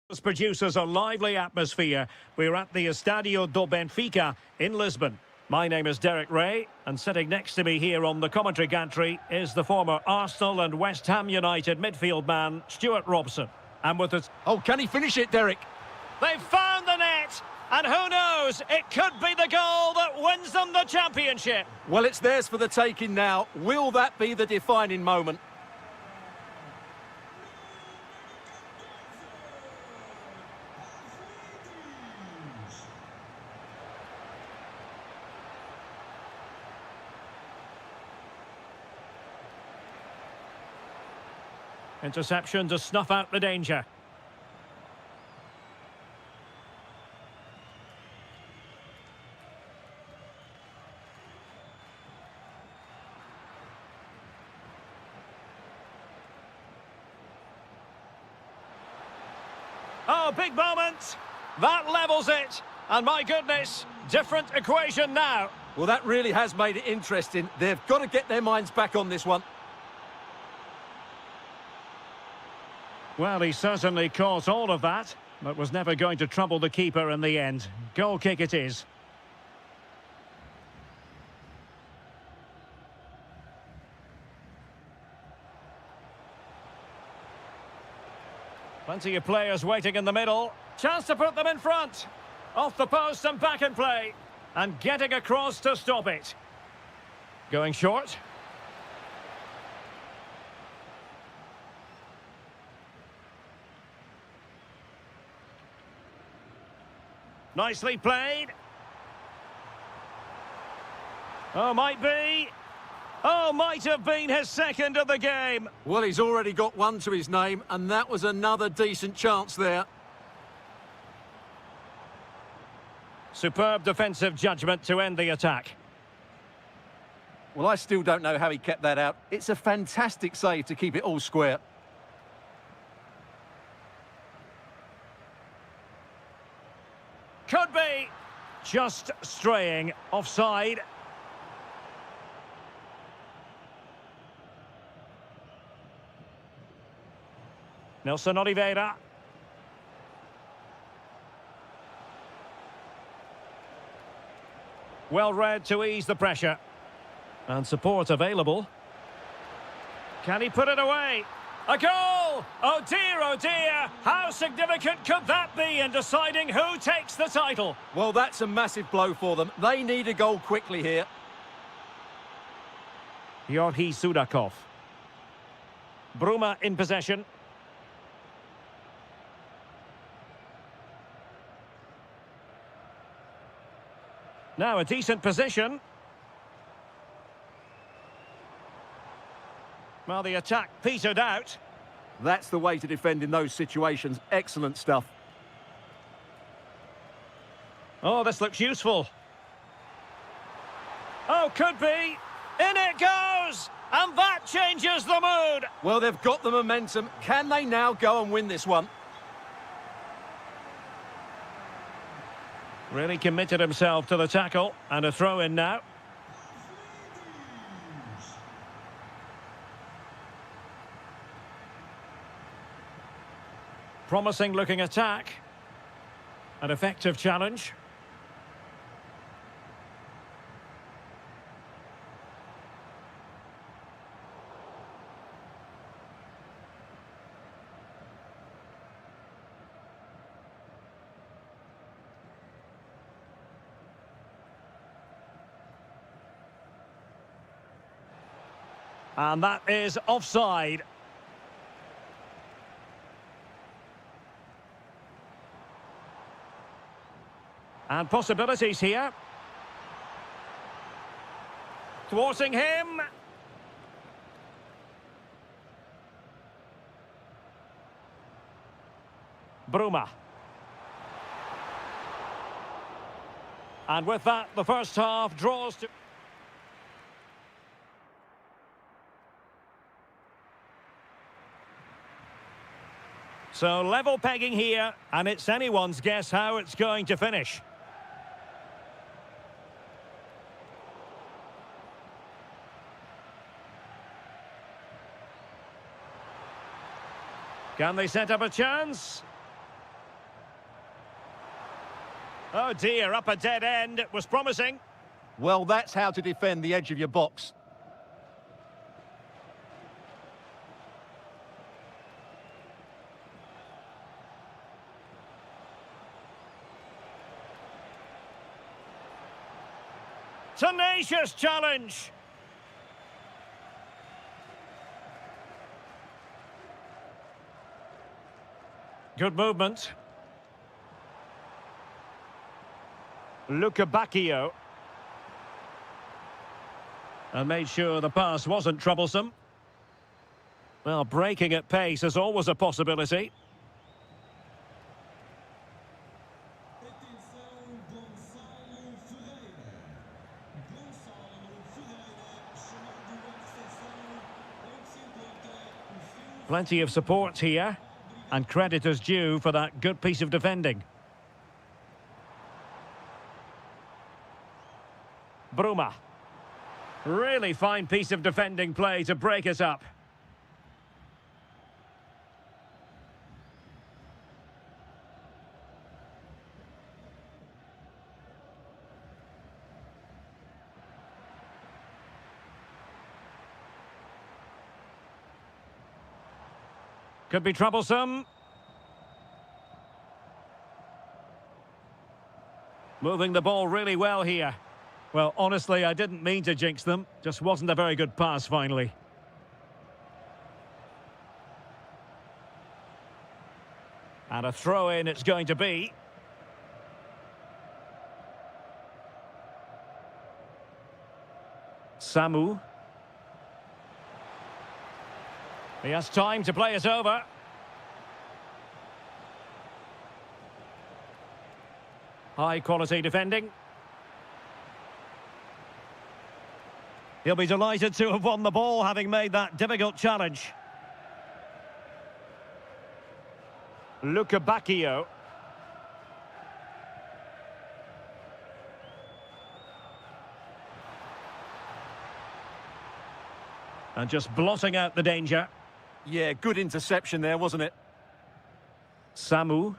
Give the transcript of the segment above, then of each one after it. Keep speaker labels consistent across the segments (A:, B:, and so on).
A: Produces a lively atmosphere. We're at the Estadio do Benfica in Lisbon. My name is Derek Ray, and sitting next to me here on the commentary gantry is the former Arsenal and West Ham United midfield man, Stuart Robson. And with us...
B: Oh, can he finish it, Derek?
A: They've found the net, and who knows, it could be the goal that wins them the championship.
B: Well, it's theirs for the taking now. Will that be the defining moment?
A: Interception to snuff out the danger. Oh, big moment. That levels it. And my goodness, different equation now.
B: Well, that really has made it interesting. They've got to get their minds back on this one.
A: Well, he certainly caught all of that, but was never going to trouble the keeper in the end. Goal kick it is. Plenty of players waiting in the middle. Chance to put them in front. Off the post and back in play. And getting across to stop it. Going short. Nicely played. Oh, might be. Oh, might have been his second of the game.
B: Well, he's already got one to his name, and that was another decent chance there.
A: Superb defensive judgment to end the attack.
B: Well, I still don't know how he kept that out. It's a fantastic save to keep it all square.
A: Could be. Just straying offside. Nelson Oliveira. Well read to ease the pressure. And support available. Can he put it away? A goal! Oh dear, how significant could that be in deciding who takes the title?
B: Well, that's a massive blow for them. They need a goal quickly here.
A: Yorhi Sudakov. Bruma in possession. Now a decent position. Well, the attack petered out.
B: That's the way to defend in those situations. Excellent stuff.
A: Oh, this looks useful. Oh, could be. In it goes! And that changes the mood.
B: Well, they've got the momentum. Can they now go and win this one?
A: Really committed himself to the tackle. And a throw in now. Promising looking attack. An effective challenge. And that is offside. And possibilities here. Thwarting him. Bruma. And with that, the first half draws to... So level pegging here, and it's anyone's guess how it's going to finish. Can they set up a chance? Oh dear, up a dead end. It was promising.
B: Well, that's how to defend the edge of your box.
A: Tenacious challenge. Good movement. Bacchio. And made sure the pass wasn't troublesome. Well, breaking at pace is always a possibility. Plenty of support here, and credit is due for that good piece of defending. Bruma. Really fine piece of defending play to break us up. Could be troublesome. Moving the ball really well here. Well, honestly, I didn't mean to jinx them. Just wasn't a very good pass, finally. And a throw-in it's going to be. Samu. He has time to play it over. High-quality defending. He'll be delighted to have won the ball, having made that difficult challenge. Bacchio. And just blotting out the danger.
B: Yeah, good interception there, wasn't it?
A: Samu.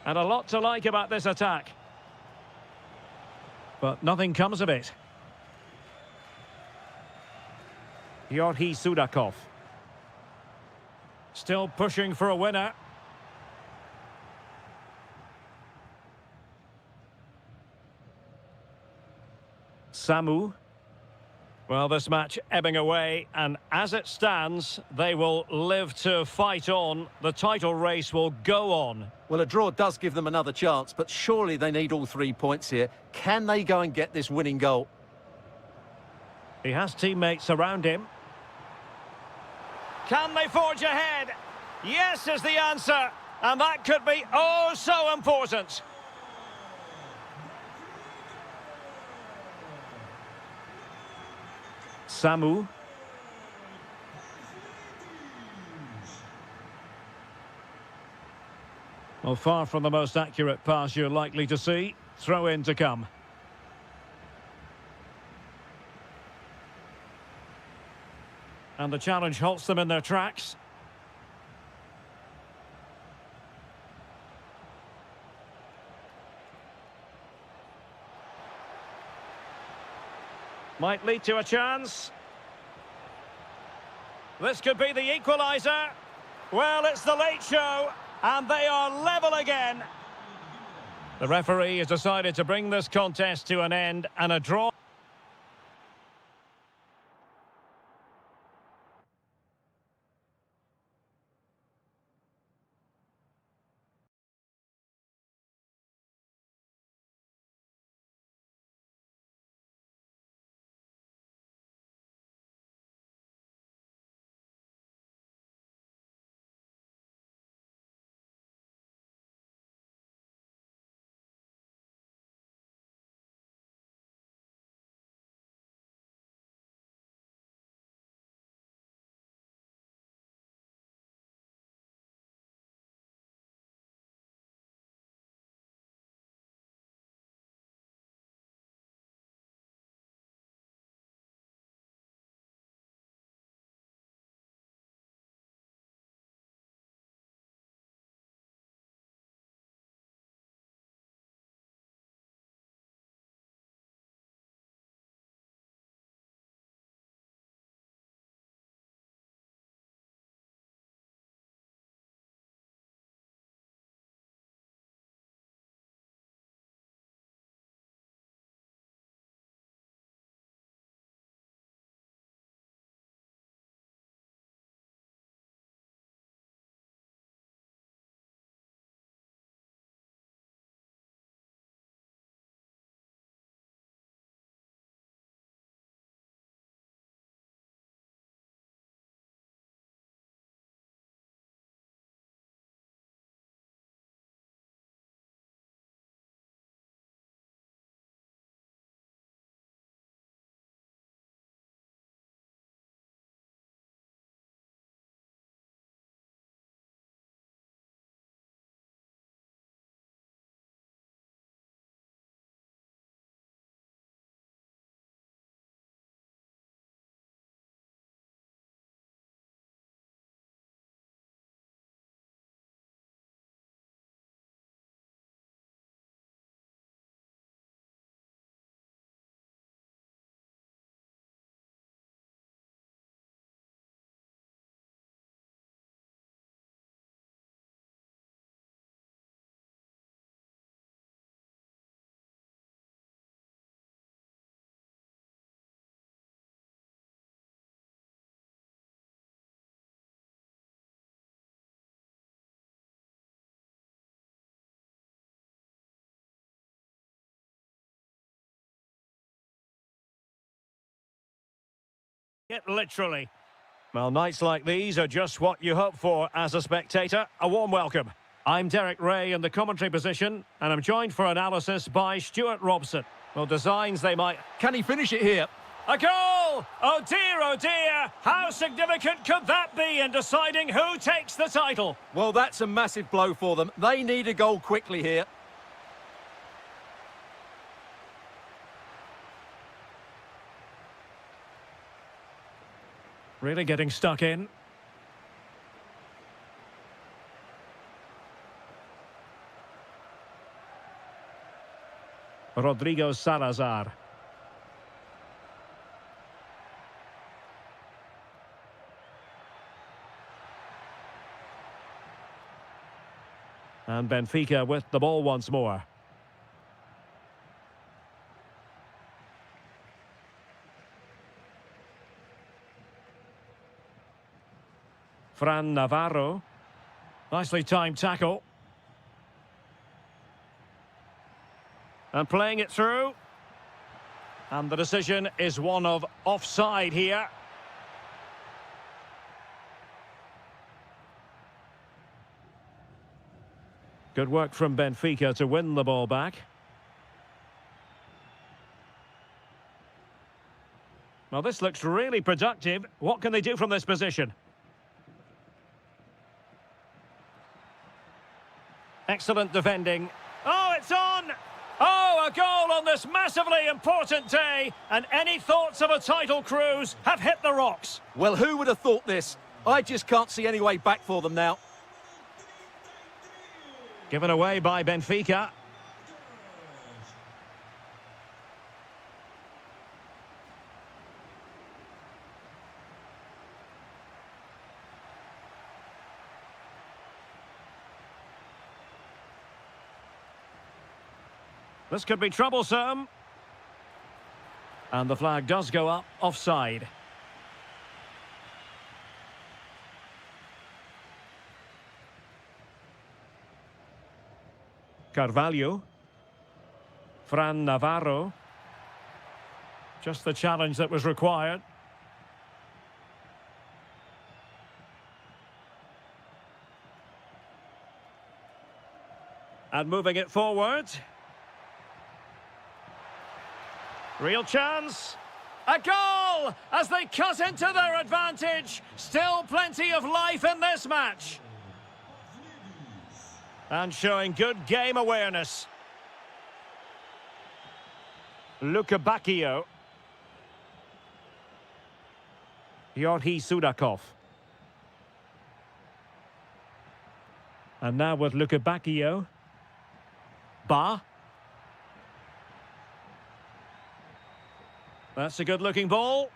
A: And a lot to like about this attack. But nothing comes of it. Georgi Sudakov. Still pushing for a winner. Samu. Well, this match ebbing away, and as it stands, they will live to fight on. The title race will go on.
B: Well, a draw does give them another chance, but surely they need all 3 points here. Can they go and get this winning goal?
A: He has teammates around him. Can they forge ahead? Yes is the answer, and that could be oh so important. Samu. Well, far from the most accurate pass you're likely to see. Throw in to come. And the challenge halts them in their tracks. Might lead to a chance. This could be the equaliser. Well, it's the late show, and they are level again. The referee has decided to bring this contest to an end, and a draw. It literally. Well, nights like these are just what you hope for as a spectator. A warm welcome. I'm Derek Ray in the commentary position, and I'm joined for analysis by Stuart Robson. Well, designs they might...
B: Can he finish it here?
A: A goal! Oh dear, how significant could that be in deciding who takes the title?
B: Well, that's a massive blow for them. They need a goal quickly here.
A: Really getting stuck in. Rodrigo Salazar. And Benfica with the ball once more. Fran Navarro. Nicely timed tackle. And playing it through. And the decision is one of offside here. Good work from Benfica to win the ball back. Well, this looks really productive. What can they do from this position? Excellent defending. Oh, it's on! Oh, a goal on this massively important day. And any thoughts of a title cruise have hit the rocks.
B: Well, who would have thought this? I just can't see any way back for them now.
A: Given away by Benfica. This could be troublesome. And the flag does go up, offside. Carvalho. Fran Navarro. Just the challenge that was required. And moving it forward. Real chance. A goal as they cut into their advantage. Still plenty of life in this match. And showing good game awareness. Luka Bacchio. Yorhi Sudakov. And now with Luka Bacchio. Ba. That's a good-looking ball.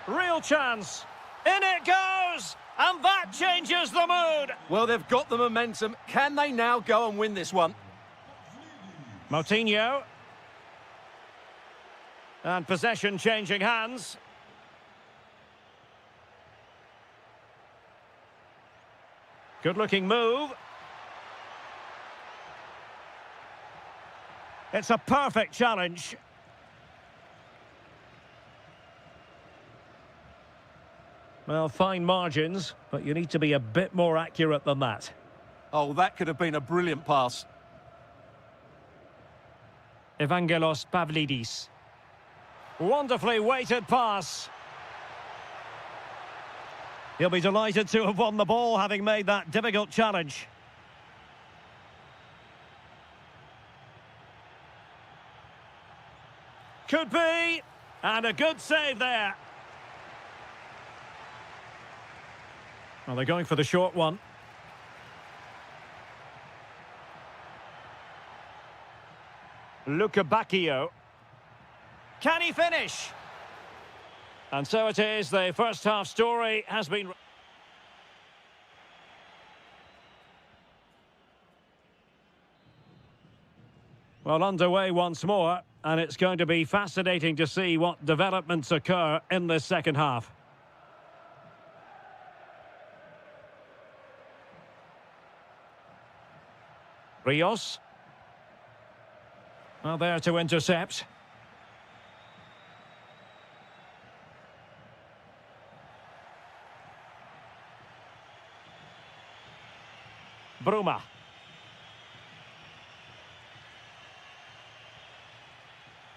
A: Real chance. In it goes! And that changes the mood.
B: Well, they've got the momentum. Can they now go and win this one?
A: Moutinho. And possession changing hands. Good-looking move. It's a perfect challenge. Well, fine margins, but you need to be a bit more accurate than that.
B: Oh, that could have been a brilliant pass.
A: Evangelos Pavlidis. Wonderfully weighted pass. He'll be delighted to have won the ball, having made that difficult challenge. Could be. And a good save there. Well, they're going for the short one. Luka Bacchio. Can he finish? And so it is, the first half story has been... Well, underway once more, and it's going to be fascinating to see what developments occur in this second half. Rios. Well, there to intercept. Bruma.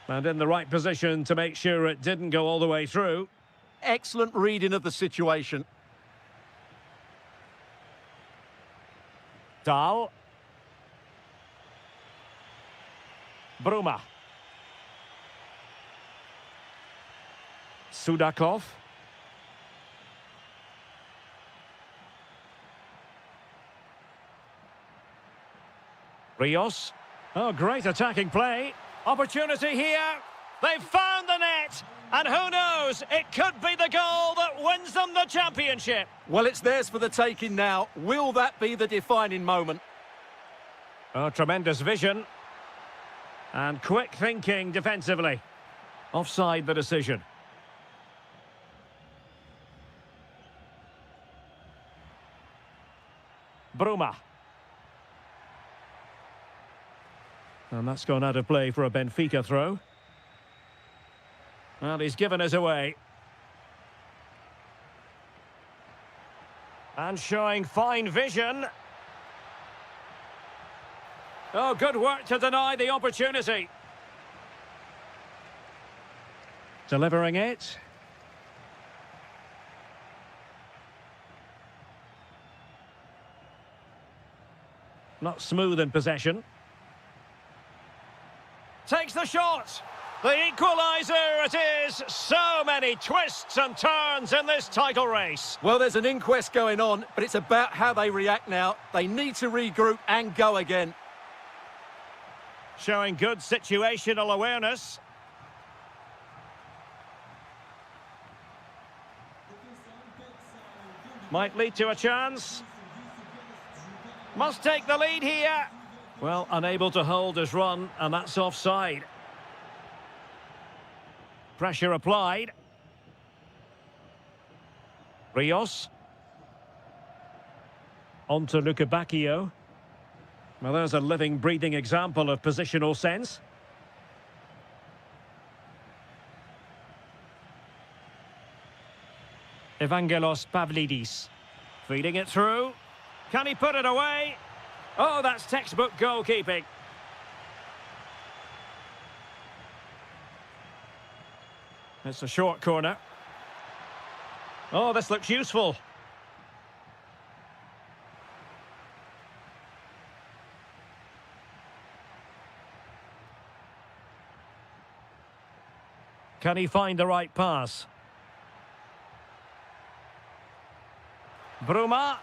A: And in the right position to make sure it didn't go all the way through.
B: Excellent reading of the situation.
A: Dahl. Bruma. Sudakov. Rios. Oh, great attacking play. Opportunity here. They've found the net. And who knows, it could be the goal that wins them the championship.
B: Well, it's theirs for the taking now. Will that be the defining moment?
A: Oh, tremendous vision. And quick thinking defensively. Offside the decision. Bruma. And that's gone out of play for a Benfica throw. Well, he's given us away. And showing fine vision. Oh, good work to deny the opportunity. Delivering it. Not smooth in possession. Takes the shot. The equaliser it is. So many twists and turns in this title race.
B: Well, there's an inquest going on, but it's about how they react now. They need to regroup and go again.
A: Showing good situational awareness. Might lead to a chance. Must take the lead here. Well, unable to hold his run, and that's offside. Pressure applied. Rios. On to Lukebakio. Well, there's a living, breathing example of positional sense. Evangelos Pavlidis. Feeding it through. Can he put it away? Oh, that's textbook goalkeeping. It's a short corner. Oh, this looks useful. Can he find the right pass? Bruma.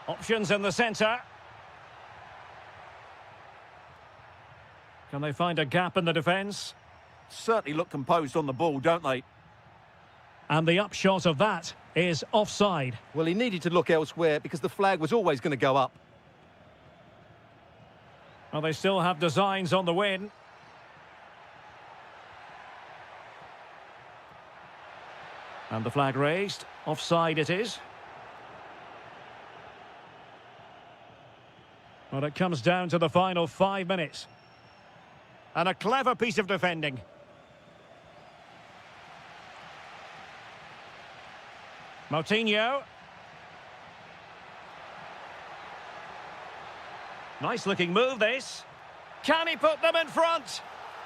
A: Options in the centre. Can they find a gap in the defence?
B: Certainly look composed on the ball, don't they?
A: And the upshot of that is offside.
B: Well, he needed to look elsewhere because the flag was always going to go up.
A: Well, they still have designs on the win. And the flag raised. Offside it is. Well, it comes down to the final 5 minutes. And a clever piece of defending. Moutinho. Nice looking move this. Can he put them in front?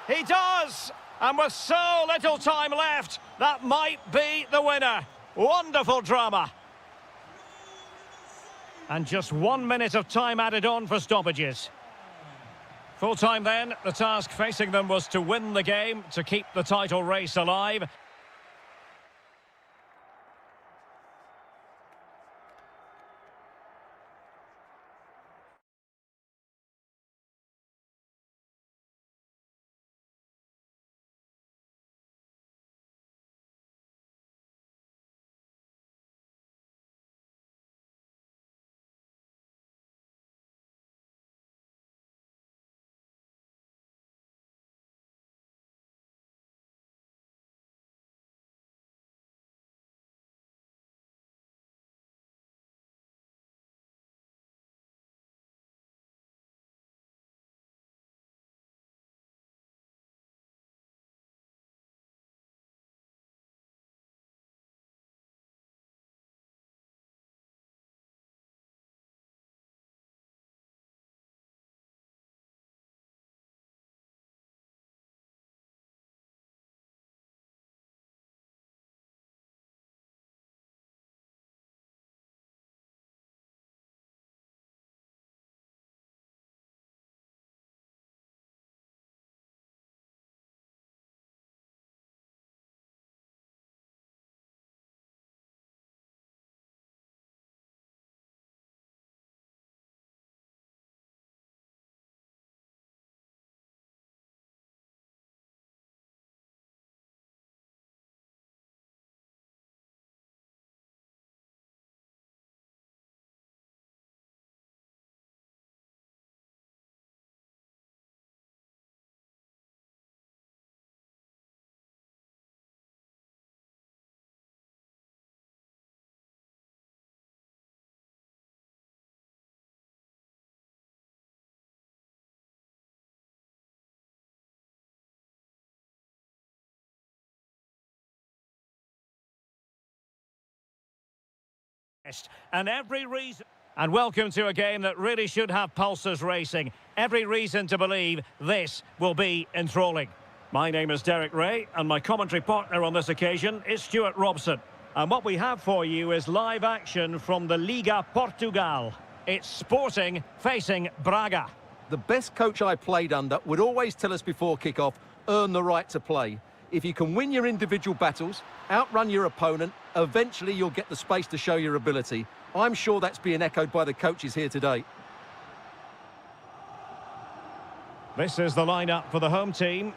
A: He does! And with so little time left, that might be the winner. Wonderful drama. And just 1 minute of time added on for stoppages. Full time then, the task facing them was to win the game, to keep the title race alive. And every reason... And welcome to a game that really should have pulses racing. Every reason to believe this will be enthralling. My name is Derek Ray, and my commentary partner on this occasion is Stuart Robson. And what we have for you is live action from the Liga Portugal. It's Sporting facing Braga.
B: The best coach I played under would always tell us before kick-off, earn the right to play. If you can win your individual battles, outrun your opponent, eventually you'll get the space to show your ability. I'm sure that's being echoed by the coaches here today.
A: This is the lineup for the home team.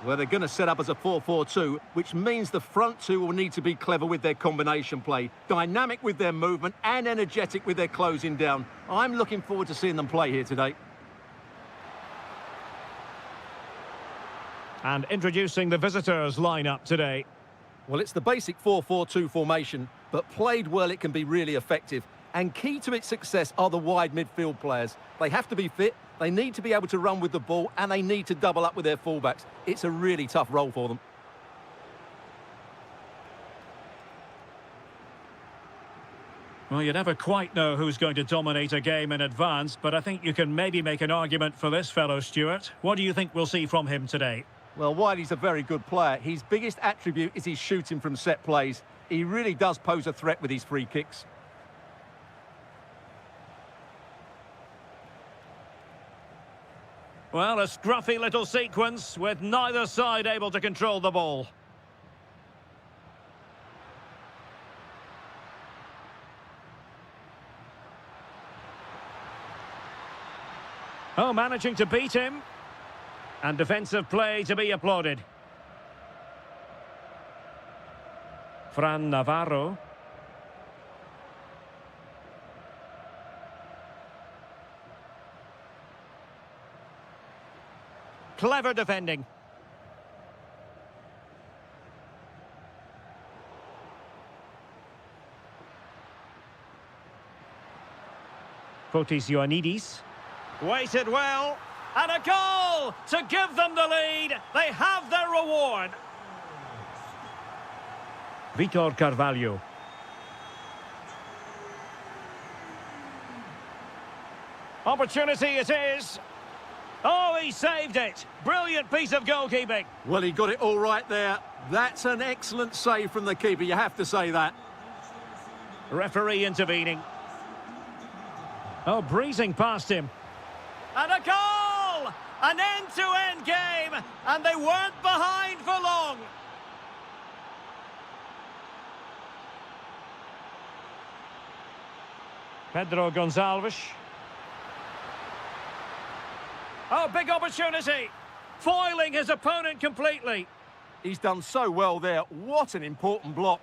B: Well, they're going to set up as a 4-4-2, which means the front two will need to be clever with their combination play, dynamic with their movement and energetic with their closing down. I'm looking forward to seeing them play here today.
A: And introducing the visitors' lineup today.
B: Well, it's the basic 4-4-2 formation, but played well it can be really effective. And key to its success are the wide midfield players. They have to be fit, they need to be able to run with the ball, and they need to double up with their fullbacks. It's a really tough role for them.
A: Well, you never quite know who's going to dominate a game in advance, but I think you can maybe make an argument for this fellow, Stuart. What do you think we'll see from him today?
B: Well, while he's a very good player, his biggest attribute is his shooting from set plays. He really does pose a threat with his free kicks.
A: Well, a scruffy little sequence with neither side able to control the ball. Oh, managing to beat him. And defensive play to be applauded. Fran Navarro. Clever defending. Fotis Ioannidis. Waited well. And a goal to give them the lead. They have their reward. Vitor Carvalho. Opportunity it is. Oh, he saved it. Brilliant piece of goalkeeping.
B: Well, he got it all right there. That's an excellent save from the keeper, you have to say that.
A: Referee intervening. Oh, breezing past him. And a goal! An end-to-end game, and they weren't behind for long. Pedro Gonçalves. Oh, big opportunity. Foiling his opponent completely.
B: He's done so well there. What an important block.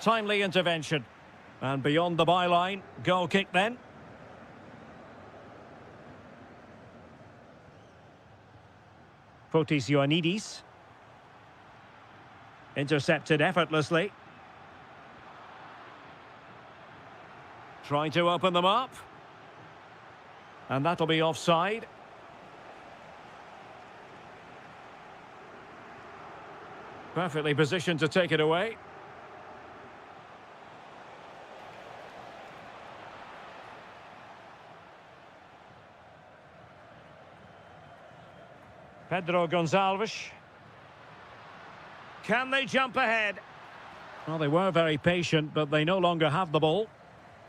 A: Timely intervention. And beyond the byline, goal kick then. Fotis Ioannidis. Intercepted effortlessly. Trying to open them up. And that'll be offside. Perfectly positioned to take it away. Pedro Gonçalves. Can they jump ahead? Well, they were very patient, but they no longer have the ball.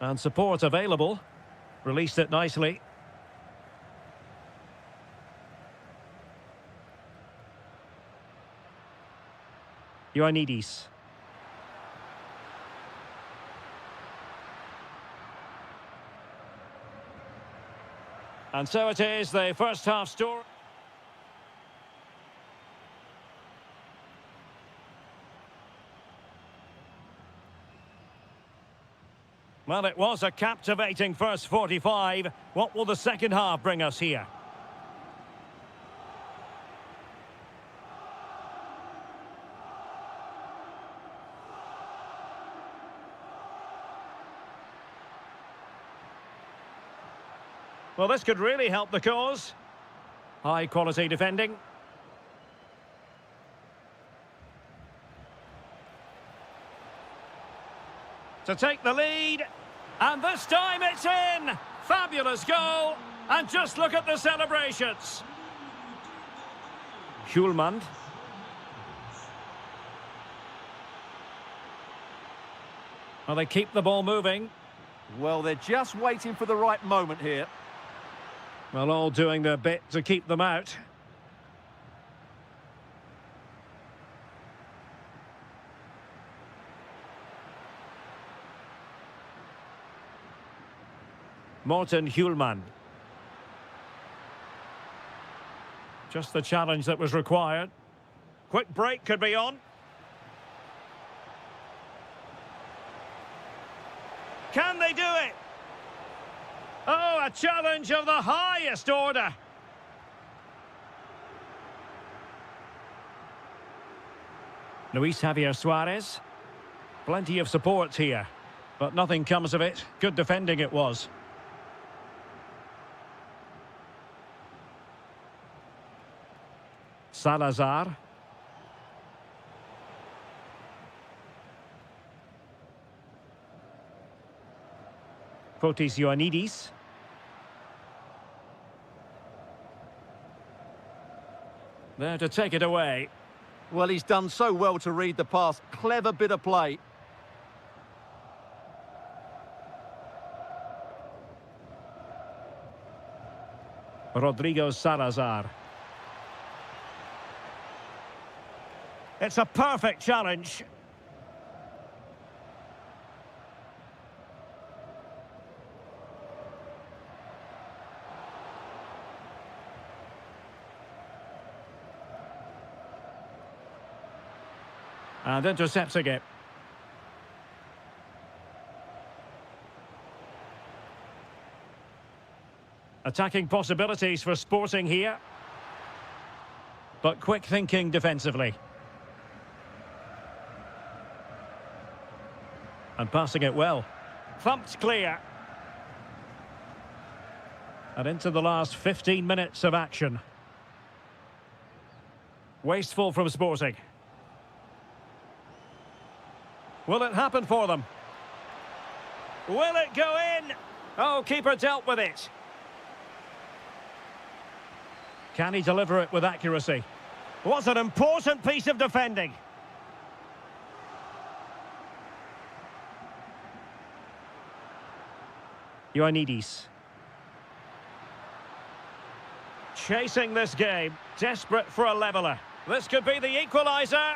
A: And support available. Released it nicely. Ioannidis. And so it is, the first half story. Well, it was a captivating first 45. What will the second half bring us here? Well, this could really help the cause. High quality defending. to take the lead. And this time it's in. Fabulous goal. And just look at the celebrations. Hjulmand. Well, they keep the ball moving.
B: Well, they're just waiting for the right moment here.
A: Well, all doing their bit to keep them out. Morten Hjulmand. Just the challenge that was required. Quick break could be on. Can they do it? Oh, a challenge of the highest order. Luis Javier Suarez. Plenty of support here, but nothing comes of it. Good defending it was. Salazar. Fotis Ioannidis. There to take it away.
B: Well, he's done so well to read the pass. Clever bit of play.
A: Rodrigo Salazar. It's a perfect challenge. And intercepting it. Attacking possibilities for Sporting here. But quick thinking defensively. And passing it well. Thumped clear. And into the last 15 minutes of action. Wasteful from Sporting. Will it happen for them? Will it go in? Oh, keeper dealt with it. Can he deliver it with accuracy? What an important piece of defending. Ioannidis. Chasing this game, desperate for a leveller. This could be the equaliser.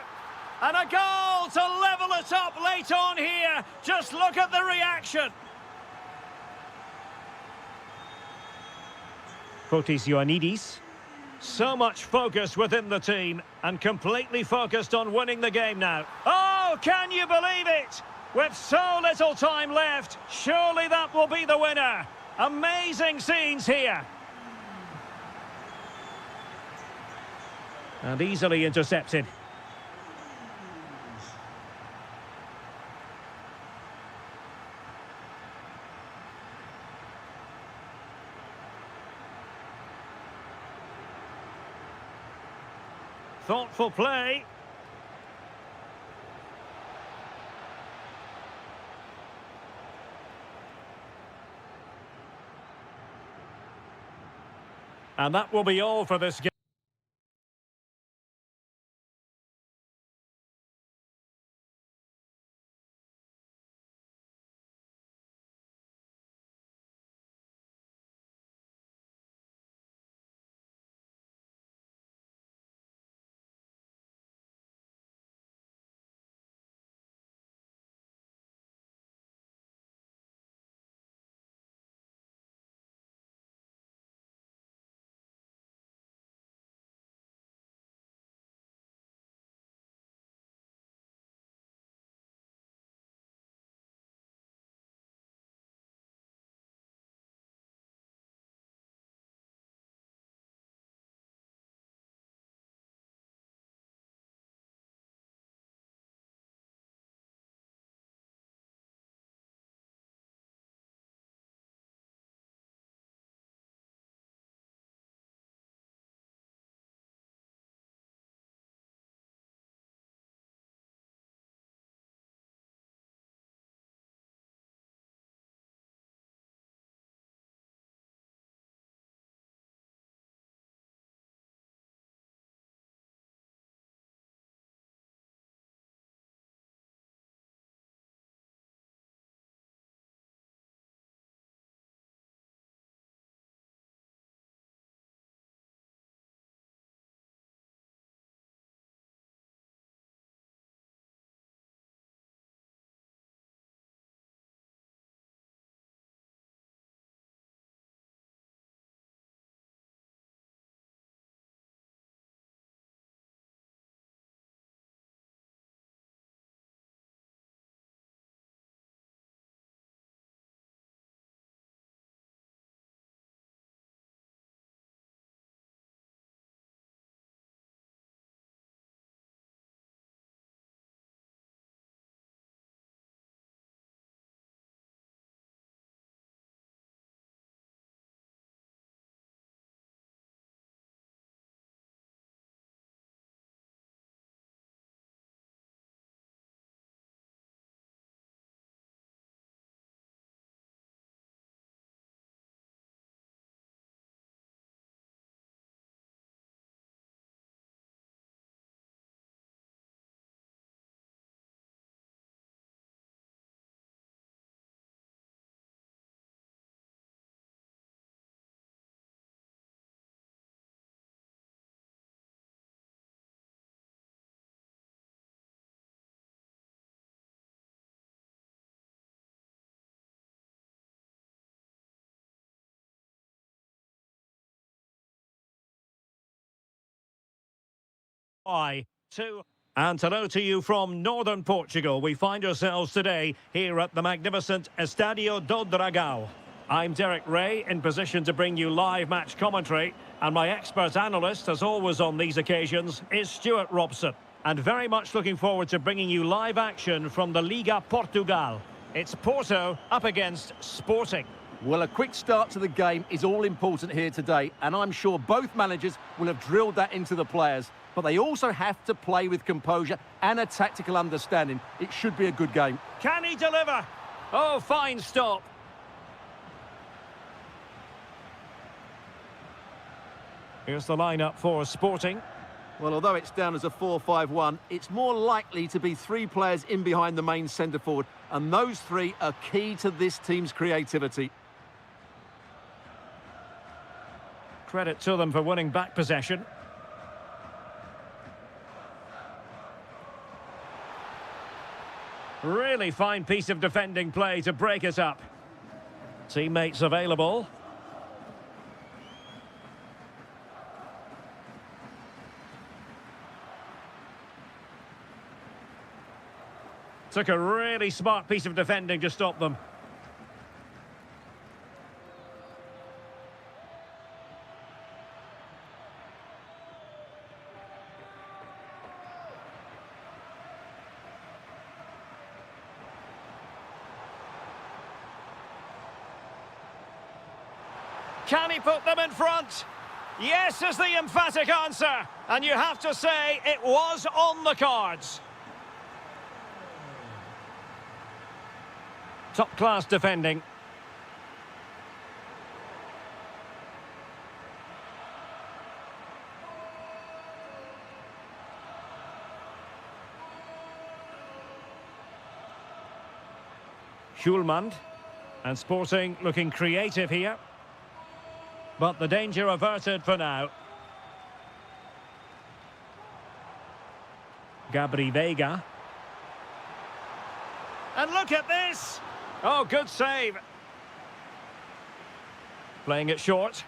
A: And a goal to level it up late on here. Just look at the reaction. Fotis Ioannidis. So much focus within the team and completely focused on winning the game now. Oh, can you believe it? With so little time left, surely that will be the winner. Amazing scenes here. And easily intercepted. Thoughtful play. And that will be all for this game. Why? And hello to you from northern Portugal. We find ourselves today here at the magnificent Estadio do Dragão. I'm Derek Ray, in position to bring you live match commentary, and my expert analyst, as always on these occasions, is Stuart Robson. And very much looking forward to bringing you live action from the Liga Portugal. It's Porto up against Sporting.
B: Well, a quick start to the game is all important here today, and I'm sure both managers will have drilled that into the players. But they also have to play with composure and a tactical understanding. It should be a good game.
A: Can he deliver? Oh, fine stop. Here's the lineup for Sporting.
B: Well, although it's down as a 4-5-1, it's more likely to be three players in behind the main centre-forward, and those three are key to this team's creativity.
A: Credit to them for winning back possession. Really fine piece of defending play to break it up. Teammates available. Took a really smart piece of defending to stop them. Can he put them in front? Yes is the emphatic answer. And you have to say it was on the cards. Top-class defending. Schulman. And Sporting looking creative here. But the danger averted for now. Gabri Veiga. And look at this! Oh, good save. Playing it short.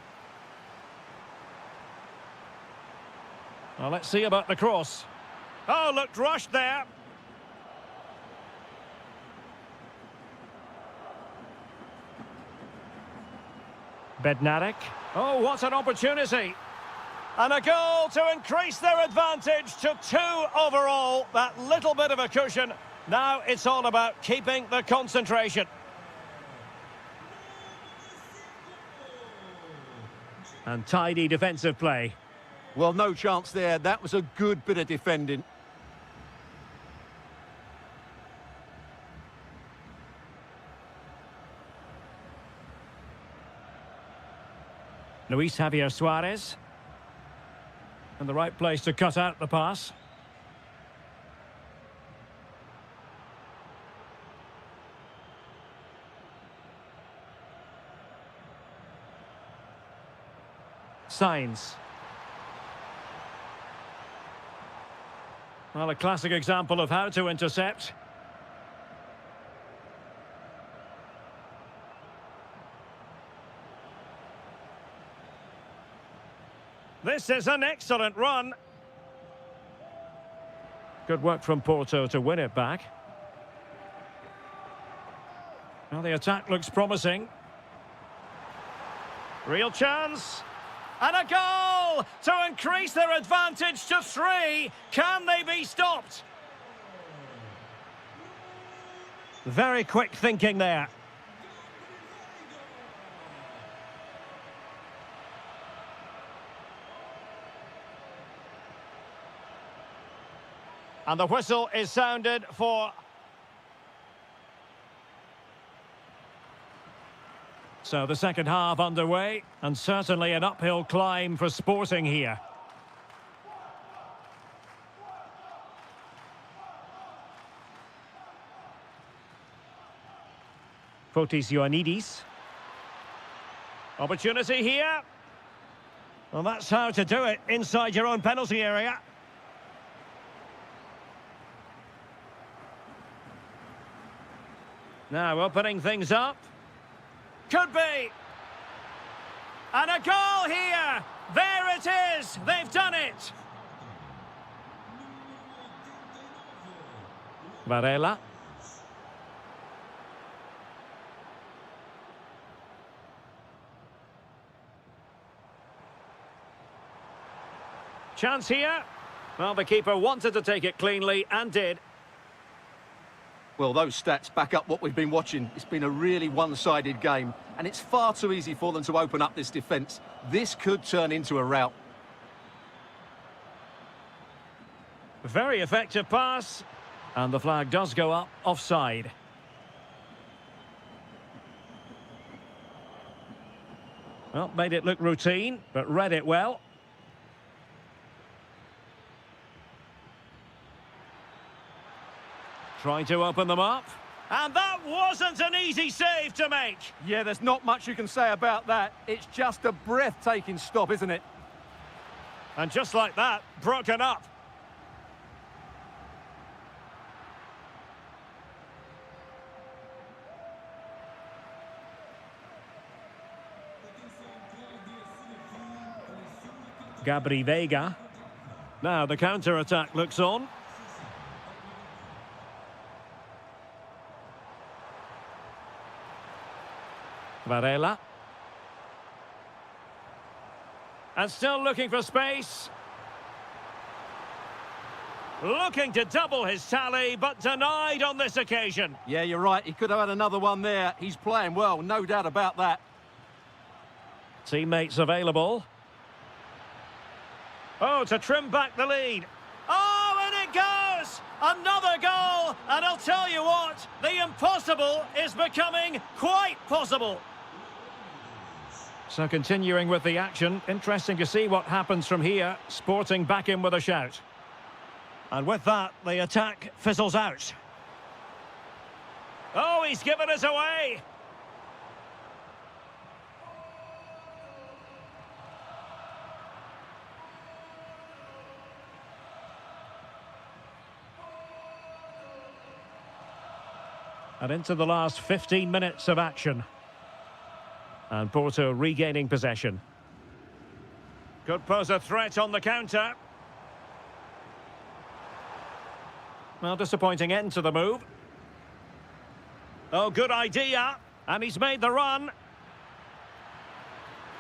A: Well, let's see about the cross. Oh, looked rushed there. Bednarik. Oh, what an opportunity. And a goal to increase their advantage to 2 overall. That little bit of a cushion. Now it's all about keeping the concentration. And tidy defensive play.
B: Well, no chance there. That was a good bit of defending.
A: Luis Javier Suarez. And the right place to cut out the pass. Signs. Well, a classic example of how to intercept. This is an excellent run. Good work from Porto to win it back. Well, the attack looks promising. Real chance. And a goal to increase their advantage to 3. Can they be stopped? Very quick thinking there. And the whistle is sounded for... So the second half underway, and certainly an uphill climb for Sporting here. Fotis Ioannidis. Opportunity here. Well, that's how to do it inside your own penalty area. Now opening things up. Could be. And a goal here. There it is. They've done it. Varela. Chance here. Well, the keeper wanted to take it cleanly and did.
B: Well, those stats back up what we've been watching. It's been a really one-sided game, and it's far too easy for them to open up this defence. This could turn into a rout.
A: Very effective pass. And the flag does go up offside. Well, made it look routine, but read it well. Trying to open them up. And that wasn't an easy save to make.
B: Yeah, there's not much you can say about that. It's just a breathtaking stop, isn't it?
A: And just like that, broken up. Gabri Veiga. Now the counter-attack looks on. Varela. And still looking for space. Looking to double his tally, but denied on this occasion.
B: Yeah, you're right. He could have had another one there. He's playing well, no doubt about that.
A: Teammates available. Oh, to trim back the lead. Oh, and it goes! Another goal! And I'll tell you what, the impossible is becoming quite possible. So continuing with the action, interesting to see what happens from here. Sporting back in with a shout. And with that, the attack fizzles out. Oh, he's given us away! And into the last 15 minutes of action. And Porto regaining possession. Could pose a threat on the counter. Well, disappointing end to the move. Oh, good idea. And he's made the run.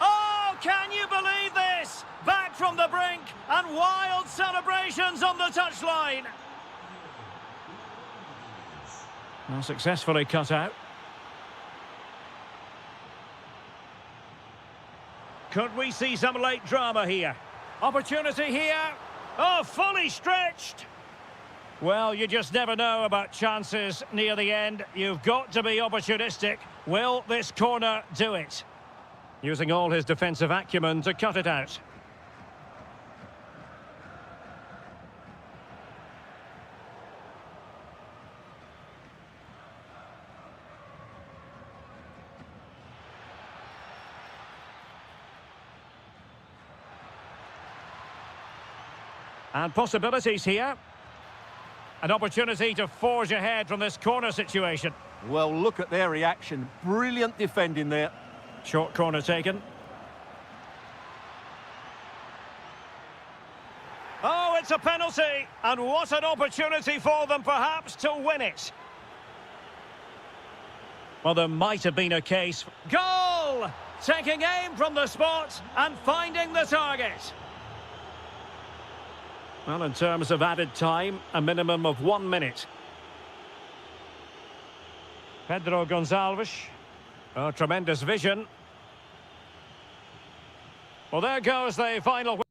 A: Oh, can you believe this? Back from the brink and wild celebrations on the touchline. Well, successfully cut out. Could we see some late drama here? Opportunity here. Oh, fully stretched. Well, you just never know about chances near the end. You've got to be opportunistic. Will this corner do it? Using all his defensive acumen to cut it out. And possibilities here. An opportunity to forge ahead from this corner situation.
B: Well, look at their reaction. Brilliant defending there.
A: Short corner taken. Oh, it's a penalty. And what an opportunity for them, perhaps, to win it. Well, there might have been a case. Goal! Taking aim from the spot and finding the target. Well, in terms of added time, a minimum of 1 minute. Pedro Gonçalves. Oh, tremendous vision. Well, there goes the final...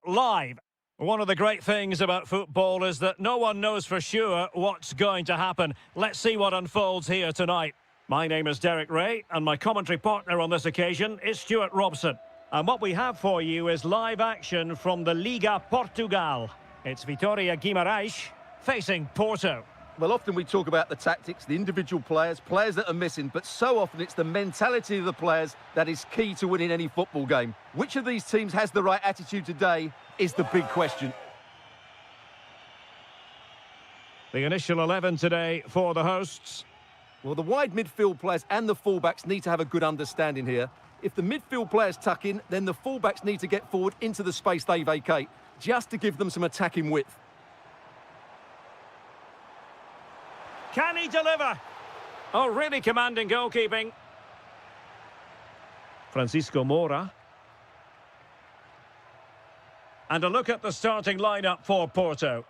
A: live. One of the great things about football is that no one knows for sure what's going to happen. Let's see what unfolds here tonight. My name is Derek Ray, and my commentary partner on this occasion is Stuart Robson. And what we have for you is live action from the Liga Portugal. It's Vitória Guimarães facing Porto.
B: Well, often we talk about the tactics, the individual players that are missing, but so often it's the mentality of the players that is key to winning any football game. Which of these teams has the right attitude today is the big question.
A: The initial 11 today for the hosts.
B: Well, the wide midfield players and the fullbacks need to have a good understanding here. If the midfield players tuck in, then the fullbacks need to get forward into the space they vacate, just to give them some attacking width.
A: Can he deliver? Oh, really commanding goalkeeping. Francisco Moura. And a look at the starting lineup for Porto.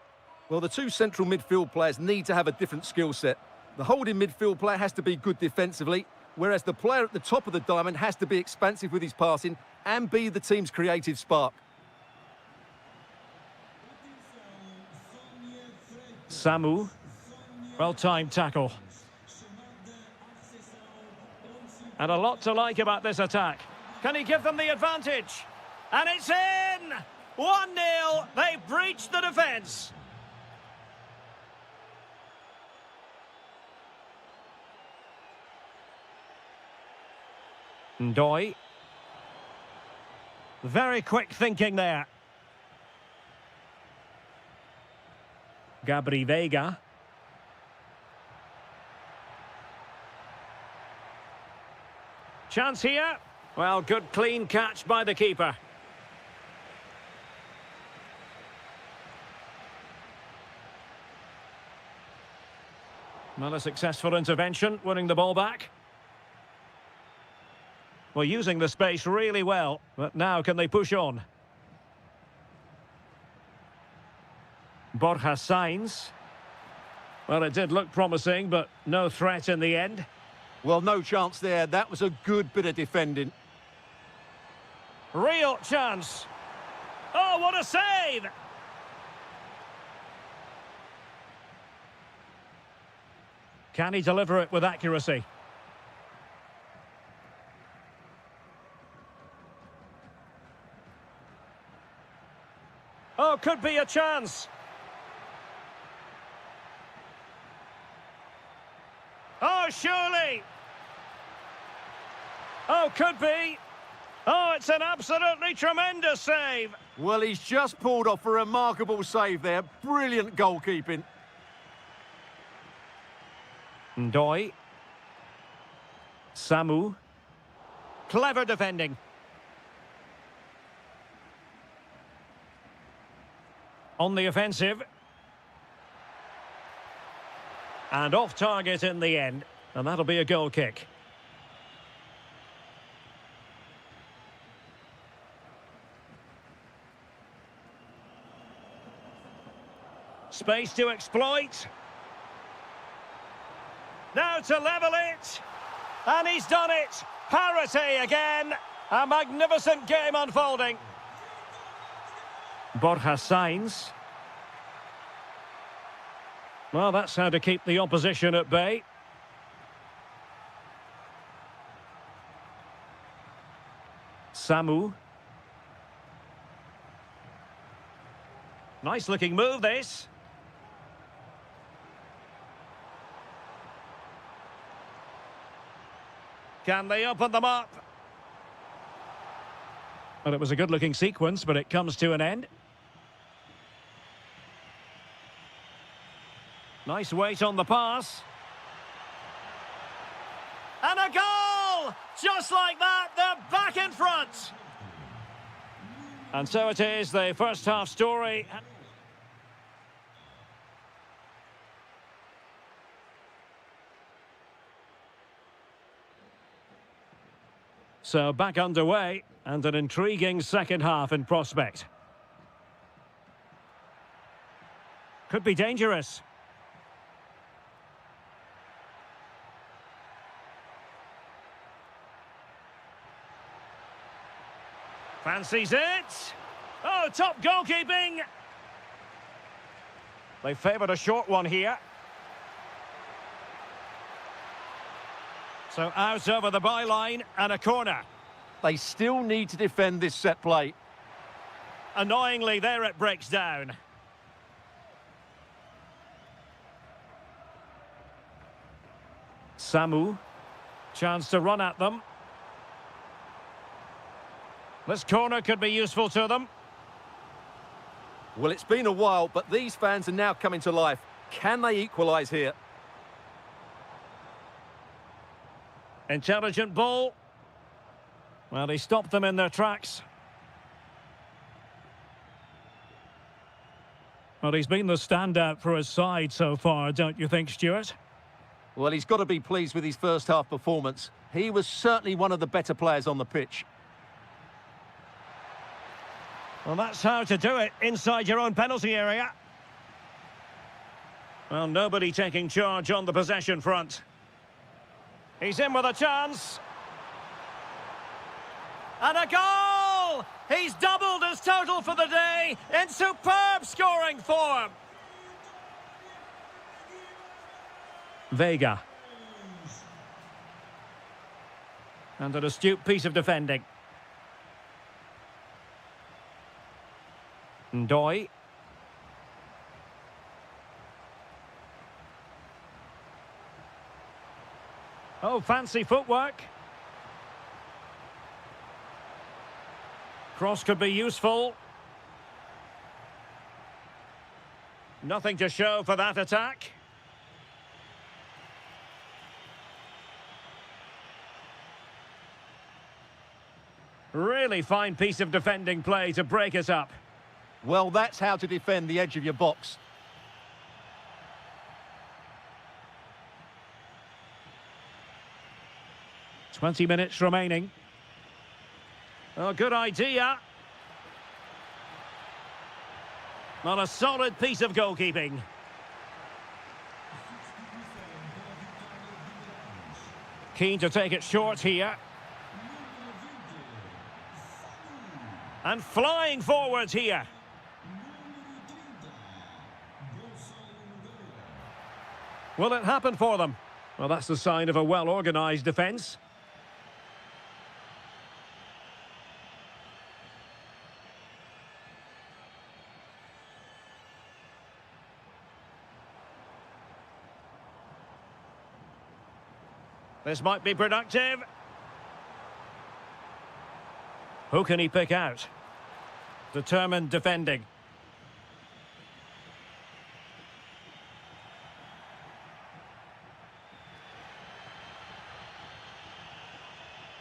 B: Well, the two central midfield players need to have a different skill set. The holding midfield player has to be good defensively, whereas the player at the top of the diamond has to be expansive with his passing and be the team's creative spark.
A: Samu. Well-timed tackle. And a lot to like about this attack. Can he give them the advantage? And it's in! 1-0. They've breached the defence. Ndoi. Very quick thinking there. Gabri Veiga. Chance here. Well, good clean catch by the keeper. Well, a successful intervention, winning the ball back. Well, using the space really well, but now can they push on? Borja Sainz. Well, it did look promising, but no threat in the end.
B: Well, no chance there. That was a good bit of defending.
A: Real chance. Oh, what a save! Can he deliver it with accuracy? Oh, could be a chance. Oh, surely. Oh, could be. Oh, it's an absolutely tremendous save.
B: Well, he's just pulled off a remarkable save there. Brilliant goalkeeping.
A: Ndoi. Samu. Clever defending. On the offensive. And off target in the end. And that'll be a goal kick. Space to exploit. Now to level it. And he's done it. Parity again. A magnificent game unfolding. Borja Sainz. Well, that's how to keep the opposition at bay. Samu. Nice looking move, this. Can they open them up? Well, it was a good looking sequence, but it comes to an end. Nice weight on the pass. And a goal! Just like that, they're back in front. And so it is, the first half story. So back underway, and an intriguing second half in prospect. Could be dangerous. Fancies it. Oh, top goalkeeping! They favoured a short one here. So out over the byline and a corner.
B: They still need to defend this set play.
A: Annoyingly, there it breaks down. Samu. Chance to run at them. This corner could be useful to them.
B: Well, it's been a while, but these fans are now coming to life. Can they equalise here?
A: Intelligent ball. Well, he stopped them in their tracks. Well, he's been the standout for his side so far, don't you think, Stuart?
B: Well, he's got to be pleased with his first half performance. He was certainly one of the better players on the pitch.
A: Well, that's how to do it, inside your own penalty area. Well, nobody taking charge on the possession front. He's in with a chance. And a goal! He's doubled his total for the day in superb scoring form. Vega. And an astute piece of defending. Ndoye. Oh, fancy footwork. Cross could be useful. Nothing to show for that attack. Really fine piece of defending play to break us up.
B: Well, that's how to defend the edge of your box.
A: "20 minutes remaining. Oh, good idea. Not a solid piece of goalkeeping. Keen to take it short here. And flying forwards here. Will it happen for them? Well, that's the sign of a well-organised defence. This might be productive. Who can he pick out? Determined defending.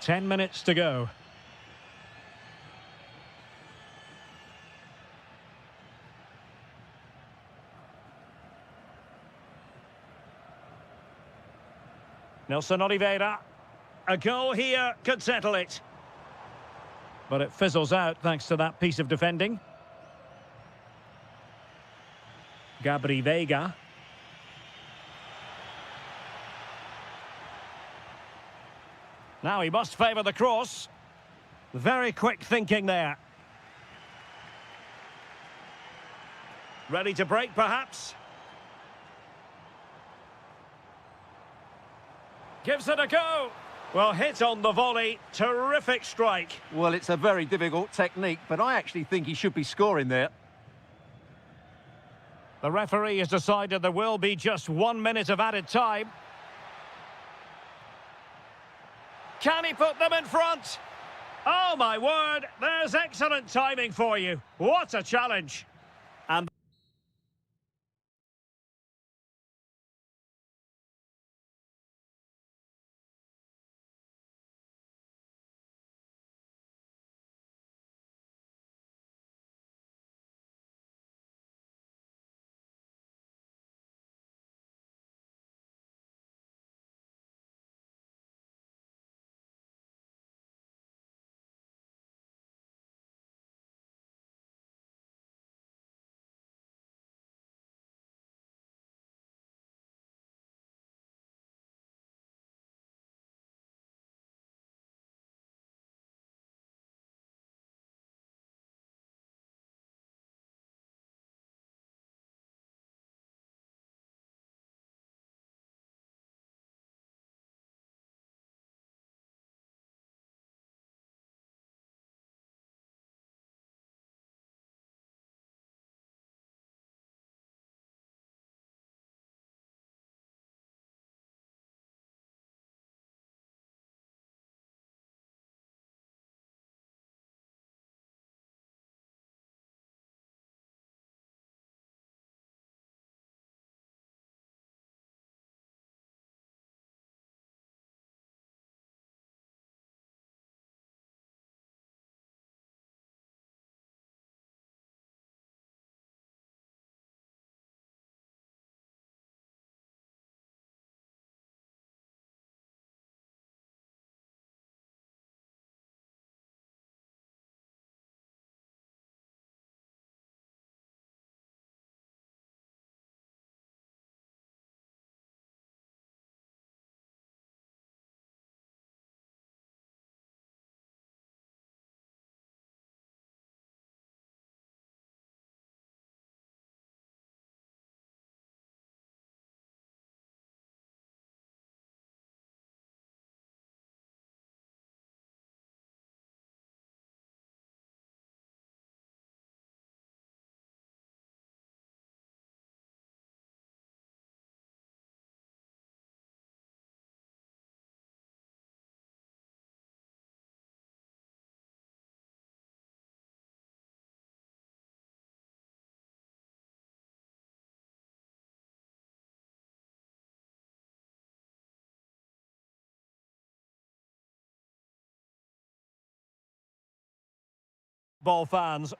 A: Ten minutes to go. Nelson Oliveira. A goal here could settle it. But it fizzles out thanks to that piece of defending. Gabri Vega. Now he must favour the cross. Very quick thinking there. Ready to break, perhaps? Gives it a go. Well, hit on the volley. Terrific strike.
B: Well, it's a very difficult technique, but I actually think he should be scoring there.
A: The referee has decided there will be just 1 minute of added time. Can he put them in front? Oh, my word. There's excellent timing for you. What a challenge. And Ball fans,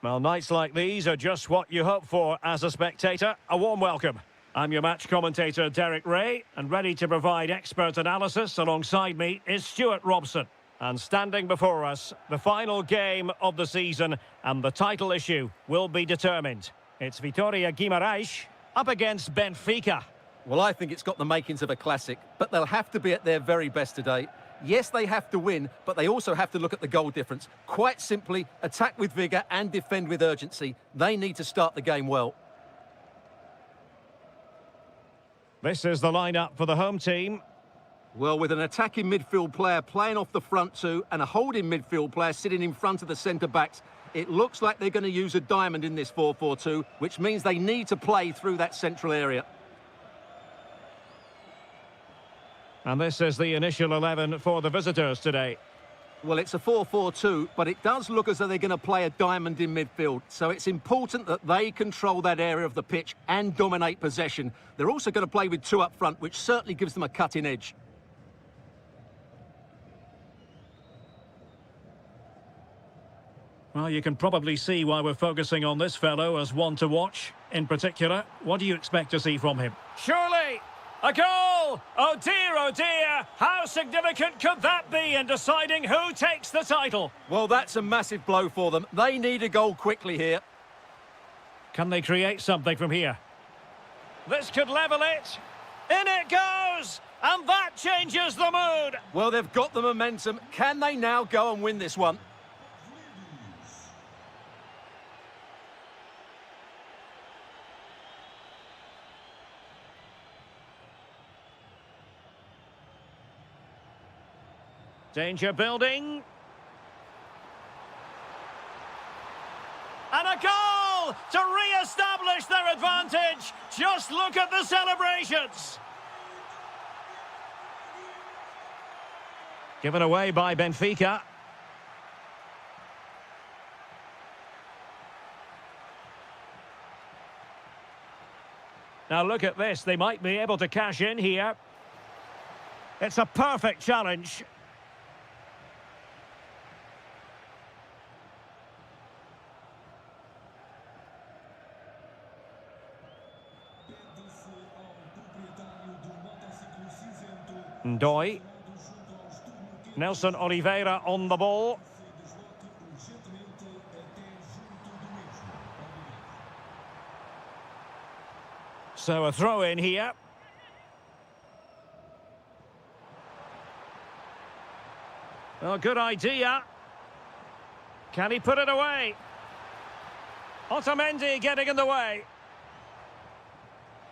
A: Well, nights like these are just what you hope for as a spectator. A warm welcome. I'm your match commentator, Derek Ray, and ready to provide expert analysis alongside me is Stuart Robson. And standing before us, the final game of the season and the title issue will be determined. It's Vitória Guimarães up against Benfica.
B: Well, I think it's got the makings of a classic, but they'll have to be at their very best today. Yes, they have to win, but they also have to look at the goal difference. Quite simply, attack with vigour and defend with urgency. They need to start the game well.
A: This is the lineup for the home team.
B: Well, with an attacking midfield player playing off the front two and a holding midfield player sitting in front of the centre-backs, it looks like they're going to use a diamond in this 4-4-2, which means they need to play through that central area.
A: And this is the initial 11 for the visitors today.
B: Well, it's a 4-4-2, but it does look as though they're going to play a diamond in midfield. So it's important that they control that area of the pitch and dominate possession. They're also going to play with two up front, which certainly gives them a cutting edge.
A: Well, you can probably see why we're focusing on this fellow as one to watch. In particular, what do you expect to see from him? Surely! A goal! Oh dear, how significant could that be in deciding who takes the title?
B: Well, that's a massive blow for them. They need a goal quickly here.
A: Can they create something from here? This could level it. In it goes! And that changes the mood!
B: Well, they've got the momentum. Can they now go and win this one?
A: Danger building. And a goal to re-establish their advantage. Just look at the celebrations. Given away by Benfica. Now look at this. They might be able to cash in here. It's a perfect challenge. Ndoi. Nelson Oliveira on the ball. So a throw in here. Well, good idea. Can he put it away? Otamendi getting in the way.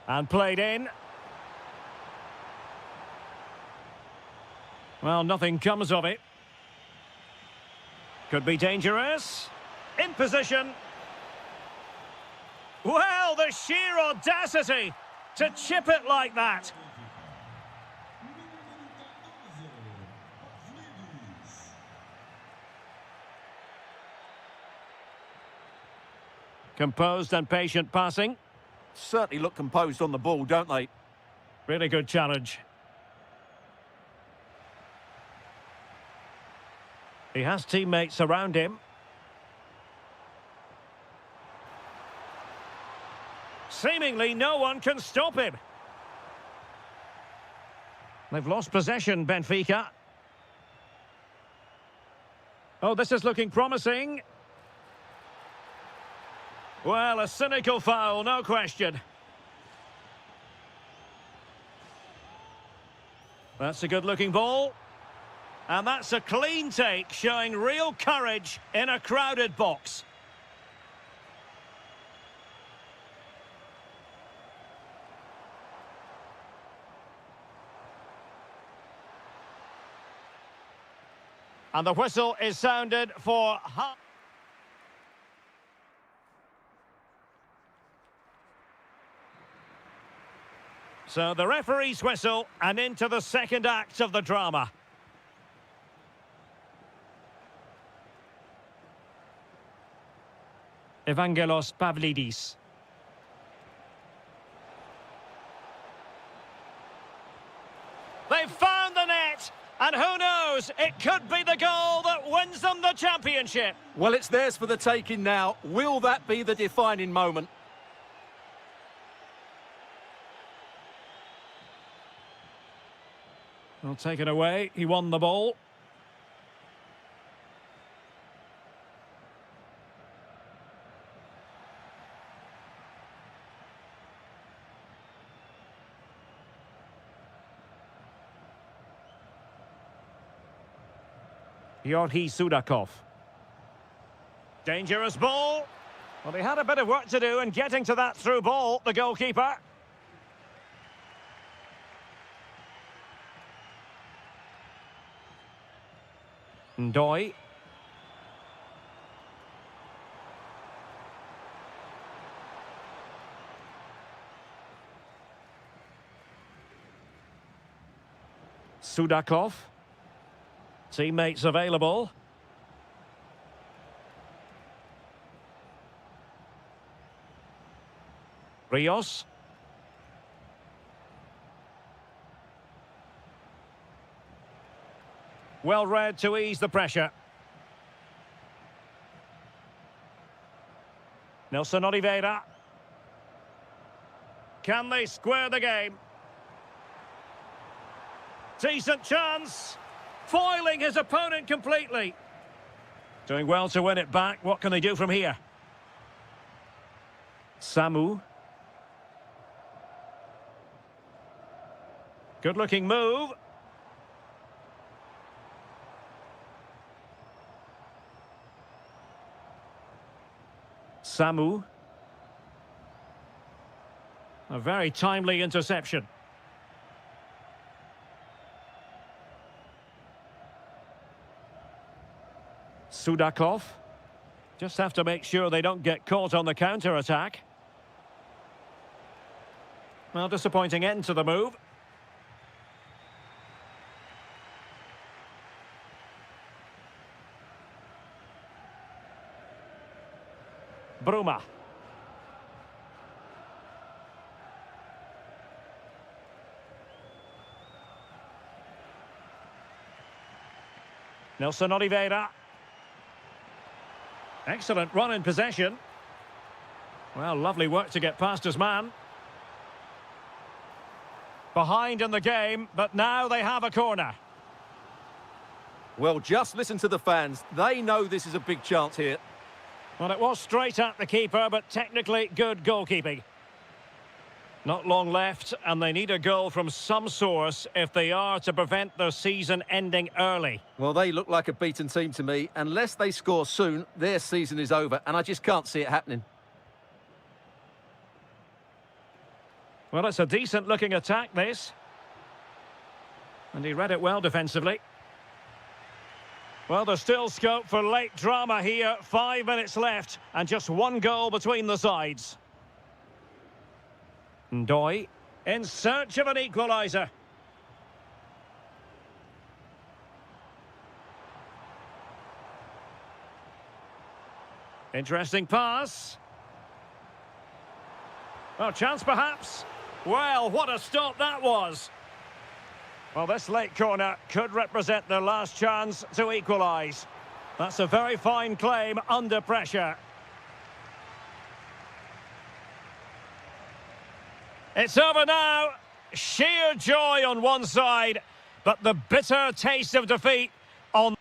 A: And played in. Well, nothing comes of it. Could be dangerous. In position. Well, the sheer audacity to chip it like that. Composed and patient passing.
B: Certainly look composed on the ball, don't they?
A: Really good challenge. He has teammates around him. Seemingly no one can stop him. They've lost possession, Benfica. Oh, this is looking promising. Well, a cynical foul, no question. That's a good-looking ball. And that's a clean take, showing real courage in a crowded box. And the whistle is sounded for half. So the referee's whistle and into the second act of the drama. Evangelos Pavlidis. They've found the net, and who knows? goes. It could be the goal that wins them the championship.
B: Well, it's theirs for the taking now. Will that be the defining moment?
A: Well, taken away. He won the ball. Georgi Sudakov. Dangerous ball. Well, he had a bit of work to do in getting to that through ball, the goalkeeper. Ndoye. Sudakov. Teammates available. Rios. Well read to ease the pressure. Nelson Oliveira. Can they square the game? Decent chance. Foiling his opponent completely. Doing well to win it back. What can they do from here? Samu. Good-looking move. Samu. A very timely interception. Sudakov. Just have to make sure they don't get caught on the counter-attack. Well, disappointing end to the move. Bruma. Nelson Oliveira. Excellent run in possession. Well, lovely work to get past his man. Behind in the game, but now they have a corner.
B: Well, just listen to the fans. They know this is a big chance here.
A: Well, it was straight at the keeper, but technically good goalkeeping. Not long left, and they need a goal from some source if they are to prevent their season ending early.
B: Well, they look like a beaten team to me. Unless they score soon, their season is over, and I just can't see it happening.
A: Well, it's a decent-looking attack, this. And he read it well defensively. Well, there's still scope for late drama here. 5 minutes left, and just one goal between the sides. Ndoye in search of an equaliser. Interesting pass. Oh, chance perhaps. Well, what a stop that was. Well, this late corner could represent their last chance to equalise. That's a very fine claim under pressure. It's over now. Sheer joy on one side, but the bitter taste of defeat on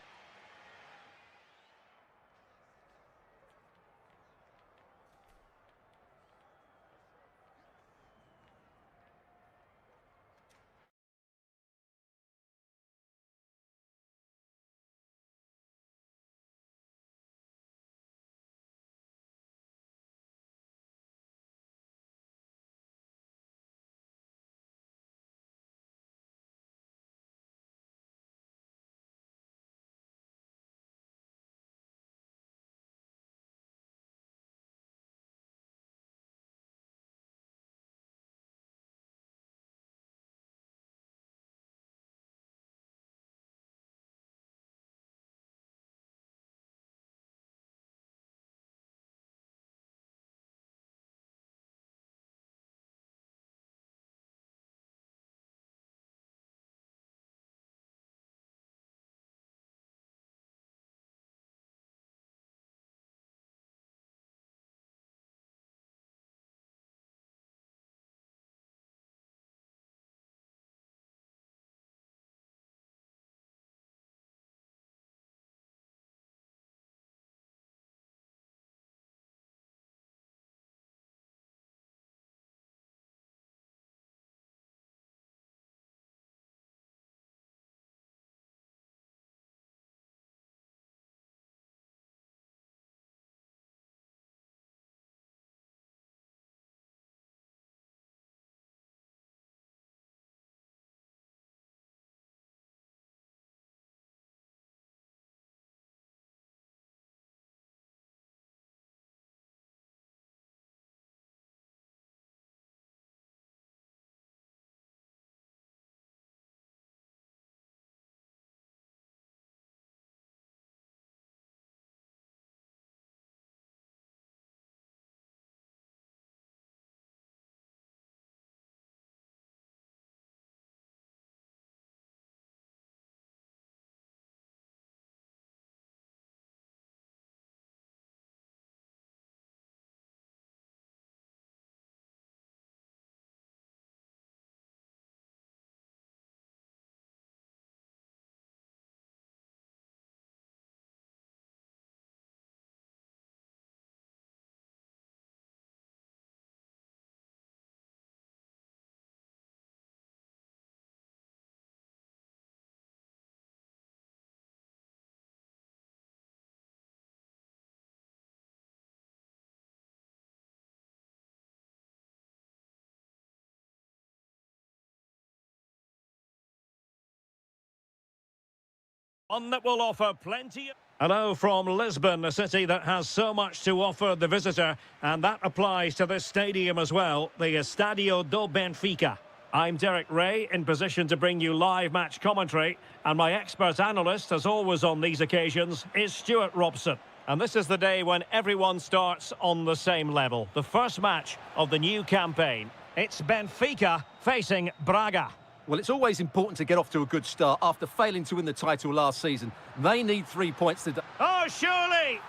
A: One that will offer plenty. Hello from Lisbon, a city that has so much to offer the visitor, and that applies to this stadium as well, the Estadio do Benfica. I'm Derek Ray, in position to bring you live match commentary, and my expert analyst, as always on these occasions, is Stuart Robson. And this is the day when everyone starts on the same level. The first match of the new campaign. It's Benfica facing Braga.
B: Well, it's always important to get off to a good start after failing to win the title last season. They need 3 points today.
A: Oh, surely!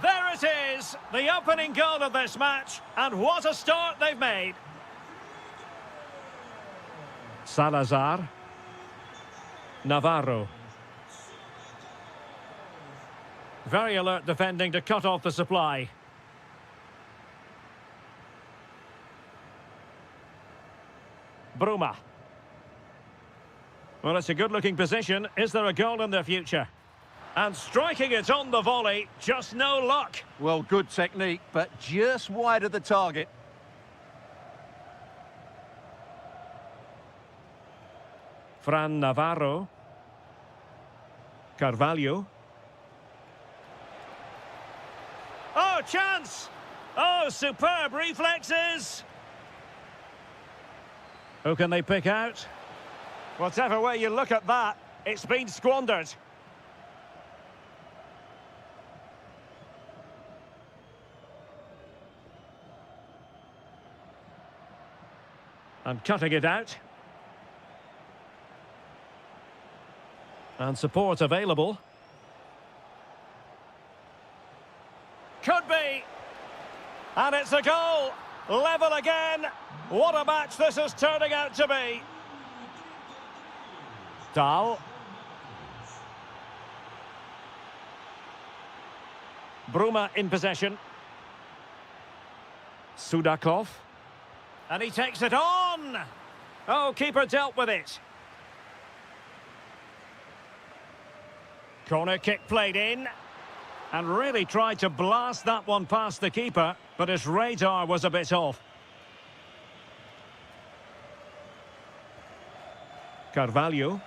A: There it is, the opening goal of this match, and what a start they've made. Salazar. Navarro. Very alert defending to cut off the supply. Bruma. Well, it's a good-looking position. Is there a goal in the future? And striking it on the volley, just no luck.
B: Well, good technique, but just wide of the target.
A: Fran Navarro. Carvalho. Oh, chance! Oh, superb reflexes! Who can they pick out? Whatever way you look at that, it's been squandered. And cutting it out. And support available. Could be. And it's a goal. Level again. What a match this is turning out to be. Dahl. Bruma in possession. Sudakov. And he takes it on. Oh, keeper dealt with it. Corner kick played in. And really tried to blast that one past the keeper, but his radar was a bit off. Carvalho.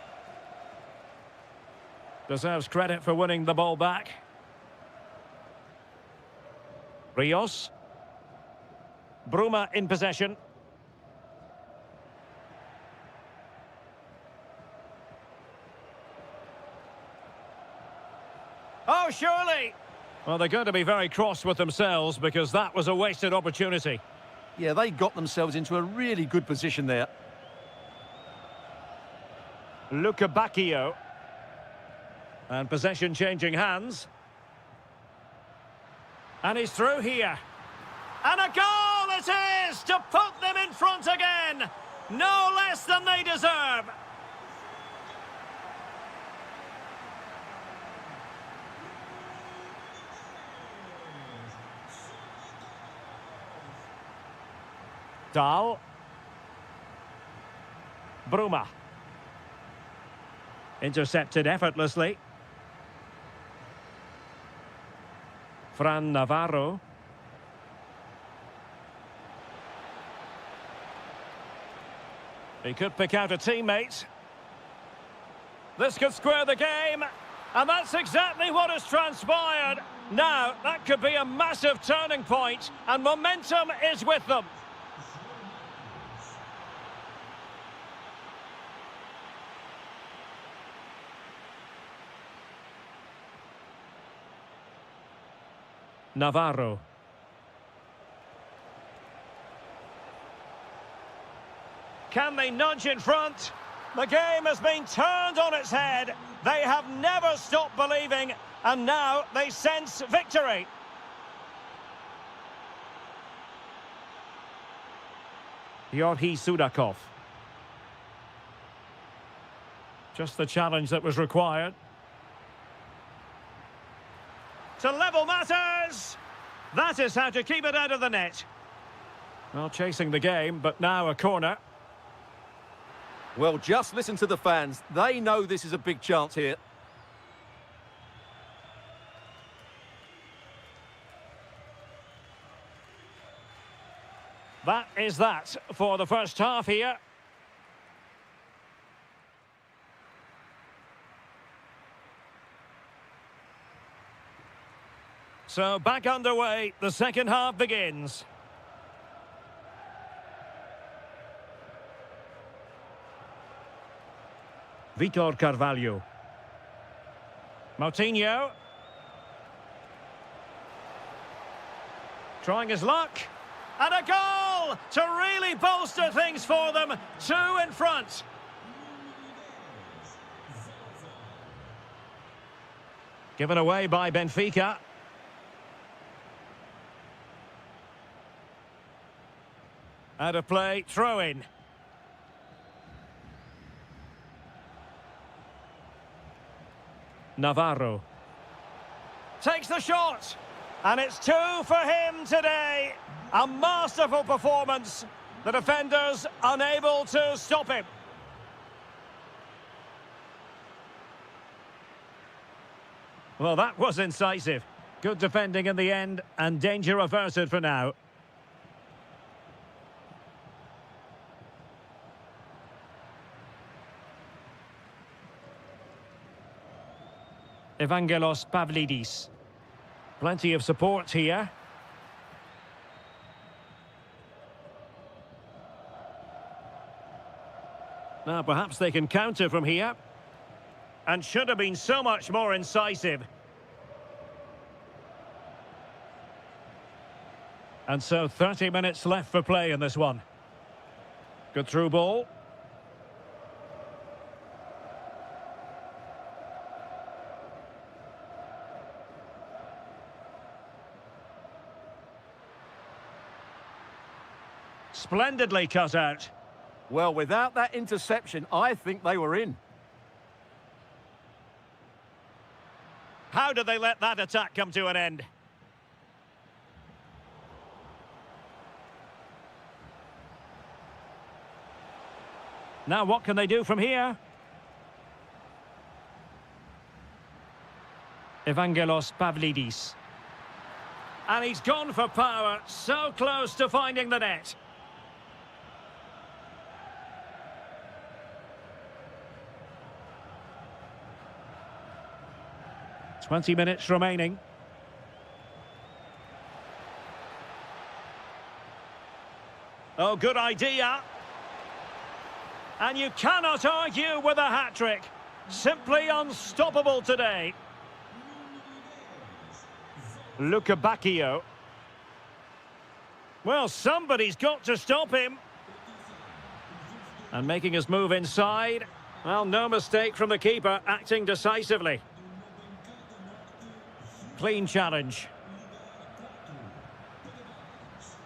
A: Deserves credit for winning the ball back. Rios. Bruma in possession. Oh, surely! Well, they're going to be very cross with themselves because that was a wasted opportunity.
B: Yeah, they got themselves into a really good position there.
A: Luca Bacchio. And possession changing hands. And he's through here. And a goal it is to put them in front again. No less than they deserve. Dahl. Bruma. Intercepted effortlessly. Fran Navarro. He could pick out a teammate. This could square the game. And that's exactly what has transpired. Now, that could be a massive turning point, and momentum is with them. Navarro. Can they nudge in front? The game has been turned on its head. They have never stopped believing, and now they sense victory. Georgi Sudakov. Just the challenge that was required. To level matters! That is how to keep it out of the net. Well, chasing the game, but now a corner.
B: Well, just listen to the fans. They know this is a big chance here.
A: That is that for the first half here. So back underway, the second half begins. Vitor Carvalho. Moutinho. Trying his luck. And a goal to really bolster things for them. 2 in front. Given away by Benfica. Out of play, throw in. Navarro. Takes the shot. And it's 2 for him today. A masterful performance. The defenders unable to stop him. Well, that was incisive. Good defending in the end, and danger averted for now. Evangelos Pavlidis. Plenty of support here. Now perhaps they can counter from here. And should have been so much more incisive. And so 30 minutes left for play in this one. Good through ball. Splendidly cut out.
B: Well, without that interception, I think they were in.
A: How did they let that attack come to an end? Now what can they do from here? Evangelos Pavlidis. And he's gone for power, so close to finding the net. Twenty minutes remaining. Oh, good idea. And you cannot argue with a hat-trick. Simply unstoppable today. Luca Bacchio. Well, somebody's got to stop him. And making his move inside. Well, no mistake from the keeper, acting decisively. Clean challenge.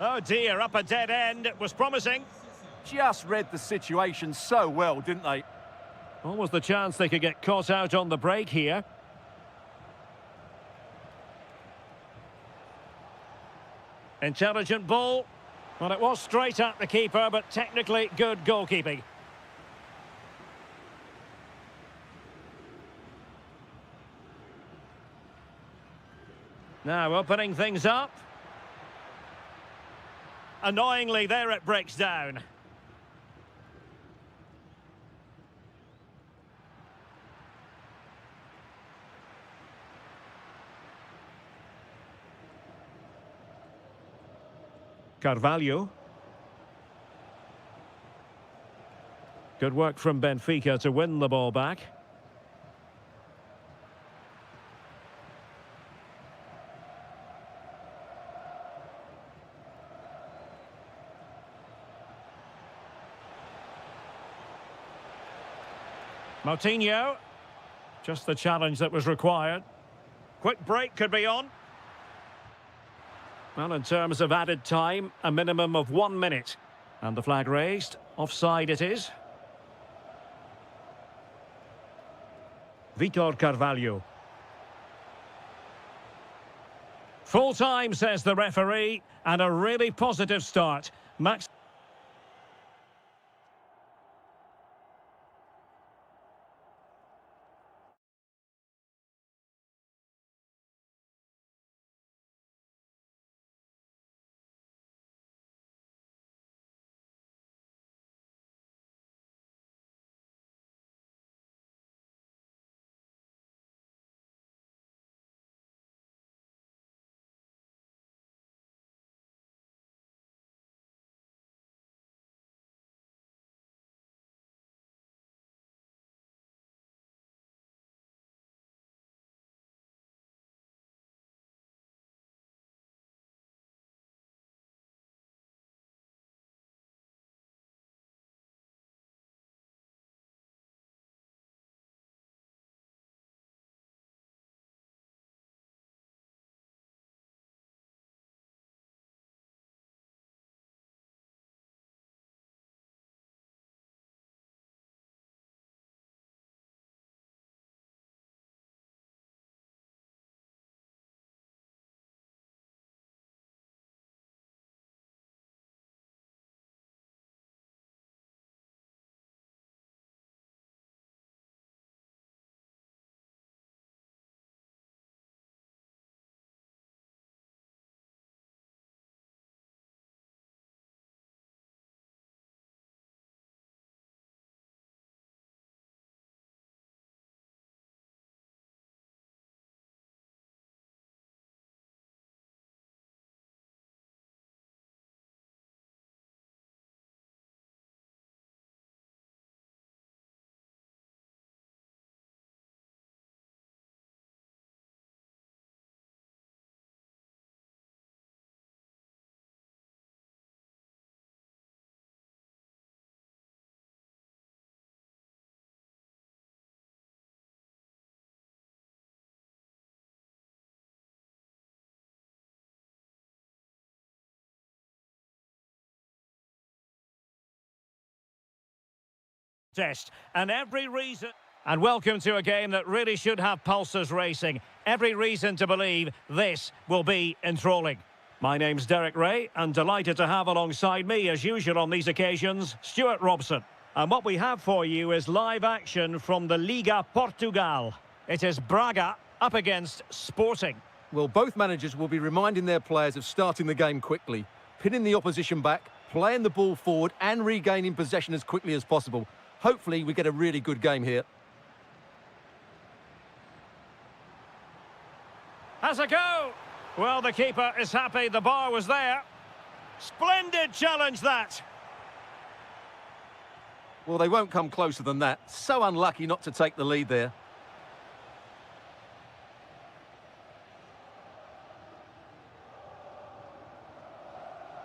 A: Oh dear, up a dead end. It was promising.
B: Just read the situation so well, didn't they?
A: Almost the chance they could get caught out on the break here. Intelligent ball. Well, it was straight at the keeper, but technically good goalkeeping. Now opening things up. Annoyingly, there it breaks down. Carvalho. Good work from Benfica to win the ball back. Moutinho. Just the challenge that was required. Quick break could be on. Well, in terms of added time, a minimum of 1 minute. And the flag raised. Offside it is. Vitor Carvalho. Full time, says the referee, and a really positive start. Max. Test and every reason. And welcome to a game that really should have pulses racing. Every reason to believe this will be enthralling. My name's Derek Ray, and delighted to have alongside me, as usual on these occasions, Stuart Robson. And what we have for you is live action from the Liga Portugal. It is Braga up against Sporting.
B: Well, both managers will be reminding their players of starting the game quickly, pinning the opposition back, playing the ball forward and regaining possession as quickly as possible. Hopefully we get a really good game here.
A: Has a go! Well, the keeper is happy the bar was there. Splendid challenge, that!
B: Well, they won't come closer than that. So unlucky not to take the lead there.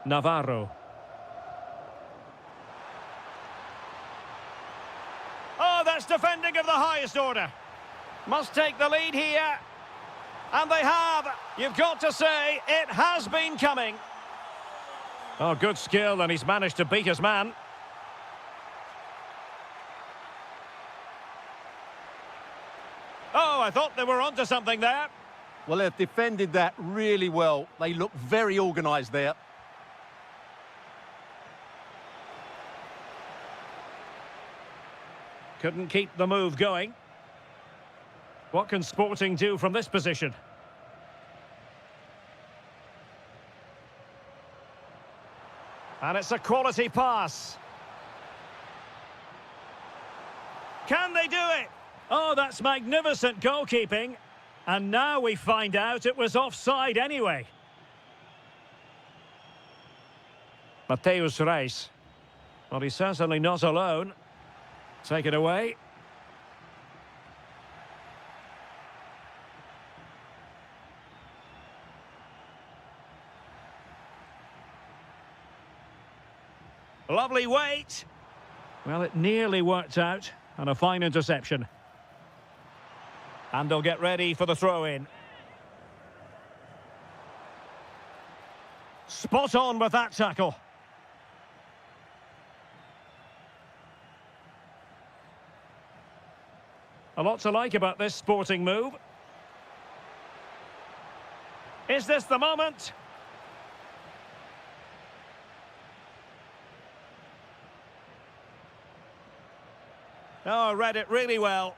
A: Navarro. Oh, that's defending of the highest order. Must take the lead here. And they have. You've got to say, it has been coming. Oh, good skill, and he's managed to beat his man. Oh, I thought they were onto something there.
B: Well, they've defended that really well. They look very organised there.
A: Couldn't keep the move going. What can Sporting do from this position? And it's a quality pass. Can they do it? Oh, that's magnificent goalkeeping. And now we find out it was offside anyway. Mateus Reis. Well, he's certainly not alone. Take it away. Lovely weight. Well, it nearly worked out. And a fine interception. And they'll get ready for the throw-in. Spot on with that tackle. A lot to like about this Sporting move. Is this the moment? Oh, read it really well.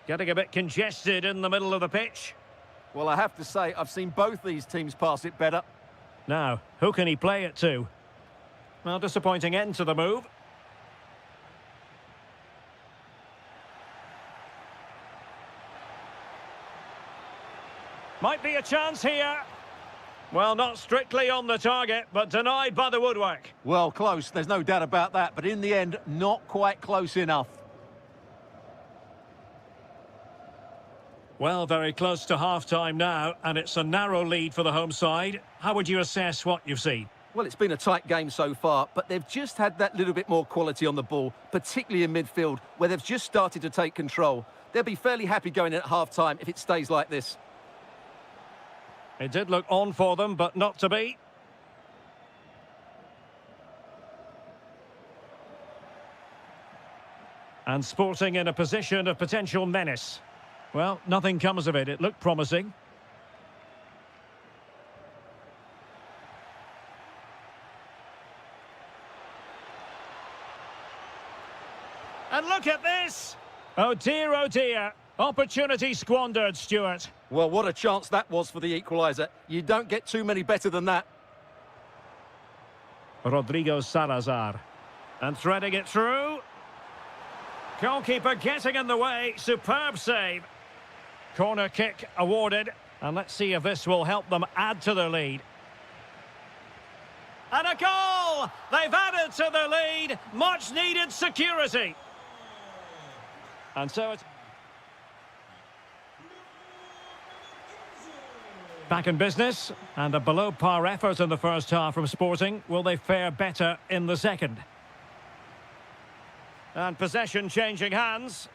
A: Getting a bit congested in the middle of the pitch.
B: Well, I have to say, I've seen both these teams pass it better.
A: Now, who can he play it to? Well, disappointing end to the move. Might be a chance here. Well, not strictly on the target, but denied by the woodwork.
B: Well, close, there's no doubt about that, but in the end, not quite close enough.
A: Well, very close to half-time now, and it's a narrow lead for the home side. How would you assess what you've seen?
B: Well, it's been a tight game so far, but they've just had that little bit more quality on the ball, particularly in midfield, where they've just started to take control. They'll be fairly happy going in at half-time if it stays like this.
A: It did look on for them, but not to be. And Sporting in a position of potential menace. Well, nothing comes of it. It looked promising. And look at this! Oh dear, opportunity squandered, Stuart.
B: Well, what a chance that was for the equaliser. You don't get too many better than that.
A: Rodrigo Salazar. And threading it through. Goalkeeper getting in the way. Superb save. Corner kick awarded. And let's see if this will help them add to their lead. And a goal! They've added to their lead. Much needed security. And so it's back in business, and a below-par effort in the first half from Sporting. Will they fare better in the second? And possession changing hands.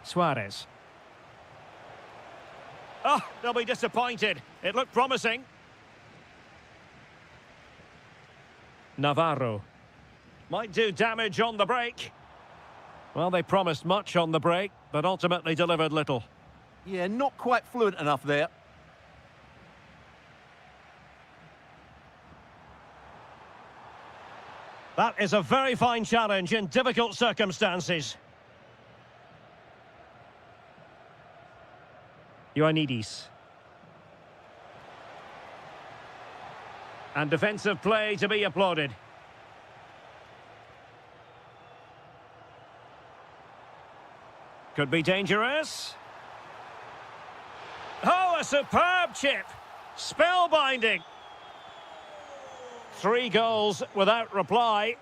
A: Suarez. Oh, they'll be disappointed. It looked promising. Navarro. Might do damage on the break. Well, they promised much on the break, but ultimately delivered little.
B: Yeah, not quite fluent enough there.
A: That is a very fine challenge in difficult circumstances. Ioannidis. And defensive play to be applauded. Could be dangerous. Oh, a superb chip. Spellbinding. 3 goals without reply.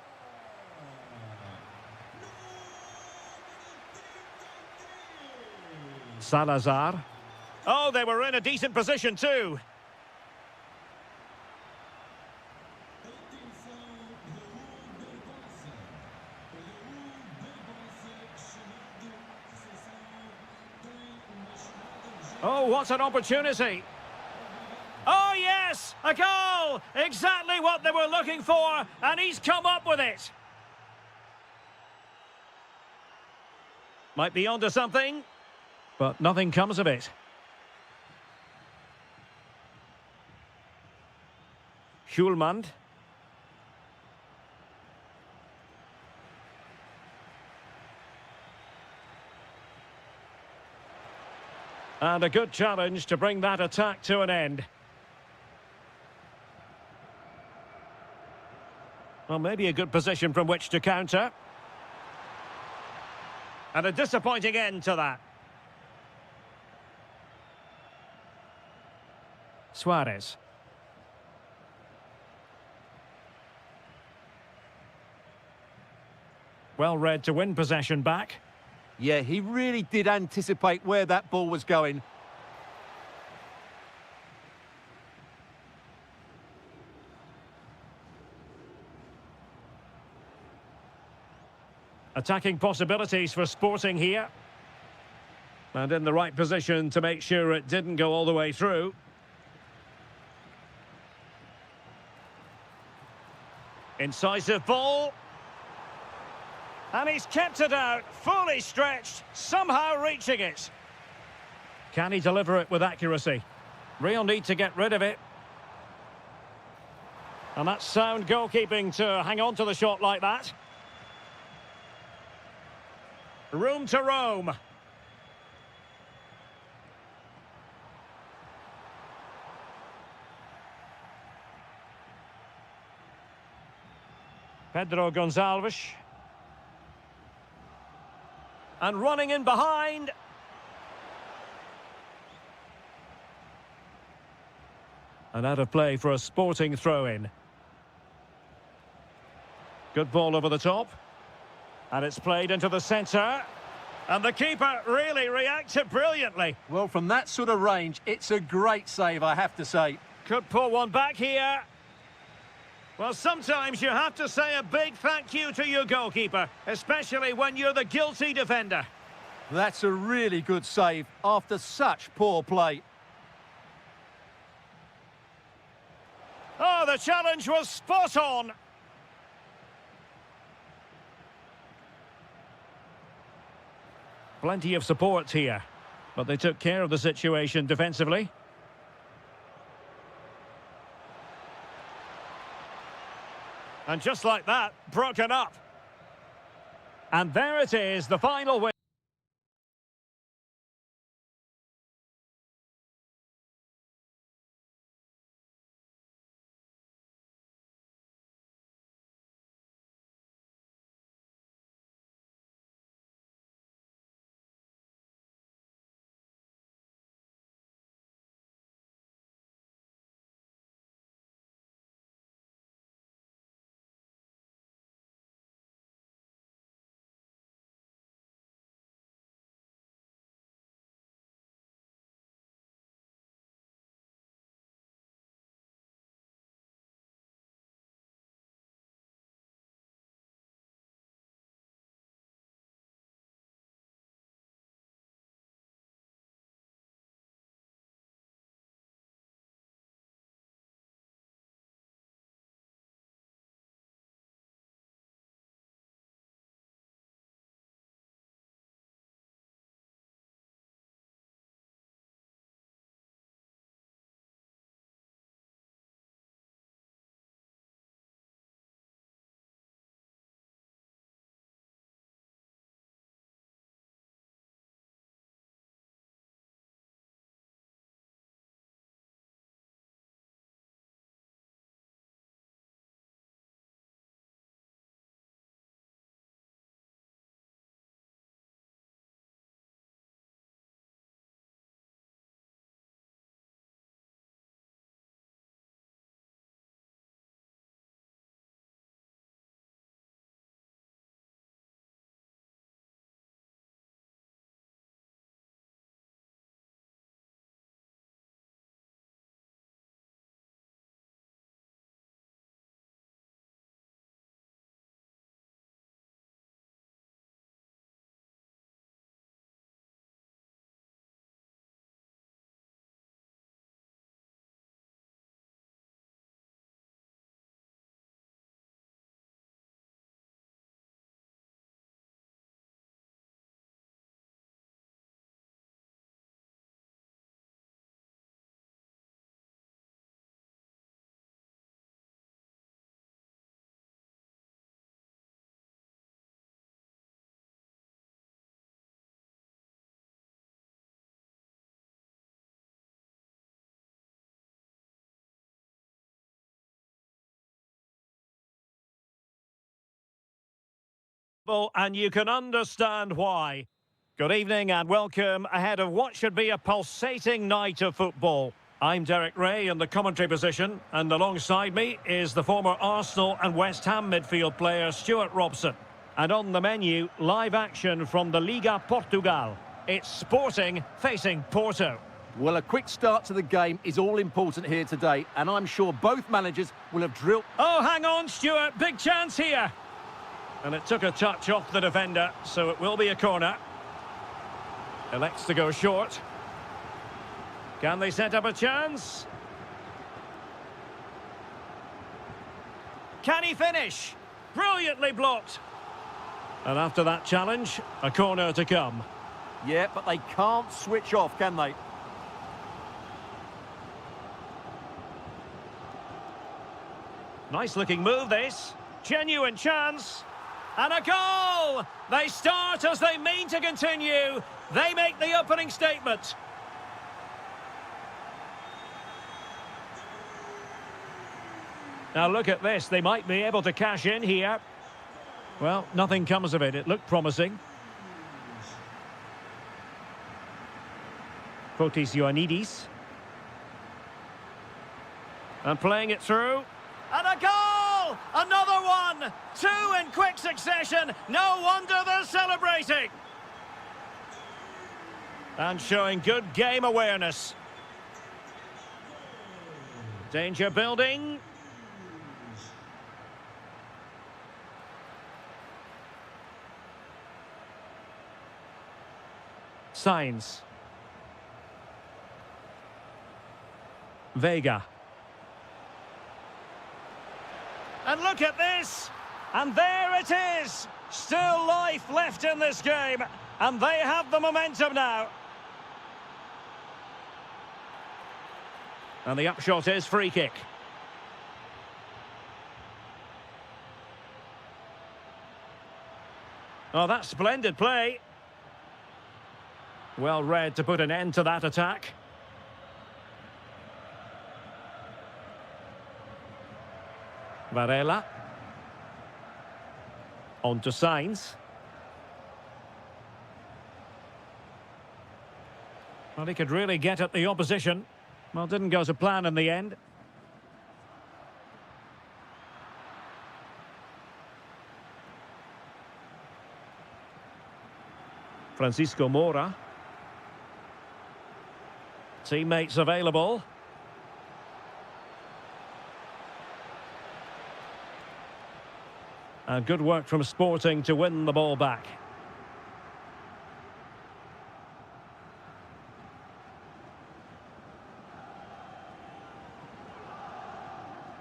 A: Salazar. Oh, they were in a decent position too. Oh, what an opportunity. Oh, yes! A goal! Exactly what they were looking for, and he's come up with it. Might be onto something, but nothing comes of it. Schulmand. And a good challenge to bring that attack to an end. Well, maybe a good position from which to counter. And a disappointing end to that. Suarez. Well read to win possession back.
B: Yeah, he really did anticipate where that ball was going.
A: Attacking possibilities for Sporting here. And in the right position to make sure it didn't go all the way through. Incisive ball. And he's kept it out, fully stretched, somehow reaching it. Can he deliver it with accuracy? Real need to get rid of it. And that's sound goalkeeping to hang on to the shot like that. Room to roam. Pedro Gonçalves. And running in behind. And out of play for a Sporting throw-in. Good ball over the top. And it's played into the centre. And the keeper really reacted brilliantly.
B: Well, from that sort of range, it's a great save, I have to say.
A: Could pull one back here. Well, sometimes you have to say a big thank you to your goalkeeper, especially when you're the guilty defender.
B: That's a really good save after such poor play.
A: Oh, the challenge was spot on. Plenty of support here, but they took care of the situation defensively. And just like that, broken up. And there it is, the final win. And you can understand why. Good evening and welcome ahead of what should be a pulsating night of football. I'm Derek Ray in the commentary position, and alongside me is the former Arsenal and West Ham midfield player Stuart Robson. And on the menu, live action from the Liga Portugal. It's Sporting facing Porto.
B: Well, a quick start to the game is all important here today, and I'm sure both managers will have drilled...
A: Oh, hang on, Stuart. Big chance here. And it took a touch off the defender, so it will be a corner. Elects to go short. Can they set up a chance? Can he finish? Brilliantly blocked. And after that challenge, a corner to come.
B: Yeah, but they can't switch off, can they?
A: Nice looking move, this. Genuine chance. And a goal! They start as they mean to continue. They make the opening statement. Now look at this. They might be able to cash in here. Well, nothing comes of it. It looked promising. Ioannidis. And playing it through. And a goal! Another one! Two in quick succession. No wonder they're celebrating. And showing good game awareness. Danger building. Signs. Vega. And look at this. And there it is. Still life left in this game. And they have the momentum now. And the upshot is free kick. Oh, that's splendid play. Well read to put an end to that attack. Varela. On to Sainz. Well, he could really get at the opposition. Well, didn't go to plan in the end. Francisco Moura. Teammates available. And good work from Sporting to win the ball back.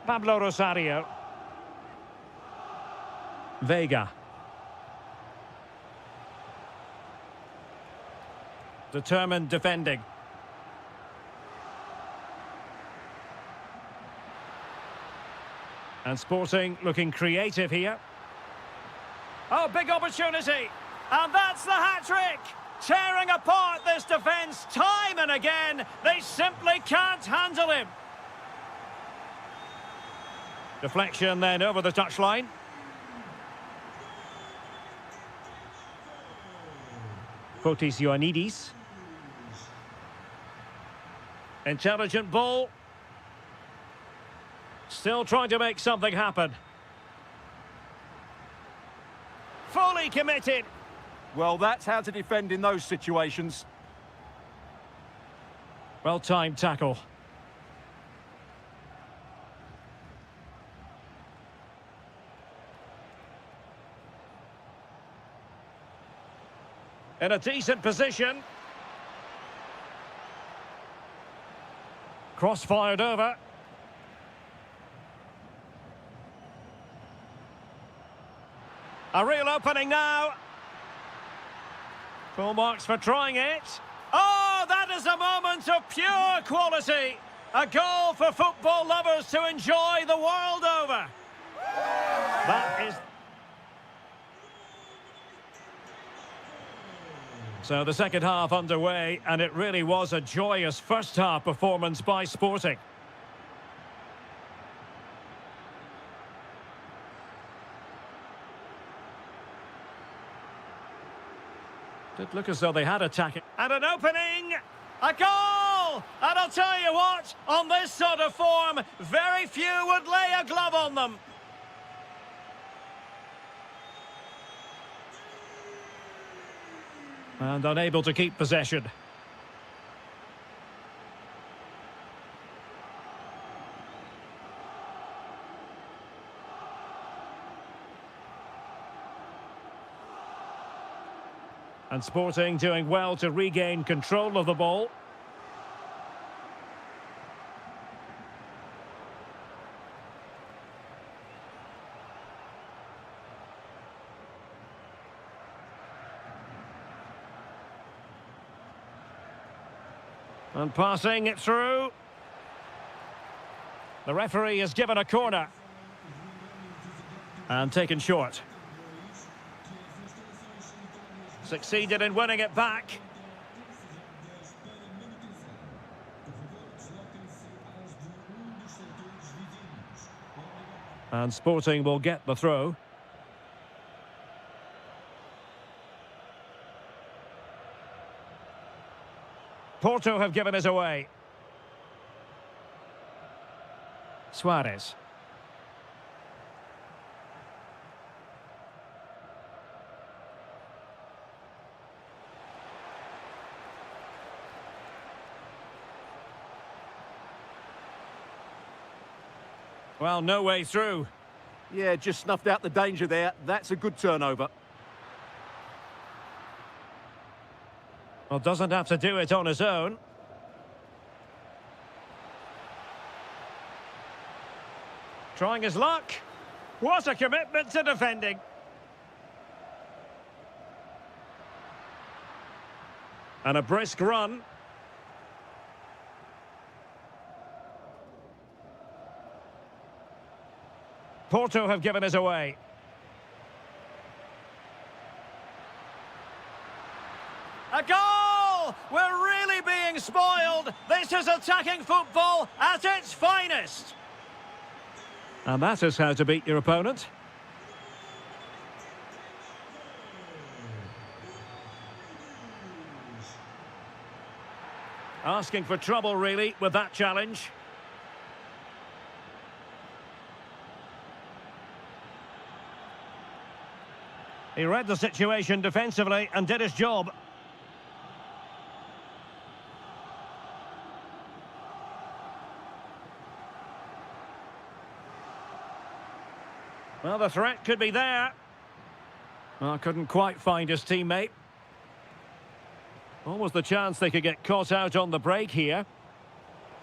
A: Pablo Rosario. Vega. Determined defending. And Sporting looking creative here. Oh, big opportunity. And that's the hat-trick. Tearing apart this defence time and again. They simply can't handle him. Deflection then over the touchline. Ioannidis. Intelligent ball. Still trying to make something happen. Fully committed.
B: Well, that's how to defend in those situations.
A: Well-timed tackle. In a decent position. Cross-fired over. A real opening now. Full marks for trying it. Oh, that is a moment of pure quality. A goal for football lovers to enjoy the world over. That is... So the second half underway, and it really was a joyous first half performance by Sporting. Did look as though they had attacking. And an opening! A goal! And I'll tell you what, on this sort of form, very few would lay a glove on them. And unable to keep possession. And Sporting doing well to regain control of the ball. And passing it through. The referee has given a corner. And taken short. Succeeded in winning it back. And Sporting will get the throw. Porto have given us away. Suarez. Well, no way through.
B: Yeah, just snuffed out the danger there. That's a good turnover.
A: Well, doesn't have to do it on his own. Trying his luck. What a commitment to defending. And a brisk run. Porto have given us away. A goal! We're really being spoiled. This is attacking football at its finest. And that is how to beat your opponent. Asking for trouble, really, with that challenge. He read the situation defensively and did his job. Well, the threat could be there. Well, couldn't quite find his teammate. Almost the chance they could get caught out on the break here.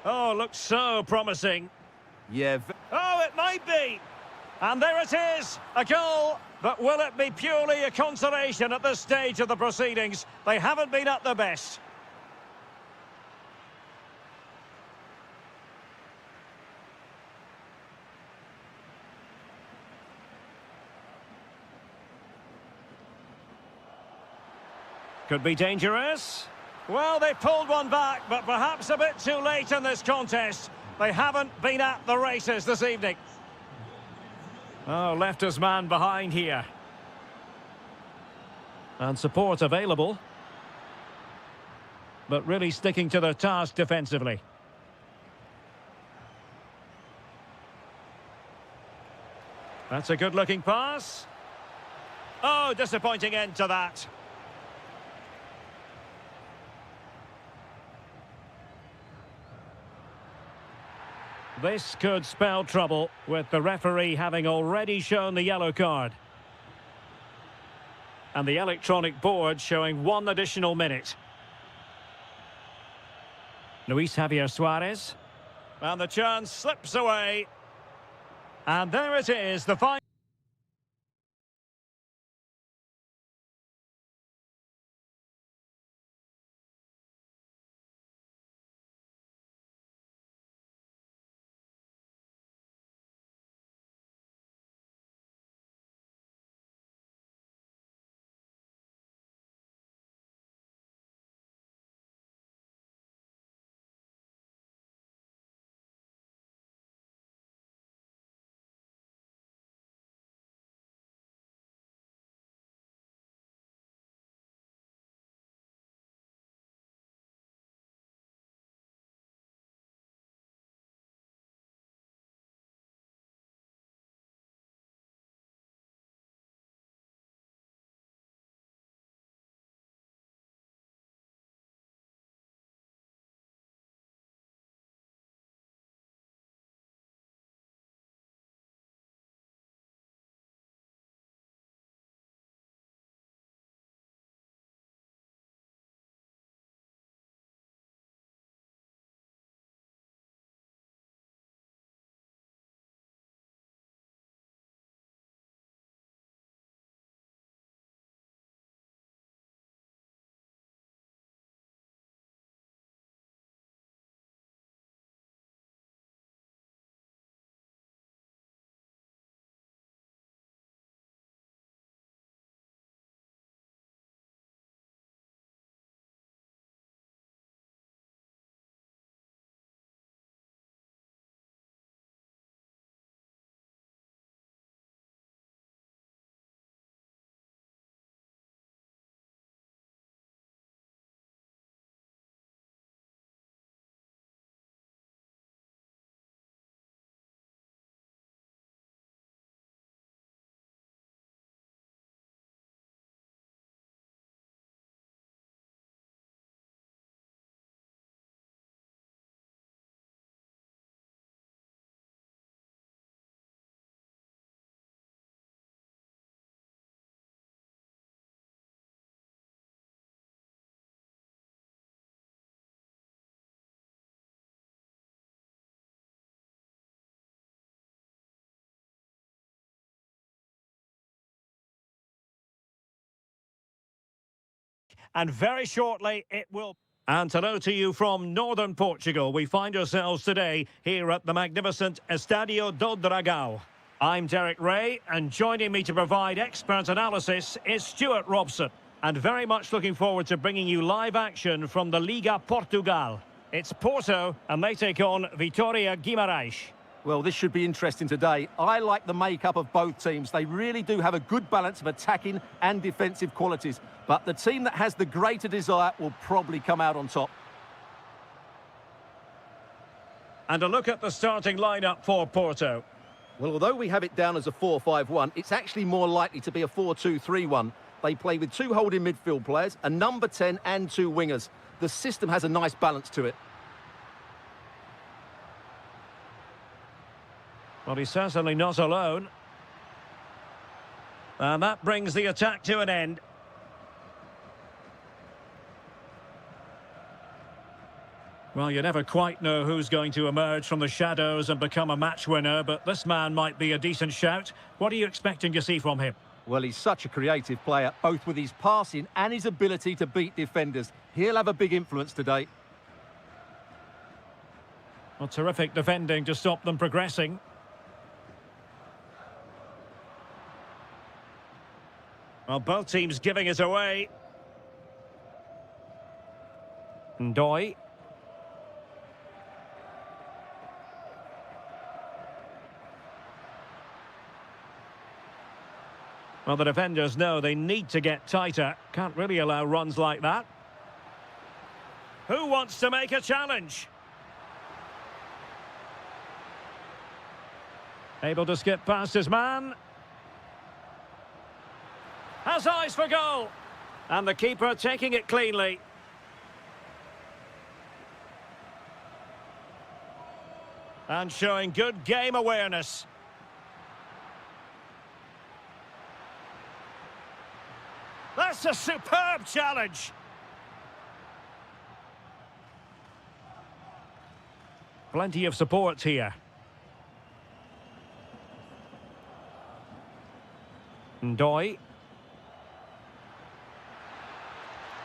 A: Oh, looks so promising.
B: Yeah.
A: Oh, it might be. And there it is, a goal. But will it be purely a consolation at this stage of the proceedings? They haven't been at their best. Could be dangerous. Well, they pulled one back, but perhaps a bit too late in this contest. They haven't been at the races this evening. Oh, left his man behind here. And support available. But really sticking to their task defensively. That's a good-looking pass. Oh, disappointing end to that. This could spell trouble, with the referee having already shown the yellow card. And the electronic board showing 1 additional minute. Luis Javier Suarez. And the chance slips away. And there it is, the final. and very shortly it will... And hello to you from northern Portugal. We find ourselves today here at the magnificent Estadio do Dragão. I'm Derek Ray, and joining me to provide expert analysis is Stuart Robson. And very much looking forward to bringing you live action from the Liga Portugal. It's Porto, and they take on Vitória Guimarães.
B: Well, this should be interesting today. I like the makeup of both teams. They really do have a good balance of attacking and defensive qualities. But the team that has the greater desire will probably come out on top.
A: And a look at the starting lineup for Porto.
B: Well, although we have it down as a 4-5-1, it's actually more likely to be a 4-2-3-1. They play with two holding midfield players, a number 10 and two wingers. The system has a nice balance to it.
A: Well, he's certainly not alone. And that brings the attack to an end. Well, you never quite know who's going to emerge from the shadows and become a match winner, but this man might be a decent shout. What are you expecting to see from him?
B: Well, he's such a creative player, both with his passing and his ability to beat defenders. He'll have a big influence today.
A: Well, terrific defending to stop them progressing. Well, both teams giving it away. Ndoi. Well, the defenders know they need to get tighter. Can't really allow runs like that. Who wants to make a challenge? Able to skip past his man. Has eyes for goal. And the keeper taking it cleanly. And showing good game awareness. That's a superb challenge. Plenty of support here. Ndoi.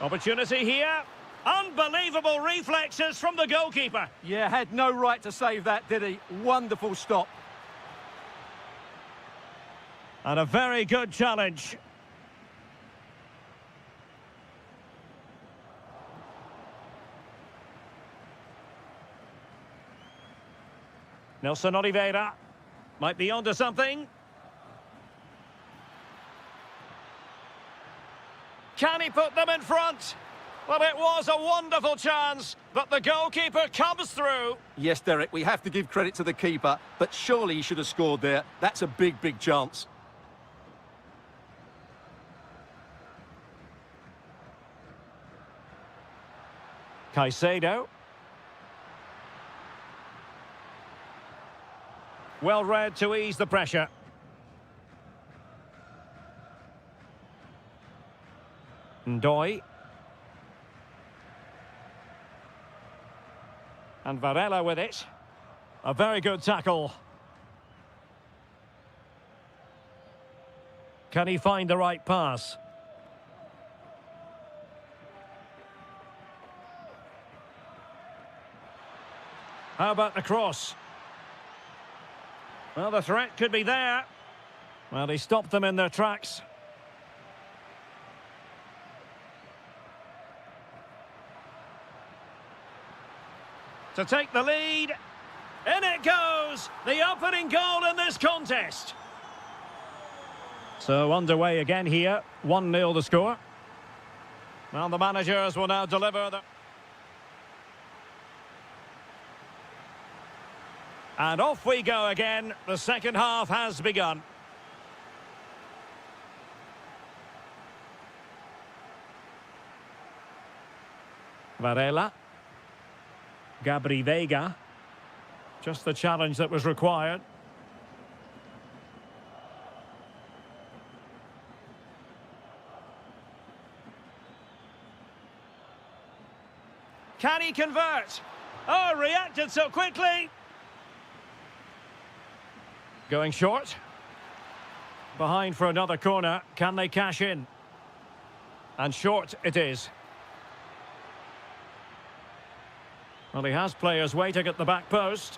A: Opportunity here. Unbelievable reflexes from the goalkeeper.
B: Yeah, had no right to save that, did he? Wonderful stop.
A: And a very good challenge. Nelson Oliveira might be onto something. Can he put them in front? Well, it was a wonderful chance, but the goalkeeper comes through.
B: Yes, Derek, we have to give credit to the keeper, but surely he should have scored there. That's a big, big chance.
A: Caicedo. Well read to ease the pressure. Ndoi. And Varela with it. A very good tackle. Can he find the right pass? How about the cross? Well, the threat could be there. Well, he stopped them in their tracks. To take the lead. In it goes! The opening goal in this contest. So underway again here. 1-0 the score. Well, the managers will now deliver the... And off we go again. The second half has begun. Varela. Gabri Veiga. Just the challenge that was required. Can he convert? Oh, reacted so quickly. Going short. Behind for another corner. Can they cash in? And short it is. Well, he has players waiting at the back post.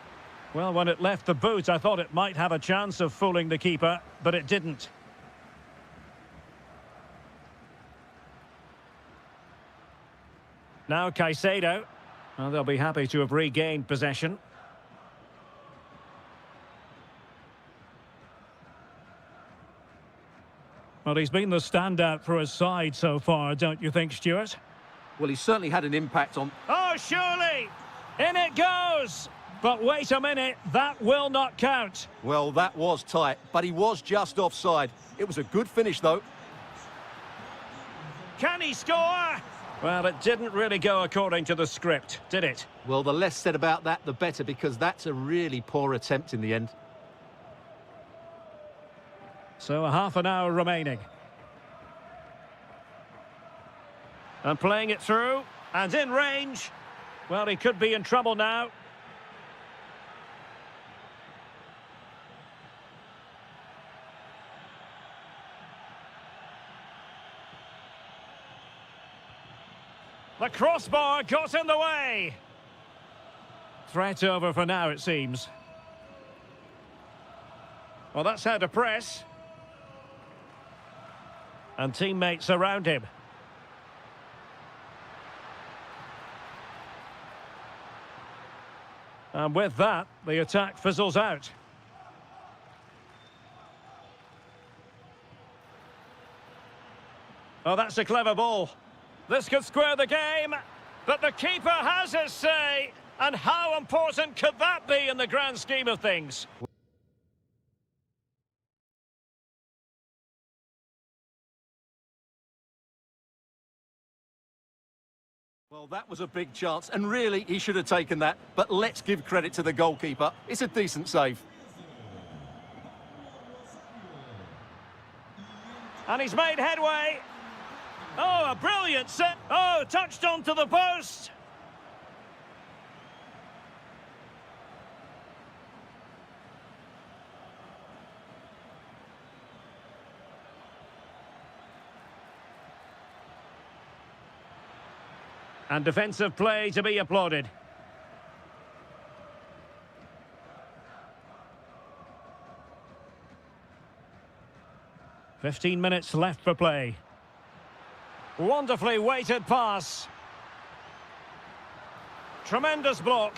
A: Well, when it left the boot, I thought it might have a chance of fooling the keeper, but it didn't. Now Caicedo. Well, they'll be happy to have regained possession. Well, he's been the standout for his side so far, don't you think, Stuart?
B: Well, he's certainly had an impact on...
A: Oh, surely! In it goes! But wait a minute, that will not count.
B: Well, that was tight, but he was just offside. It was a good finish, though.
A: Can he score? Well, it didn't really go according to the script, did it?
B: Well, the less said about that, the better, because that's a really poor attempt in the end.
A: So a half an hour remaining. And playing it through, and in range. Well, he could be in trouble now. The crossbar got in the way. Threat over for now, it seems. Well, that's how to press. And teammates around him. And with that, the attack fizzles out. Oh, that's a clever ball. This could square the game, but the keeper has his say. And how important could that be in the grand scheme of things?
B: Well, that was a big chance, and really, he should have taken that. But let's give credit to the goalkeeper. It's a decent save.
A: And he's made headway. Oh, a brilliant set. Oh, touched onto the post. And defensive play to be applauded. "15 minutes left for play. Wonderfully weighted pass. Tremendous block.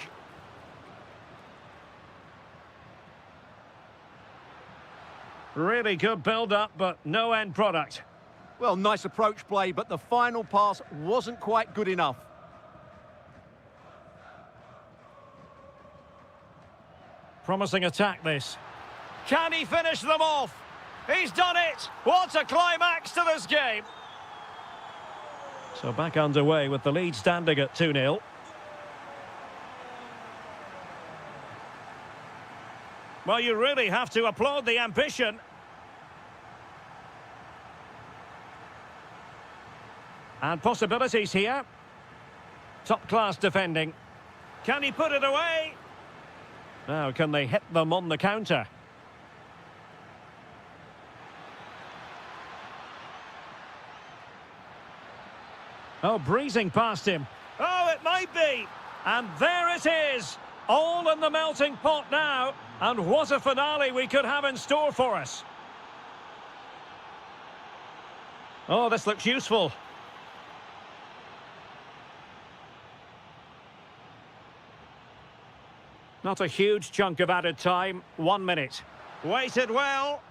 A: Really good build-up, but no end product.
B: Well, nice approach play, but the final pass wasn't quite good enough.
A: Promising attack, this. Can he finish them off? He's done it! What a climax to this game! So back underway with the lead standing at 2-0. Well, you really have to applaud the ambition. And possibilities here. Top-class defending. Can he put it away? Now, can they hit them on the counter? Oh, breezing past him. Oh, it might be. And there it is. All in the melting pot now. And what a finale we could have in store for us. Oh, this looks useful. Not a huge chunk of added time. 1 minute. Waited well.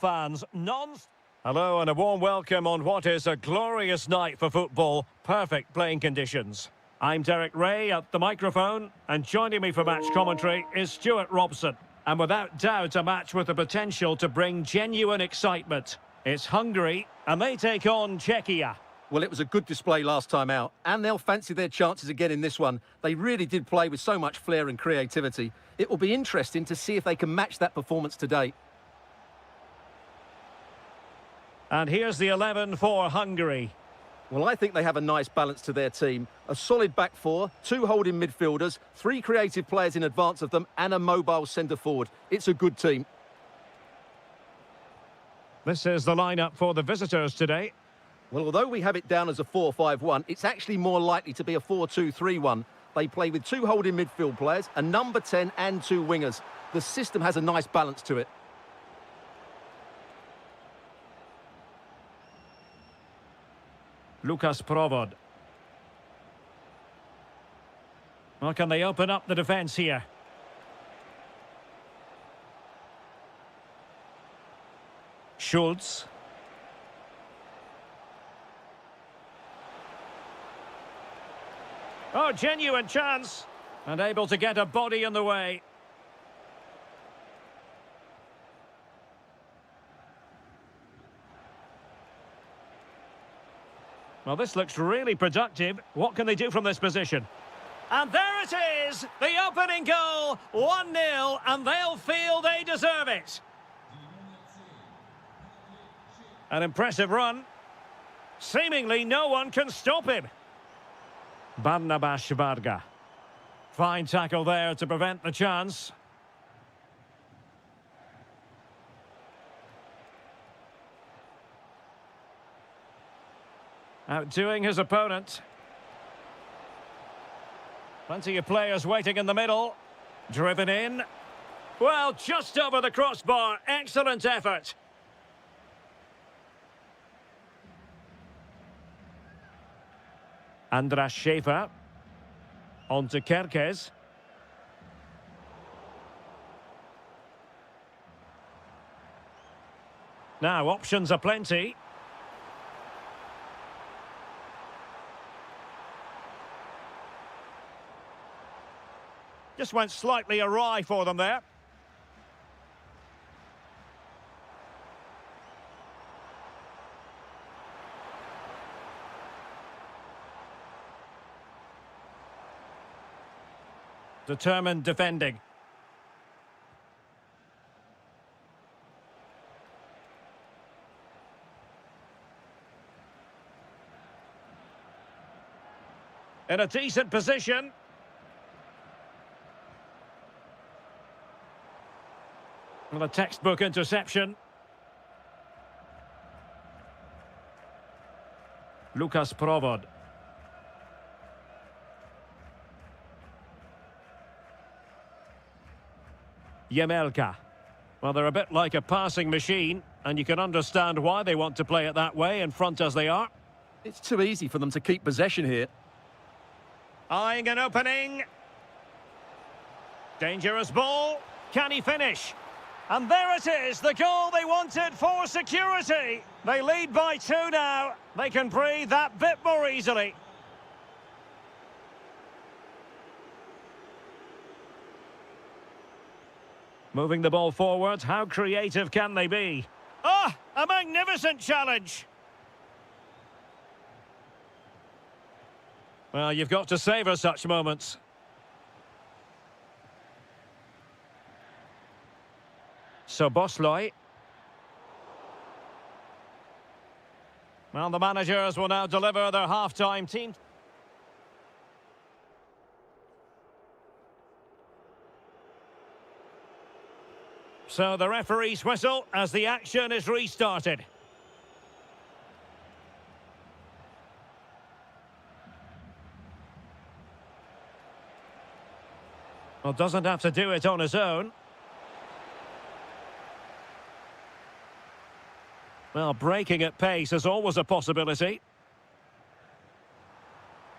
A: Fans, Hello and a warm welcome on what is a glorious night for football. Perfect playing conditions. I'm Derek Ray at the microphone, and joining me for match commentary is Stuart Robson. And without doubt, a match with the potential to bring genuine excitement. It's Hungary, and they take on Czechia.
B: Well, it was a good display last time out, and they'll fancy their chances again in this one. They really did play with so much flair and creativity. It will be interesting to see if they can match that performance today.
A: And here's the 11 for Hungary.
B: Well, I think they have a nice balance to their team. A solid back four, two holding midfielders, three creative players in advance of them, and a mobile centre-forward. It's a good team.
A: This is the lineup for the visitors today.
B: Well, although we have it down as a 4-5-1, it's actually more likely to be a 4-2-3-1. They play with two holding midfield players, a number 10 and two wingers. The system has a nice balance to it.
A: Lukas Provod. Well, can they open up the defence here? Schultz. Oh, genuine chance. And able to get a body in the way. Well, this looks really productive. What can they do from this position? And there it is! The opening goal! 1-0, and they'll feel they deserve it. An impressive run. Seemingly no one can stop him. Barnabas Varga. Fine tackle there to prevent the chance. Outdoing his opponent. Plenty of players waiting in the middle. Driven in. Well, just over the crossbar. Excellent effort. Andras Schäfer. On to Kerkez. Now, options are plenty. Just went slightly awry for them there. Determined defending. In a decent position. Well, a textbook interception. Lukas Provod. Jemelka. Well, they're a bit like a passing machine, and you can understand why they want to play it that way, in front as they are.
B: It's too easy for them to keep possession here.
A: Eyeing an opening. Dangerous ball. Can he finish? And there it is, the goal they wanted for security. They lead by 2 now. They can breathe that bit more easily. Moving the ball forward, how creative can they be? Ah, a magnificent challenge. Well, you've got to savour such moments. So Bosloy. Well, the managers will now deliver their half-time team. So the referee's whistle as the action is restarted. Well, doesn't have to do it on his own. Well, breaking at pace is always a possibility.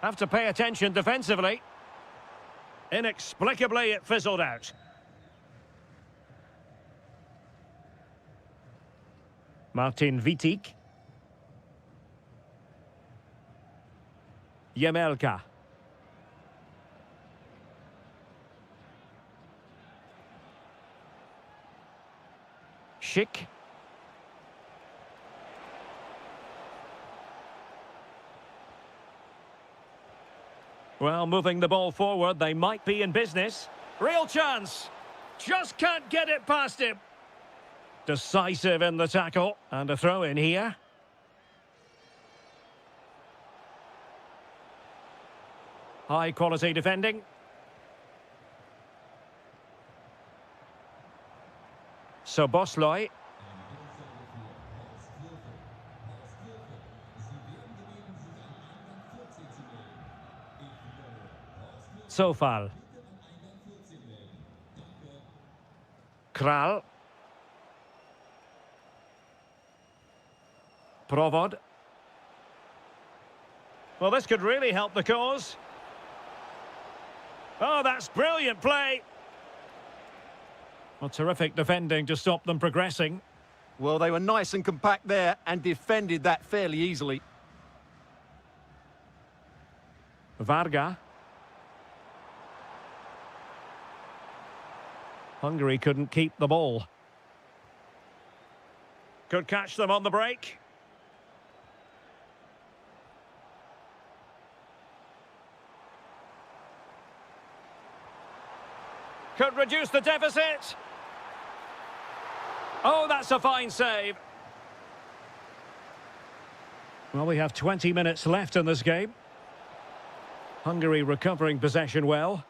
A: Have to pay attention defensively. Inexplicably, it fizzled out. Martin Vitic. Jemelka. Schick. Well, moving the ball forward, they might be in business. Real chance. Just can't get it past him. Decisive in the tackle. And a throw in here. High quality defending. Soboslai. Sofal. Kral. Provod. Well, this could really help the cause. Oh, that's brilliant play. Well, terrific defending to stop them progressing.
B: Well, they were nice and compact there and defended that fairly easily.
A: Varga. Hungary couldn't keep the ball. Could catch them on the break. Could reduce the deficit. Oh, that's a fine save. Well, we have 20 minutes left in this game. Hungary recovering possession well.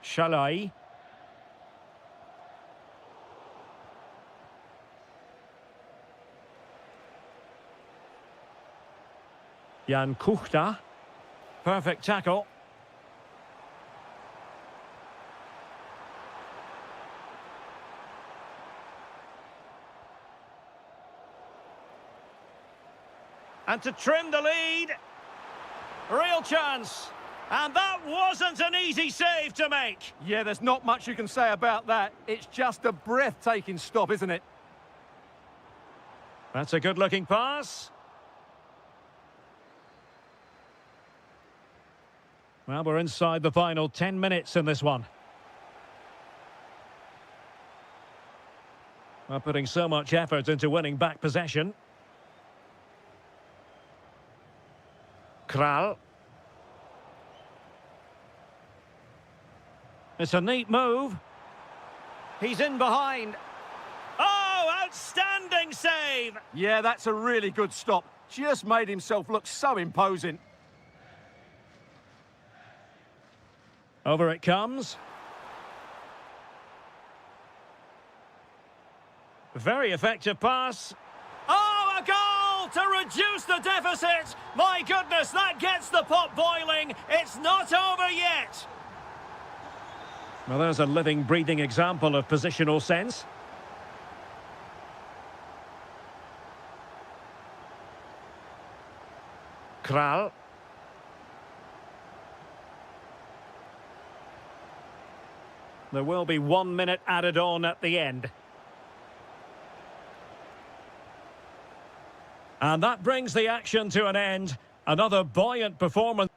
A: Shalai. Jan Kuchta. Perfect tackle. And to trim the lead. Real chance. And that wasn't an easy save to make.
B: Yeah, there's not much you can say about that. It's just a breathtaking stop, isn't it?
A: That's a good-looking pass. Well, we're inside the final 10 minutes in this one. Well, putting so much effort into winning back possession. Kral. It's a neat move. He's in behind. Oh, outstanding save!
B: Yeah, that's a really good stop. Just made himself look so imposing.
A: Over it comes. Very effective pass. Oh, a goal to reduce the deficit! My goodness, that gets the pot boiling. It's not over yet. Well, there's a living, breathing example of positional sense. Kral. There will be 1 minute added on at the end. And that brings the action to an end. Another buoyant performance.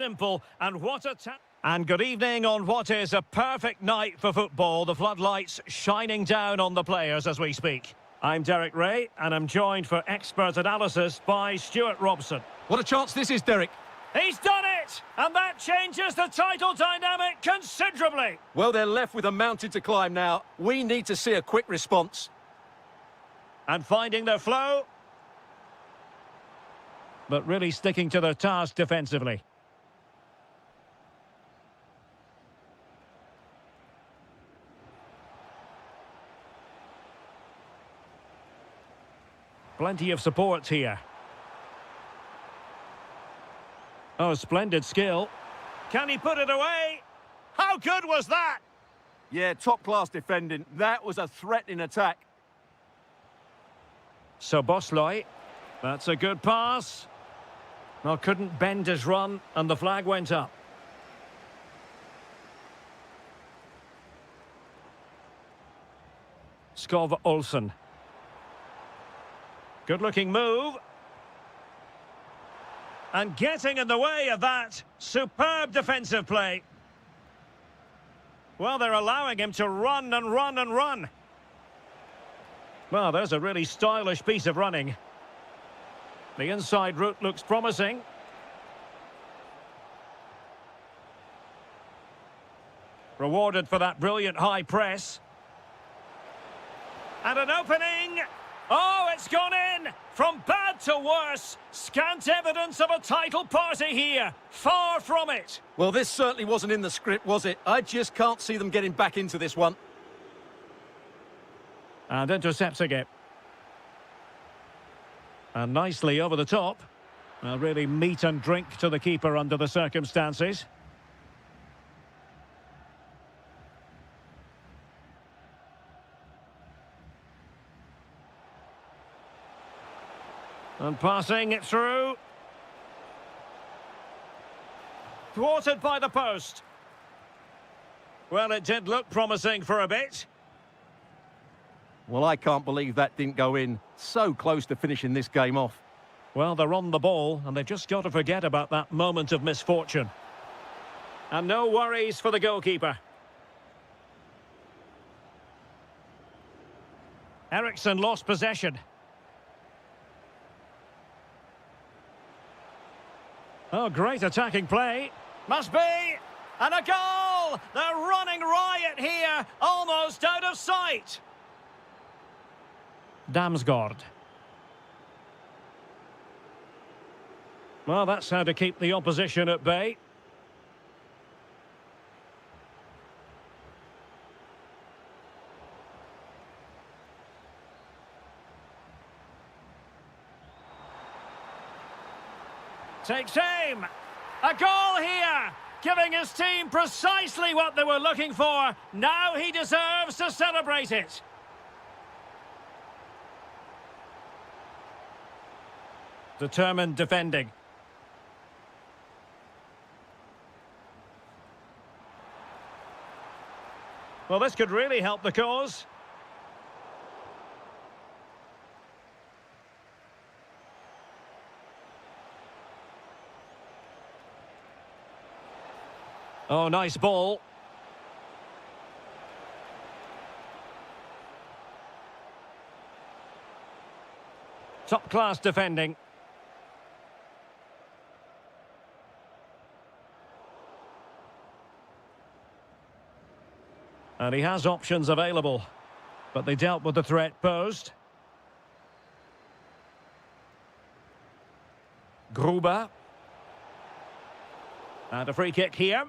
A: Simple, and what a and good evening on what is a perfect night for football. The floodlights shining down on the players as we speak. I'm Derek Ray, and I'm joined for expert analysis by Stuart Robson.
B: What a chance this is, Derek.
A: He's done it! And that changes the title dynamic considerably.
B: Well, they're left with a mountain to climb now. We need to see a quick response.
A: And finding their flow. But really sticking to their task defensively. Plenty of support here. Oh, splendid skill. Can he put it away? How good was that?
B: Yeah, top-class defending. That was a threatening attack.
A: So Bosloy, that's a good pass. Well, couldn't bend his run, and the flag went up. Skov Olsen. Good-looking move. And getting in the way of that. Superb defensive play. Well, they're allowing him to run and run and run. Well, there's a really stylish piece of running. The inside route looks promising. Rewarded for that brilliant high press. And an opening. Oh, it's gone in! From bad to worse. Scant evidence of a title party here. Far from it.
B: Well, this certainly wasn't in the script, was it? I just can't see them getting back into this one.
A: And intercepting it. And nicely over the top. Really meat and drink to the keeper under the circumstances. And passing it through. Thwarted by the post. Well, it did look promising for a bit.
B: Well, I can't believe that didn't go in. So close to finishing this game off.
A: Well, they're on the ball, and they've just got to forget about that moment of misfortune. And no worries for the goalkeeper. Eriksson lost possession. Oh, great attacking play. Must be. And a goal! They're running riot here, almost out of sight. Damsgaard. Well, that's how to keep the opposition at bay. Takes aim. A goal here, giving his team precisely what they were looking for. Now he deserves to celebrate it. Determined defending. Well, this could really help the cause. Oh, nice ball. Top-class defending. And he has options available, but they dealt with the threat posed. Gruber. And a free kick here.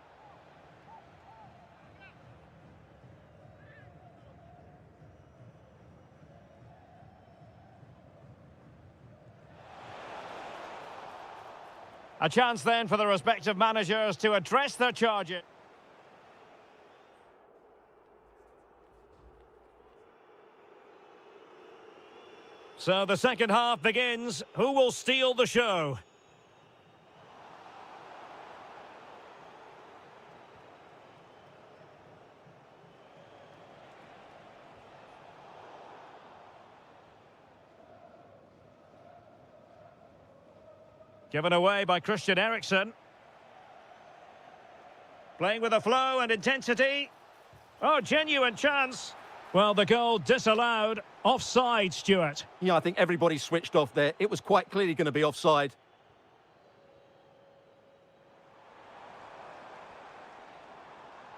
A: A chance then for the respective managers to address their charges. So the second half begins. Who will steal the show? Given away by Christian Eriksen. Playing with a flow and intensity. Oh, genuine chance. Well, the goal disallowed. Offside, Stuart.
B: Yeah, I think everybody switched off there. It was quite clearly going to be offside.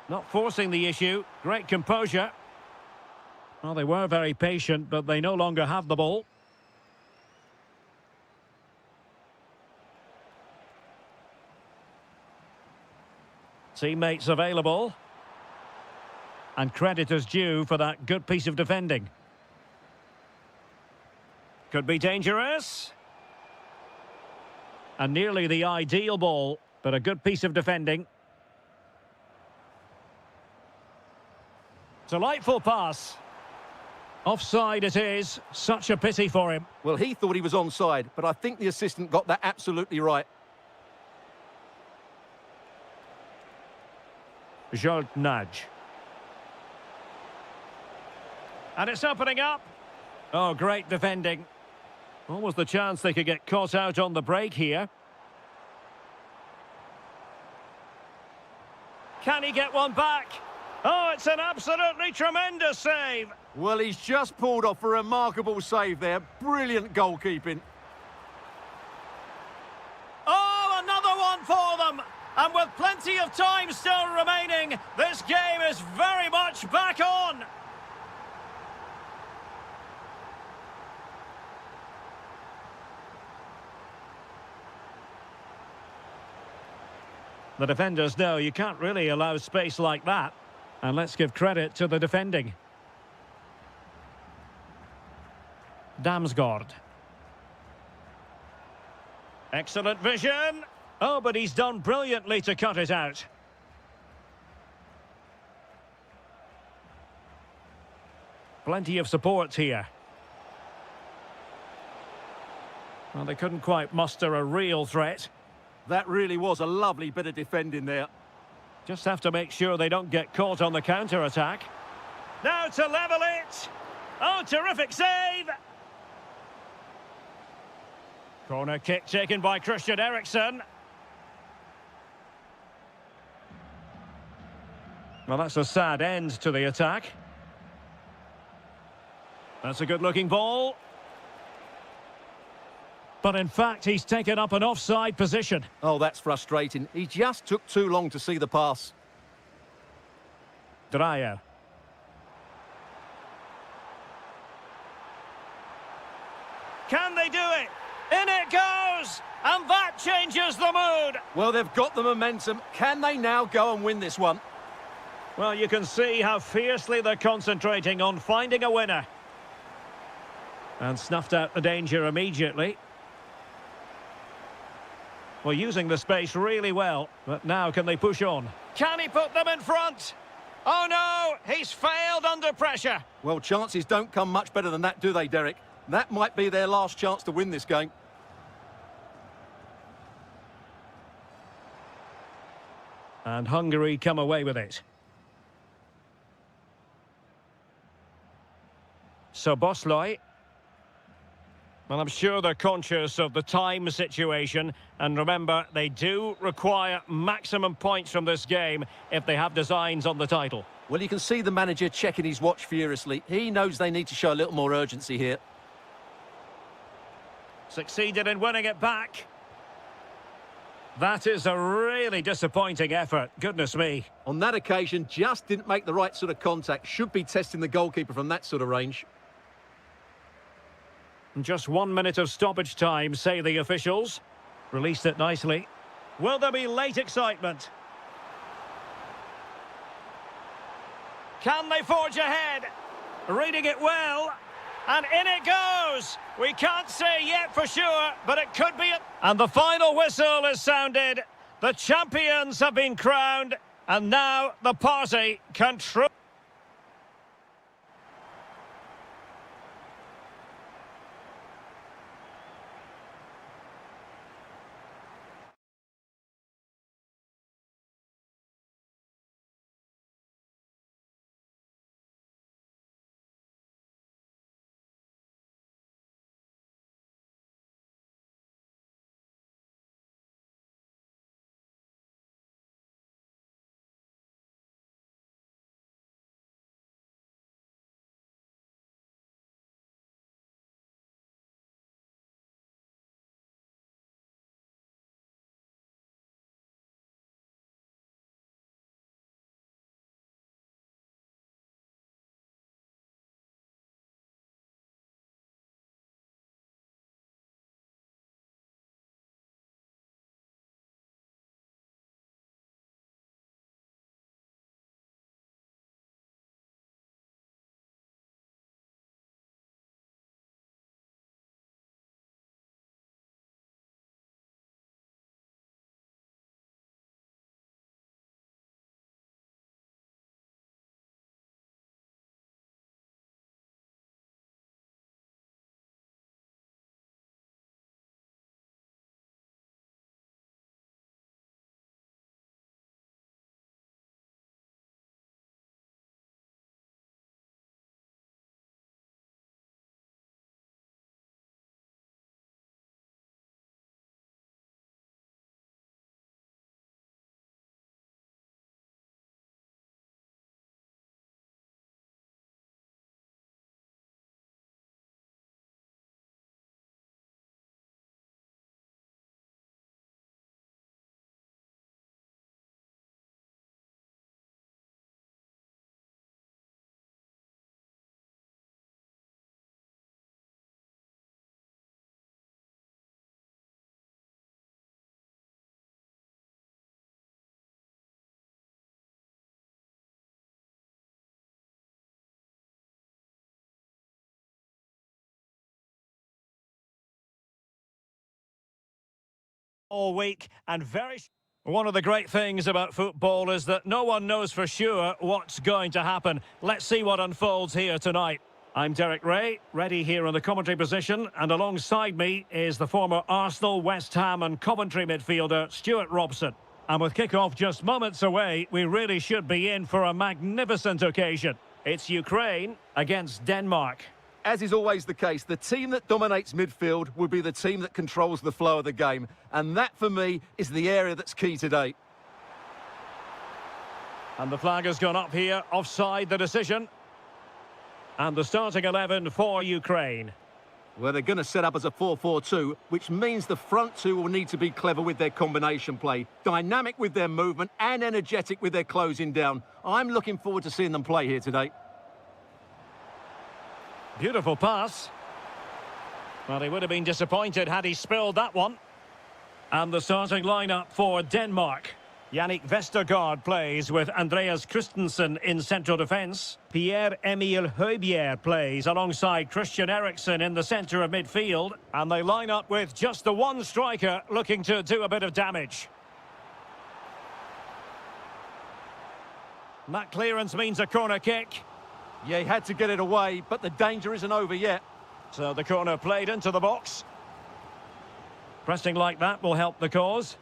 A: Not forcing the issue. Great composure. Well, they were very patient, but they no longer have the ball. Teammates available. And credit is due for that good piece of defending. Could be dangerous. And nearly the ideal ball, but a good piece of defending. Delightful pass. Offside it is. Such a pity for him.
B: Well, he thought he was onside, but I think the assistant got that absolutely right.
A: Jolt nudge. And it's opening up. Oh, great defending. Almost the chance they could get caught out on the break here. Can he get one back? Oh, it's an absolutely tremendous save.
B: Well, he's just pulled off a remarkable save there. Brilliant goalkeeping.
A: Oh, another one for them. And with plenty of time still remaining, this game is very much back on. The defenders know you can't really allow space like that. And let's give credit to the defending. Damsgaard. Excellent vision. Oh, but he's done brilliantly to cut it out. Plenty of support here. Well, they couldn't quite muster a real threat.
B: That really was a lovely bit of defending there.
A: Just have to make sure they don't get caught on the counter-attack. Now to level it. Oh, terrific save. Corner kick taken by Christian Eriksen. Well, that's a sad end to the attack. That's a good-looking ball. But in fact, he's taken up an offside position.
B: Oh, that's frustrating. He just took too long to see the pass.
A: Dreyer. Can they do it? In it goes! And that changes the mood!
B: Well, they've got the momentum. Can they now go and win this one?
A: Well, you can see how fiercely they're concentrating on finding a winner. And snuffed out the danger immediately. Well, using the space really well, but now can they push on? Can he put them in front? Oh no, he's failed under pressure.
B: Well, chances don't come much better than that, do they, Derek? That might be their last chance to win this game.
A: And Hungary come away with it. So Bosley. Well, I'm sure they're conscious of the time situation. And remember, they do require maximum points from this game if they have designs on the title.
B: Well, you can see the manager checking his watch furiously. He knows they need to show a little more urgency here.
A: Succeeded in winning it back. That is a really disappointing effort. Goodness me.
B: On that occasion, just didn't make the right sort of contact. Should be testing the goalkeeper from that sort of range.
A: Just 1 minute of stoppage time, say the officials. Released it nicely. Will there be late excitement? Can they forge ahead? Reading it well. And in it goes. We can't say yet for sure, but it could be it. And the final whistle is sounded. The champions have been crowned. And now the party can all week and One of the great things about football is that no one knows for sure what's going to happen. Let's see what unfolds here tonight. I'm Derek Ray, ready here in the commentary position, and alongside me is the former Arsenal, West Ham and Coventry midfielder Stuart Robson. And with kick-off just moments away, we really should be in for a magnificent occasion. It's Ukraine against Denmark.
B: As is always the case, the team that dominates midfield will be the team that controls the flow of the game. And that, for me, is the area that's key today.
A: And the flag has gone up here, offside the decision. And the starting 11 for Ukraine.
B: Well, they're going to set up as a 4-4-2, which means the front two will need to be clever with their combination play, dynamic with their movement and energetic with their closing down. I'm looking forward to seeing them play here today.
A: Beautiful pass. Well, he would have been disappointed had he spilled that one. And the starting lineup for Denmark. Yannick Vestergaard plays with Andreas Christensen in central defence. Pierre-Emile Højbjerg plays alongside Christian Eriksen in the centre of midfield. And they line up with just the one striker looking to do a bit of damage. And that clearance means a corner kick.
B: Yeah, he had to get it away, but the danger isn't over yet.
A: So the corner played into the box. Pressing like that will help the cause.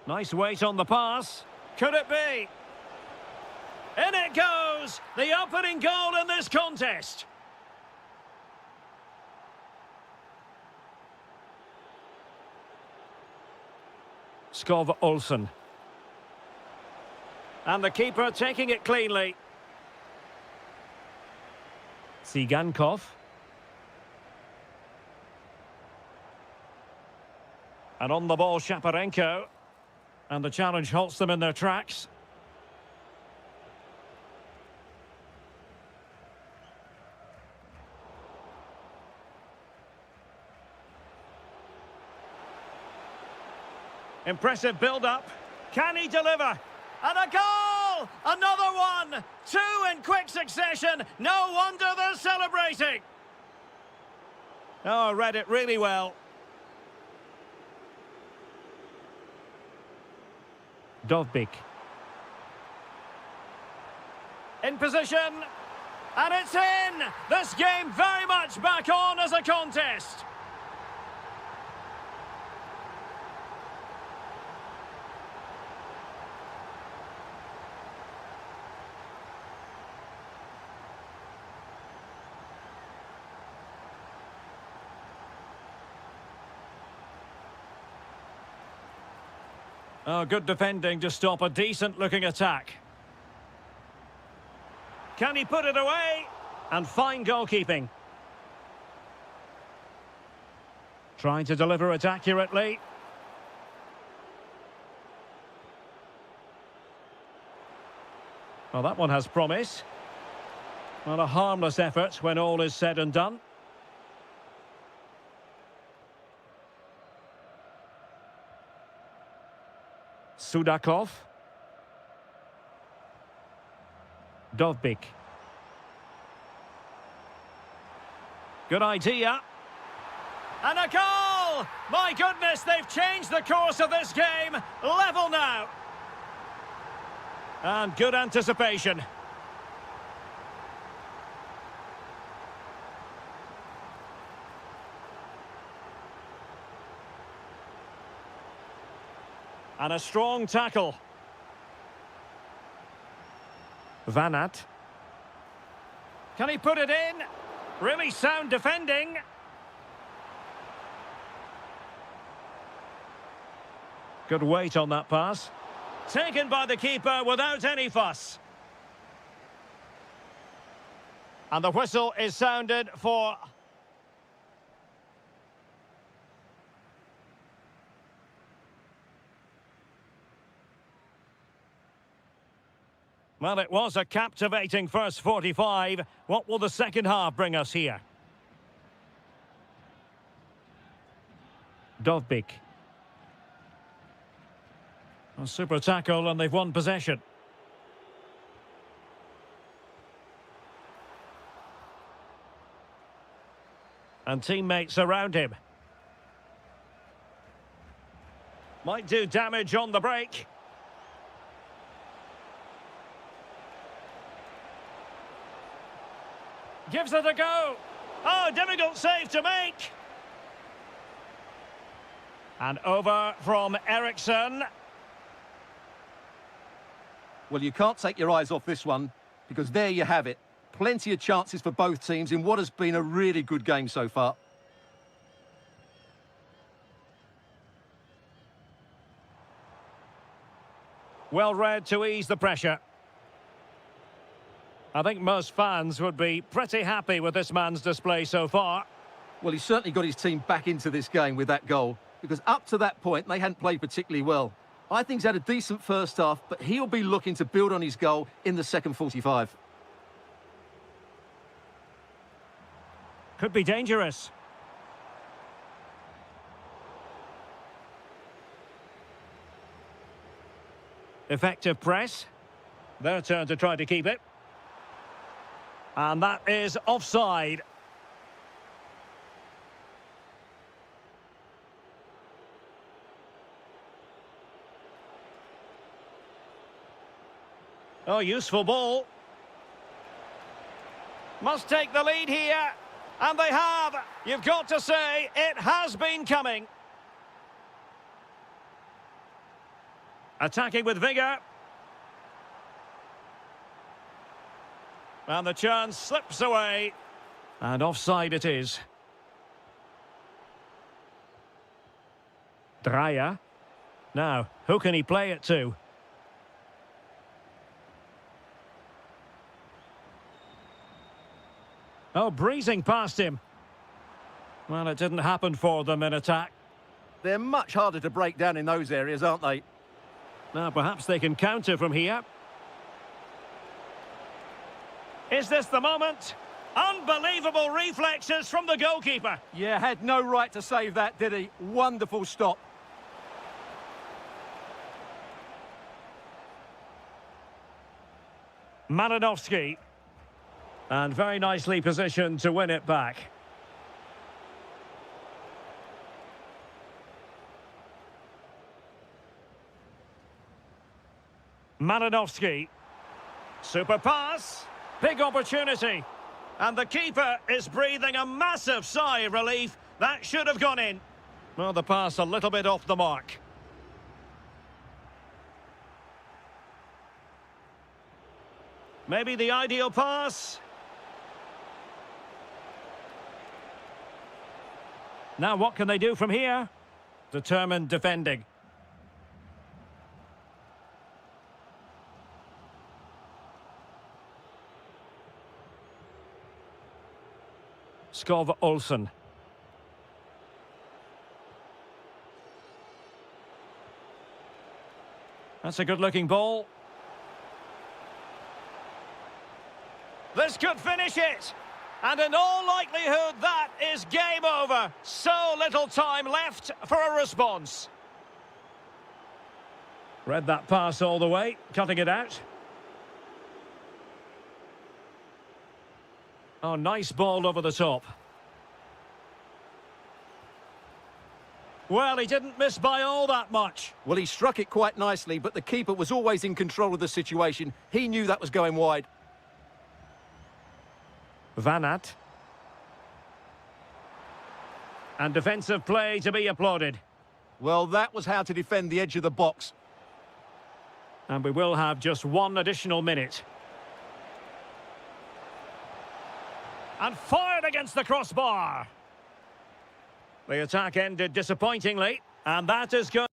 A: Nice weight on the pass. Could it be? In it goes! The opening goal in this contest. Skov Olsen. And the keeper taking it cleanly. Tsigankov. And on the ball, Shaparenko. And the challenge halts them in their tracks. Impressive build-up. Can he deliver? And a goal! Another one! Two in quick succession. No wonder they're celebrating. Oh, read it really well. Dovbyk. In position. And it's in! This game very much back on as a contest. Oh, good defending to stop a decent-looking attack. Can he put it away? And fine goalkeeping. Trying to deliver it accurately. Well, that one has promise. Well, a harmless effort when all is said and done. Sudakov. Dovbyk. Good idea. And a goal! My goodness, they've changed the course of this game. Level now. And good anticipation. And a strong tackle. Van Aert. Can he put it in? Really sound defending. Good weight on that pass. Taken by the keeper without any fuss. And the whistle is sounded for... Well, it was a captivating first 45. What will the second half bring us here? Dovbyk. A super tackle and they've won possession. And teammates around him. Might do damage on the break. Gives it a go. Oh, difficult save to make. And over from Eriksson.
B: Well, you can't take your eyes off this one, because there you have it. Plenty of chances for both teams in what has been a really good game so far.
A: Well read to ease the pressure. I think most fans would be pretty happy with this man's display so far.
B: Well, he's certainly got his team back into this game with that goal, because up to that point, they hadn't played particularly well. I think he's had a decent first half, but he'll be looking to build on his goal in the second 45.
A: Could be dangerous. Effective press. Their turn to try to keep it. And that is offside. Oh, useful ball. Must take the lead here. And they have. You've got to say, it has been coming. Attacking with vigour. And the chance slips away. And offside it is. Dreyer. Now, who can he play it to? Oh, breezing past him. Well, it didn't happen for them in attack.
B: They're much harder to break down in those areas, aren't they?
A: Now, perhaps they can counter from here. Is this the moment? Unbelievable reflexes from the goalkeeper.
B: Yeah, had no right to save that, did he? Wonderful stop.
A: Malinovsky. And very nicely positioned to win it back. Malinovsky. Super pass. Big opportunity. And the keeper is breathing a massive sigh of relief. That should have gone in. Well, the pass a little bit off the mark. Maybe the ideal pass. Now what can they do from here? Determined defending. Skov Olsen. That's a good-looking ball. This could finish it. And in all likelihood, that is game over. So little time left for a response. Read that pass all the way, cutting it out. Oh, nice ball over the top. Well, he didn't miss by all that much.
B: Well, he struck it quite nicely, but the keeper was always in control of the situation. He knew that was going wide.
A: Van Aert. And defensive play to be applauded.
B: Well, that was how to defend the edge of the box.
A: And we will have just one additional minute. And fired against the crossbar. The attack ended disappointingly, and that is good.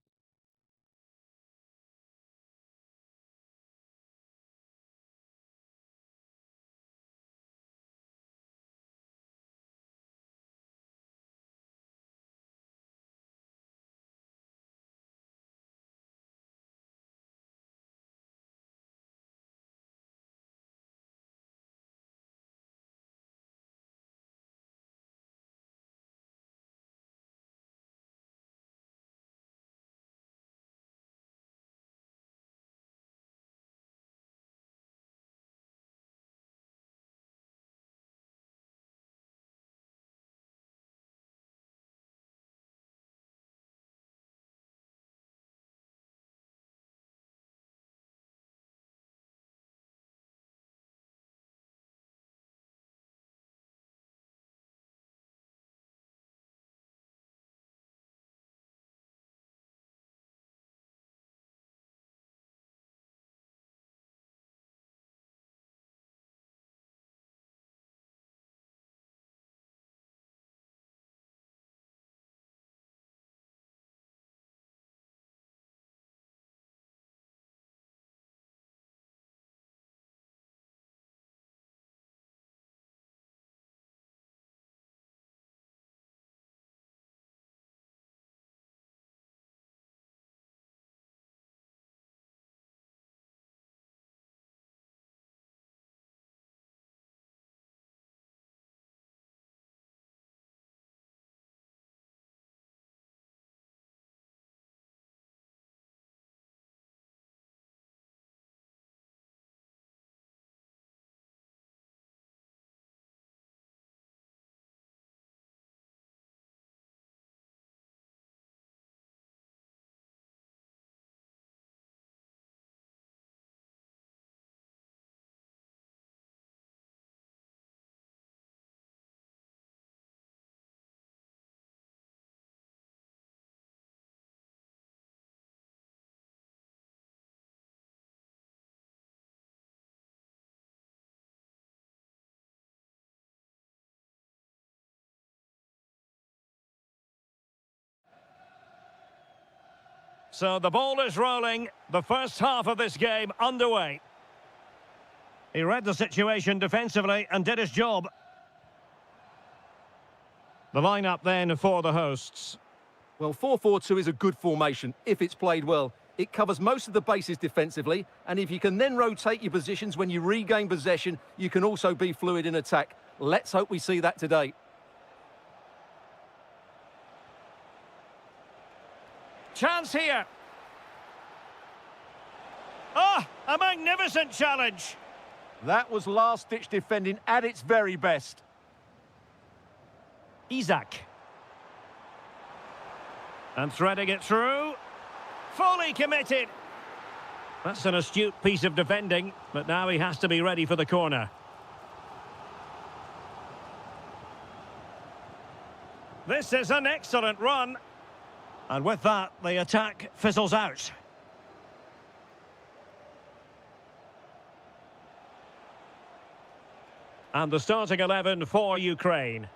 A: So the ball is rolling. The first half of this game underway. He read the situation defensively and did his job. The lineup then for the hosts.
B: Well, 4-4-2 is a good formation if it's played well. It covers most of the bases defensively, and if you can then rotate your positions when you regain possession, you can also be fluid in attack. Let's hope we see that today.
A: Chance here. Oh, a magnificent challenge.
B: That was last-ditch defending at its very best.
A: Isaac. And threading it through. Fully committed. That's an astute piece of defending, but now he has to be ready for the corner. This is an excellent run. And with that, the attack fizzles out. And the starting 11 for Ukraine.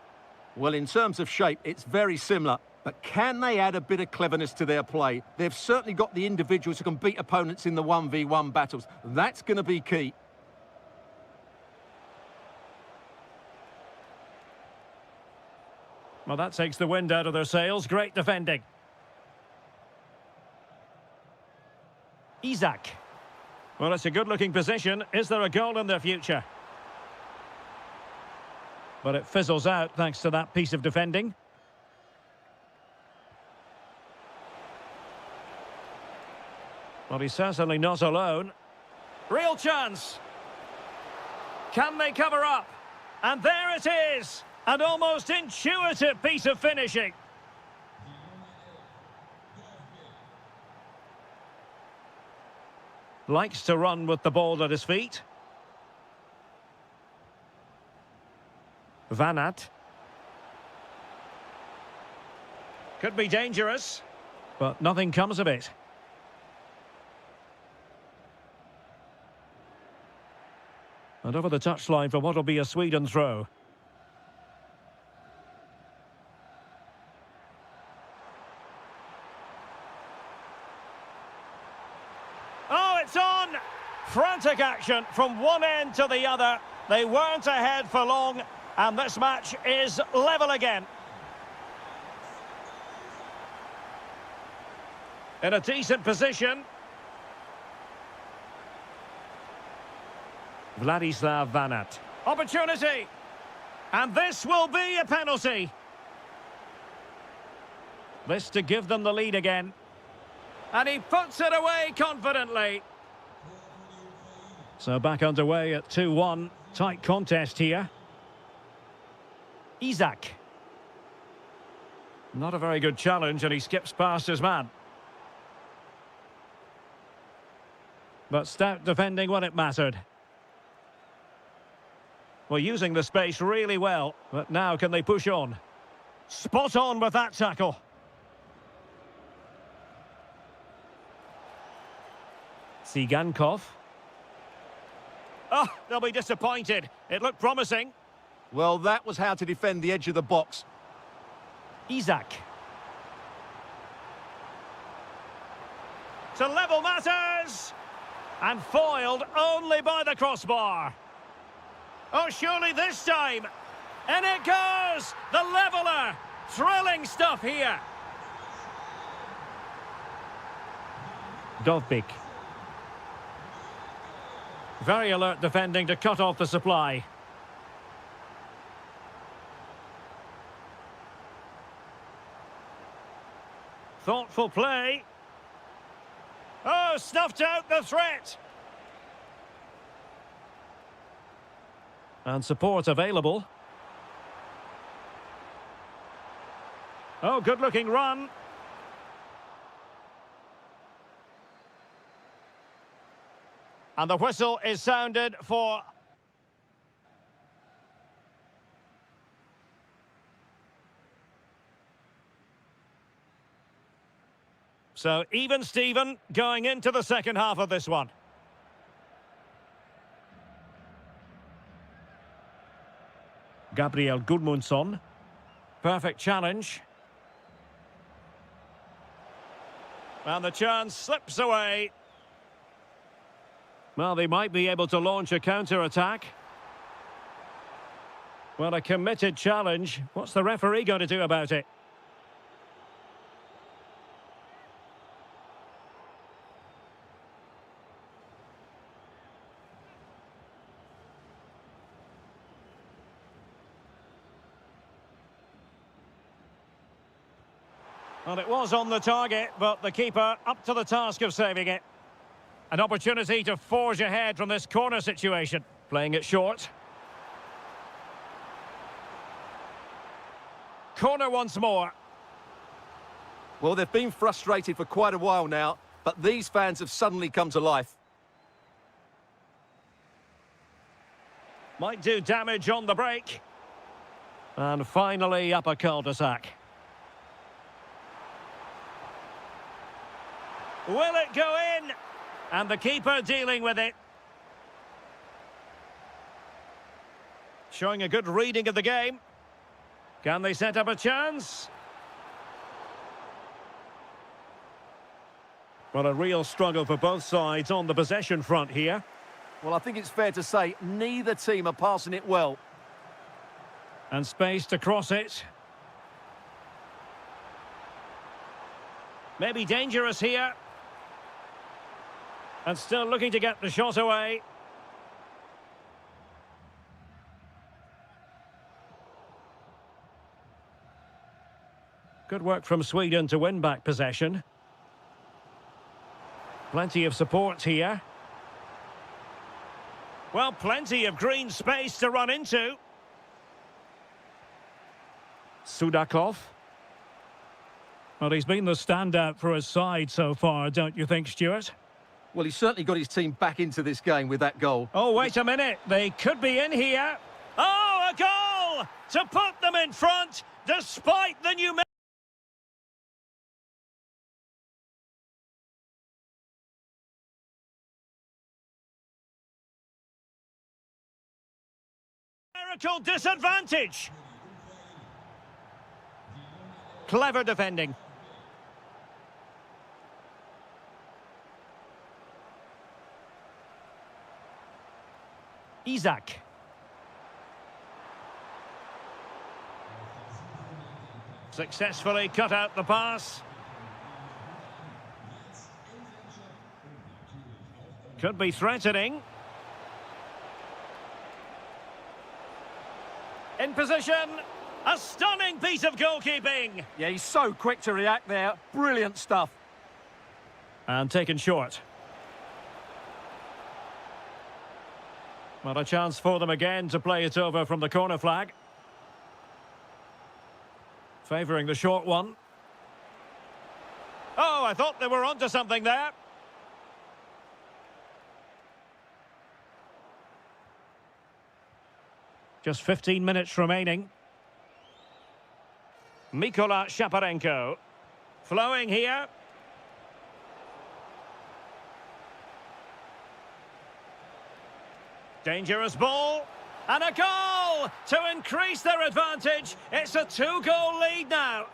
B: Well, in terms of shape, it's very similar. But can they add a bit of cleverness to their play? They've certainly got the individuals who can beat opponents in the 1v1 battles. That's going to be key.
A: Well, that takes the wind out of their sails. Great defending. Isaac. Well, it's a good-looking position. Is there a goal in their future? But it fizzles out thanks to that piece of defending. Well, he's certainly not alone. Real chance. Can they cover up? And there it is. An almost intuitive piece of finishing. Likes to run with the ball at his feet. Van Aert. Could be dangerous, but nothing comes of it. And over the touchline for what will be a Sweden throw. Oh, it's on! Frantic action from one end to the other. They weren't ahead for long, and this match is level again. In a decent position. Vladislav Van Aert. Opportunity! And this will be a penalty. This to give them the lead again. And he puts it away confidently. So back underway at 2-1. Tight contest here. Isaac. Not a very good challenge, and he skips past his man. But stout defending when it mattered. Well, using the space really well, but now can they push on? Spot on with that tackle. Tsigankov. Oh, they'll be disappointed. It looked promising.
B: Well, that was how to defend the edge of the box.
A: Isaac. To level matters! And foiled only by the crossbar. Oh, surely this time. And it goes! The leveller! Thrilling stuff here. Dovbik. Very alert defending to cut off the supply. Thoughtful play. Oh, snuffed out the threat. And support available. Oh, good-looking run. And the whistle is sounded for... So, even Steven going into the second half of this one. Gabriel Gudmundsson. Perfect challenge. And the chance slips away. Well, they might be able to launch a counter-attack. Well, a committed challenge. What's the referee going to do about it? Well, it was on the target, but the keeper up to the task of saving it. An opportunity to forge ahead from this corner situation. Playing it short. Corner once more.
B: Well, they've been frustrated for quite a while now, but these fans have suddenly come to life.
A: Might do damage on the break. And finally up a cul-de-sac. Will it go in? And the keeper dealing with it. Showing a good reading of the game. Can they set up a chance? Well, a real struggle for both sides on the possession front here.
B: Well, I think it's fair to say neither team are passing it well.
A: And space to cross it. Maybe dangerous here. And still looking to get the shot away. Good work from Sweden to win back possession. Plenty of support here. Well, plenty of green space to run into. Sudakov. Well, he's been the standout for his side so far, don't you think, Stuart?
B: Well, he's certainly got his team back into this game with that goal.
A: Oh, wait a minute. They could be in here. Oh, a goal to put them in front despite the numerical disadvantage. Clever defending. Isak. Successfully cut out the pass. Could be threatening. In position. A stunning piece of goalkeeping.
B: Yeah, he's so quick to react there. Brilliant stuff.
A: And taken short. Well, a chance for them again to play it over from the corner flag. Favouring the short one. Oh, I thought they were onto something there. Just 15 minutes remaining. Mikola Shaparenko. Flowing here. Dangerous ball. And a goal to increase their advantage. It's a 2-goal lead now.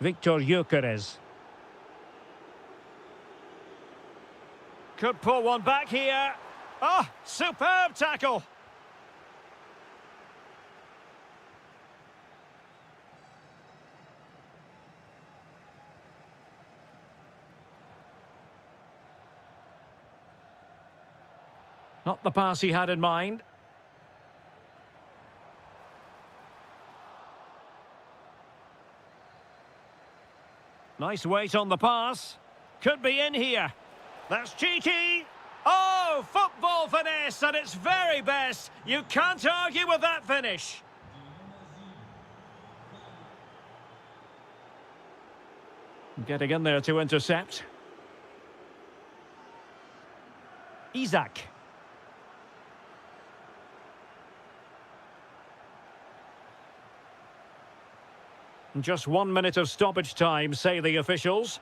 A: Victor Gyökeres. Could pull one back here. Oh, superb tackle. Not the pass he had in mind. Nice weight on the pass. Could be in here. That's cheeky. Oh, football finesse at its very best. You can't argue with that finish. Getting in there to intercept. Isak. Just 1 minute of stoppage time, say the officials.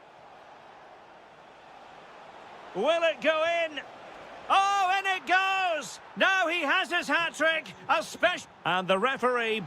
A: Will it go in? Oh, in it goes! Now he has his hat-trick, a special... And the referee...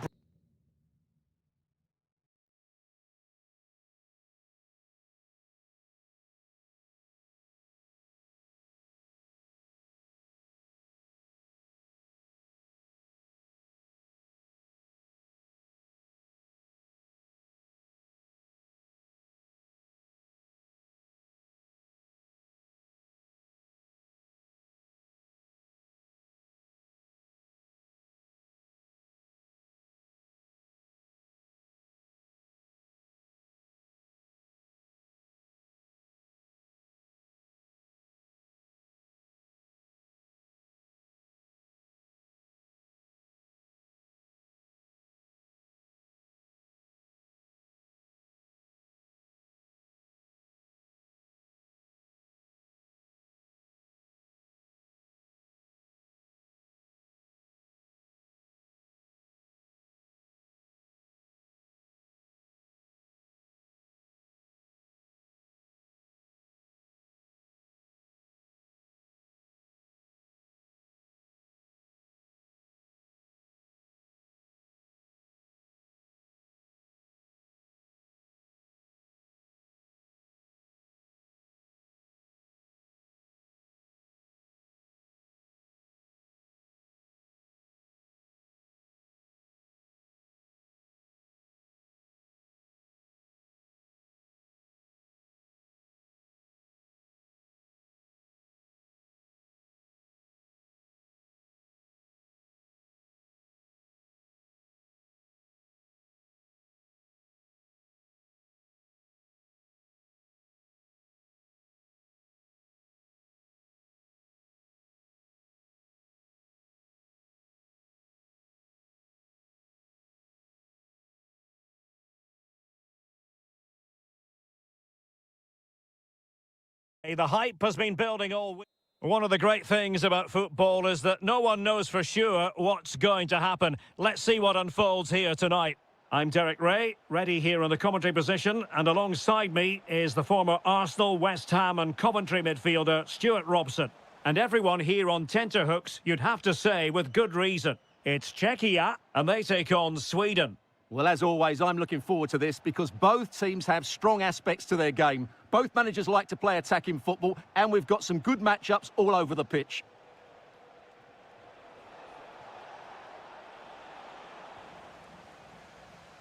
A: The hype has been building all week. One of the great things about football is that no one knows for sure what's going to happen. Let's see what unfolds here tonight. I'm Derek Ray, ready here in the commentary position, and alongside me is the former Arsenal, West Ham and Coventry midfielder Stuart Robson. And everyone here on tenterhooks, you'd have to say with good reason. It's Czechia, and they take on Sweden.
B: Well, as always, I'm looking forward to this because both teams have strong aspects to their game. Both managers like to play attacking football, and we've got some good matchups all over the pitch.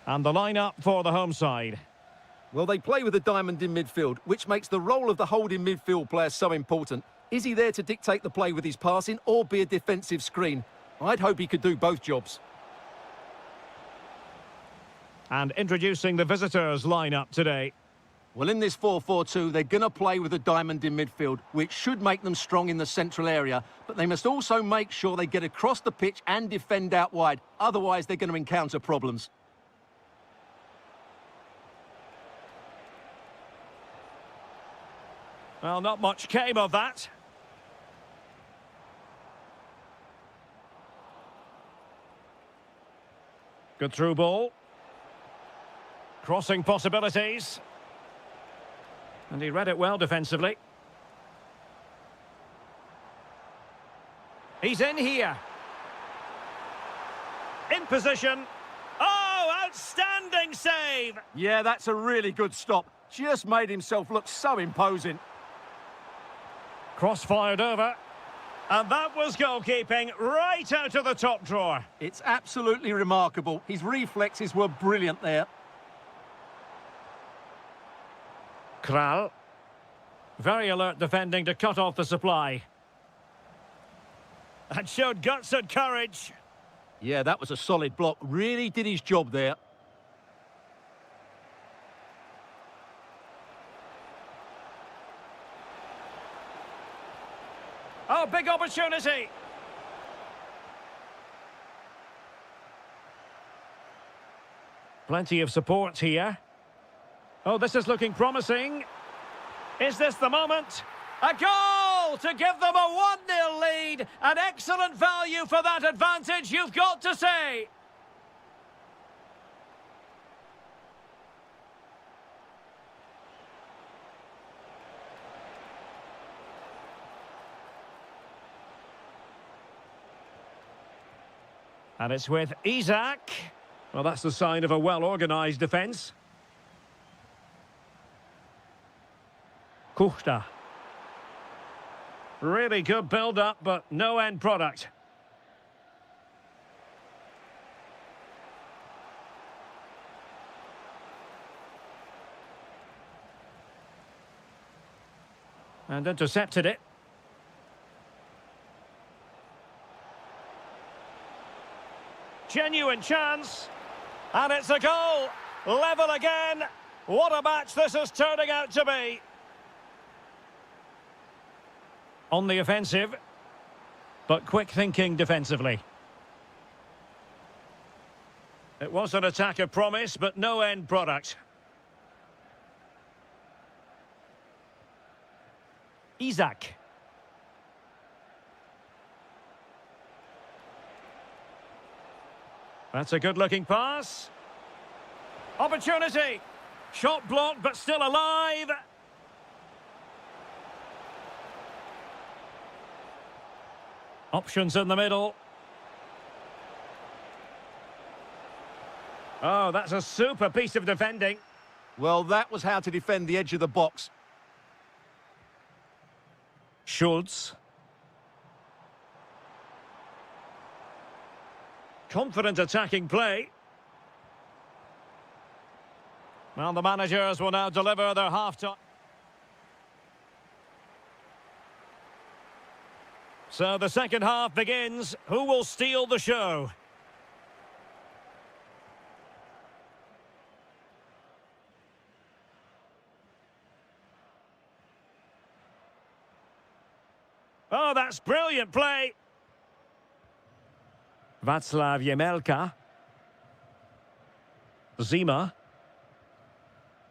A: And the lineup for the home side.
B: Well, they play with a diamond in midfield, which makes the role of the holding midfield player so important. Is he there to dictate the play with his passing or be a defensive screen? I'd hope he could do both jobs.
A: And introducing the visitors' lineup today.
B: Well, in this 4-4-2, they're going to play with a diamond in midfield, which should make them strong in the central area. But they must also make sure they get across the pitch and defend out wide. Otherwise, they're going to encounter problems.
A: Well, not much came of that. Good through ball. Crossing possibilities. And he read it well defensively. He's in here. In position. Oh, outstanding save!
B: Yeah, that's a really good stop. Just made himself look so imposing.
A: Cross-fired over. And that was goalkeeping right out of the top drawer.
B: It's absolutely remarkable. His reflexes were brilliant there.
A: Kral. Very alert defending to cut off the supply. And showed guts and courage.
B: Yeah, that was a solid block. Really did his job there.
A: Oh, big opportunity. Plenty of support here. Oh, this is looking promising. Is this the moment? A goal to give them a 1-0 lead. An excellent value for that advantage, you've got to say. And it's with Isak. Well, that's the sign of a well-organised defence. Kuchta. Really good build-up, but no end product. And intercepted it. Genuine chance. And it's a goal. Level again. What a match this is turning out to be. On the offensive, but quick thinking defensively. It was an attack of promise, but no end product. Isak. That's a good-looking pass. Opportunity. Shot blocked, but still alive. Options in the middle. Oh, that's a super piece of defending.
B: Well, that was how to defend the edge of the box.
A: Schultz. Confident attacking play. Well, the managers will now deliver their half-time. So the second half begins. Who will steal the show? Oh, that's brilliant play. Václav Jemelka. Zima.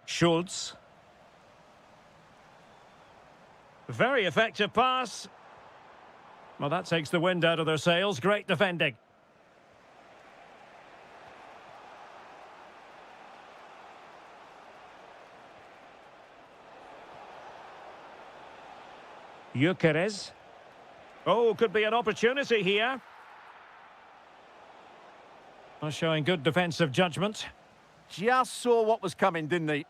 A: Schultz. Very effective pass. Well, that takes the wind out of their sails. Great defending. Gyökeres. Oh, could be an opportunity here. Well, showing good defensive judgment.
B: Just saw what was coming, didn't he?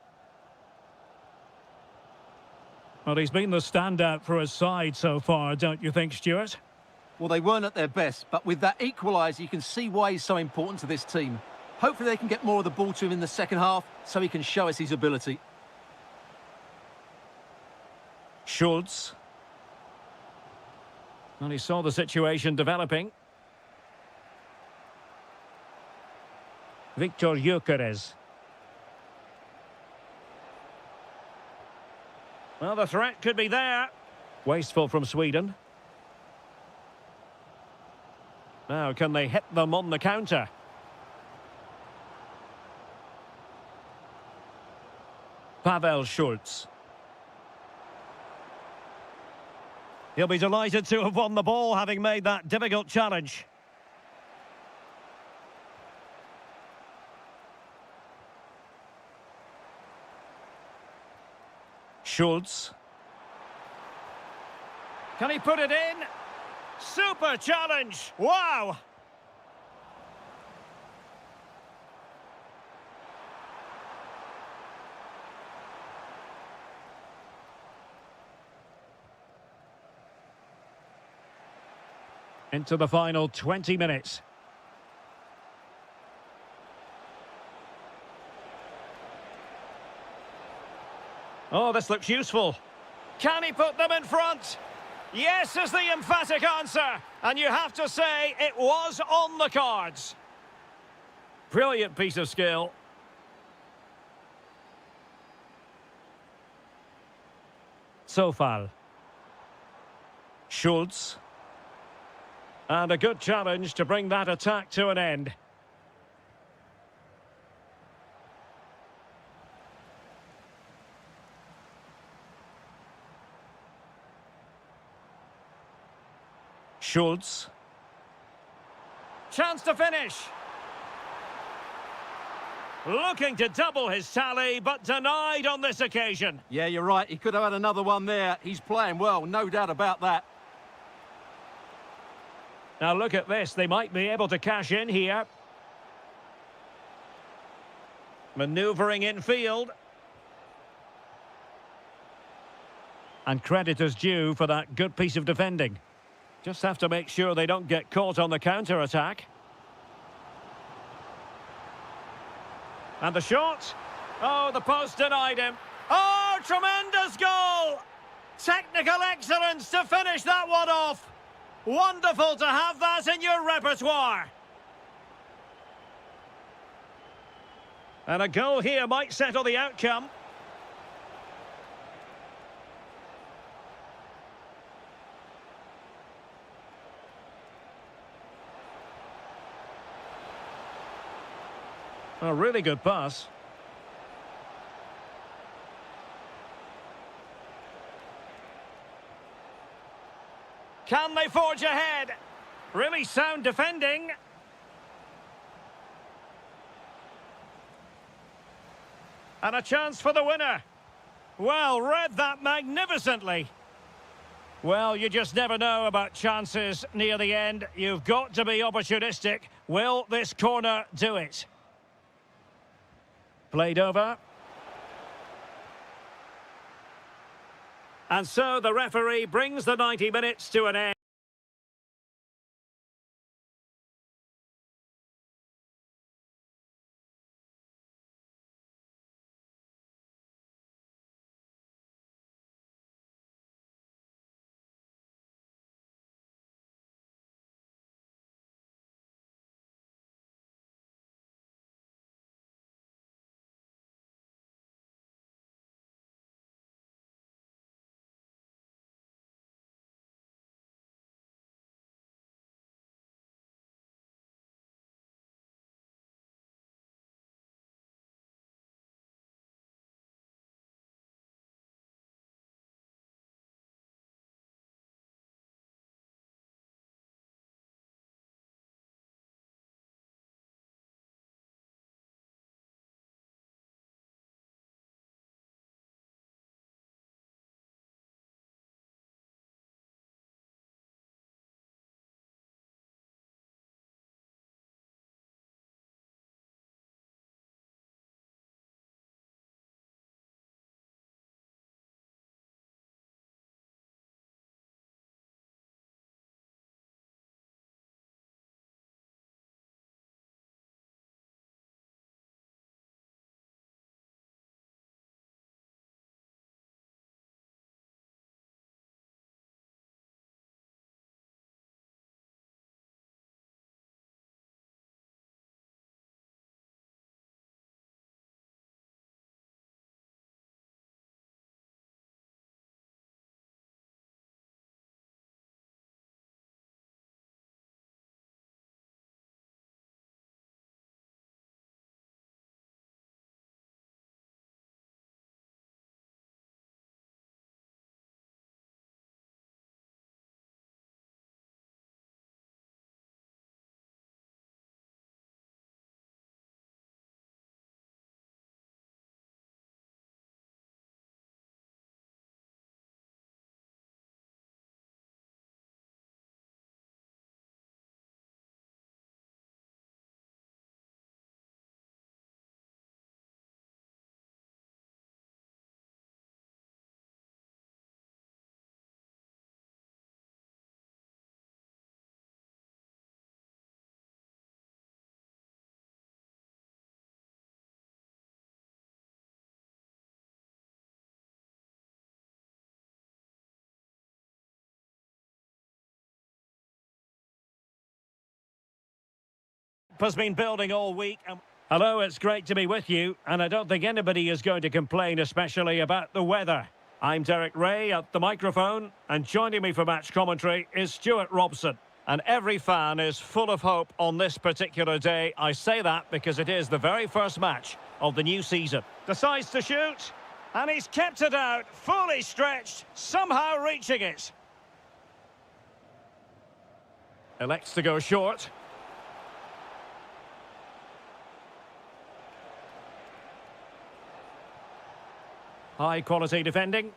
A: Well, he's been the standout for his side so far, don't you think, Stuart?
B: Well, they weren't at their best, but with that equaliser, you can see why he's so important to this team. Hopefully they can get more of the ball to him in the second half so he can show us his ability.
A: Schultz. And he saw the situation developing. Victor Gyökeres. Well, the threat could be there. Wasteful from Sweden. Now, can they hit them on the counter? Pavel Schultz. He'll be delighted to have won the ball, having made that difficult challenge. Schultz. Can he put it in? Super challenge! Wow! Into the final 20 minutes. Oh, this looks useful. Can he put them in front? Yes is the emphatic answer. And you have to say it was on the cards. Brilliant piece of skill. Sofal. Schultz. And a good challenge to bring that attack to an end. Schultz. Chance to finish. Looking to double his tally, but denied on this occasion.
B: Yeah, you're right. He could have had another one there. He's playing well, no doubt about that.
A: Now look at this, they might be able to cash in here. Manoeuvring infield. And credit is due for that good piece of defending. Just have to make sure they don't get caught on the counter-attack. And the shot. Oh, the post denied him. Oh, tremendous goal! Technical excellence to finish that one off. Wonderful to have that in your repertoire. And a goal here might settle the outcome. A really good pass. Can they forge ahead? Really sound defending. And a chance for the winner. Well, read that magnificently. Well, you just never know about chances near the end. You've got to be opportunistic. Will this corner do it? Played over. And so the referee brings the 90 minutes to an end. has been building all week. Hello, it's great to be with you, and I don't think anybody is going to complain, especially about the weather. I'm Derek Ray at the microphone, and joining me for match commentary is Stuart Robson. And every fan is full of hope on this particular day. I say that because it is the very first match of the new season. Decides to shoot, and he's kept it out, fully stretched, somehow reaching it. Elects to go short. High quality defending.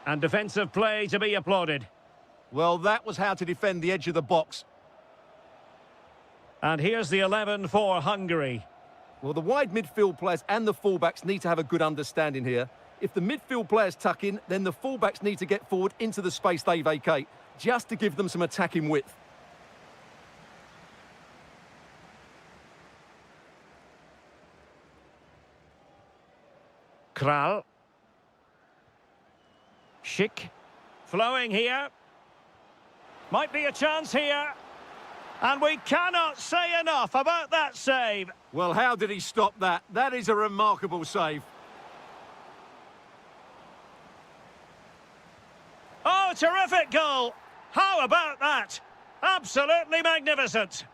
A: And defensive play to be applauded.
B: Well, that was how to defend the edge of the box.
A: And here's the 11 for Hungary.
B: Well, the wide midfield players and the fullbacks need to have a good understanding here. If the midfield players tuck in, then the fullbacks need to get forward into the space they vacate, just to give them some attacking width.
A: Kral. Schick. Flowing here. Might be a chance here. And we cannot say enough about that save.
B: Well, how did he stop that? That is a remarkable save.
A: Oh, terrific goal. How about that? Absolutely magnificent.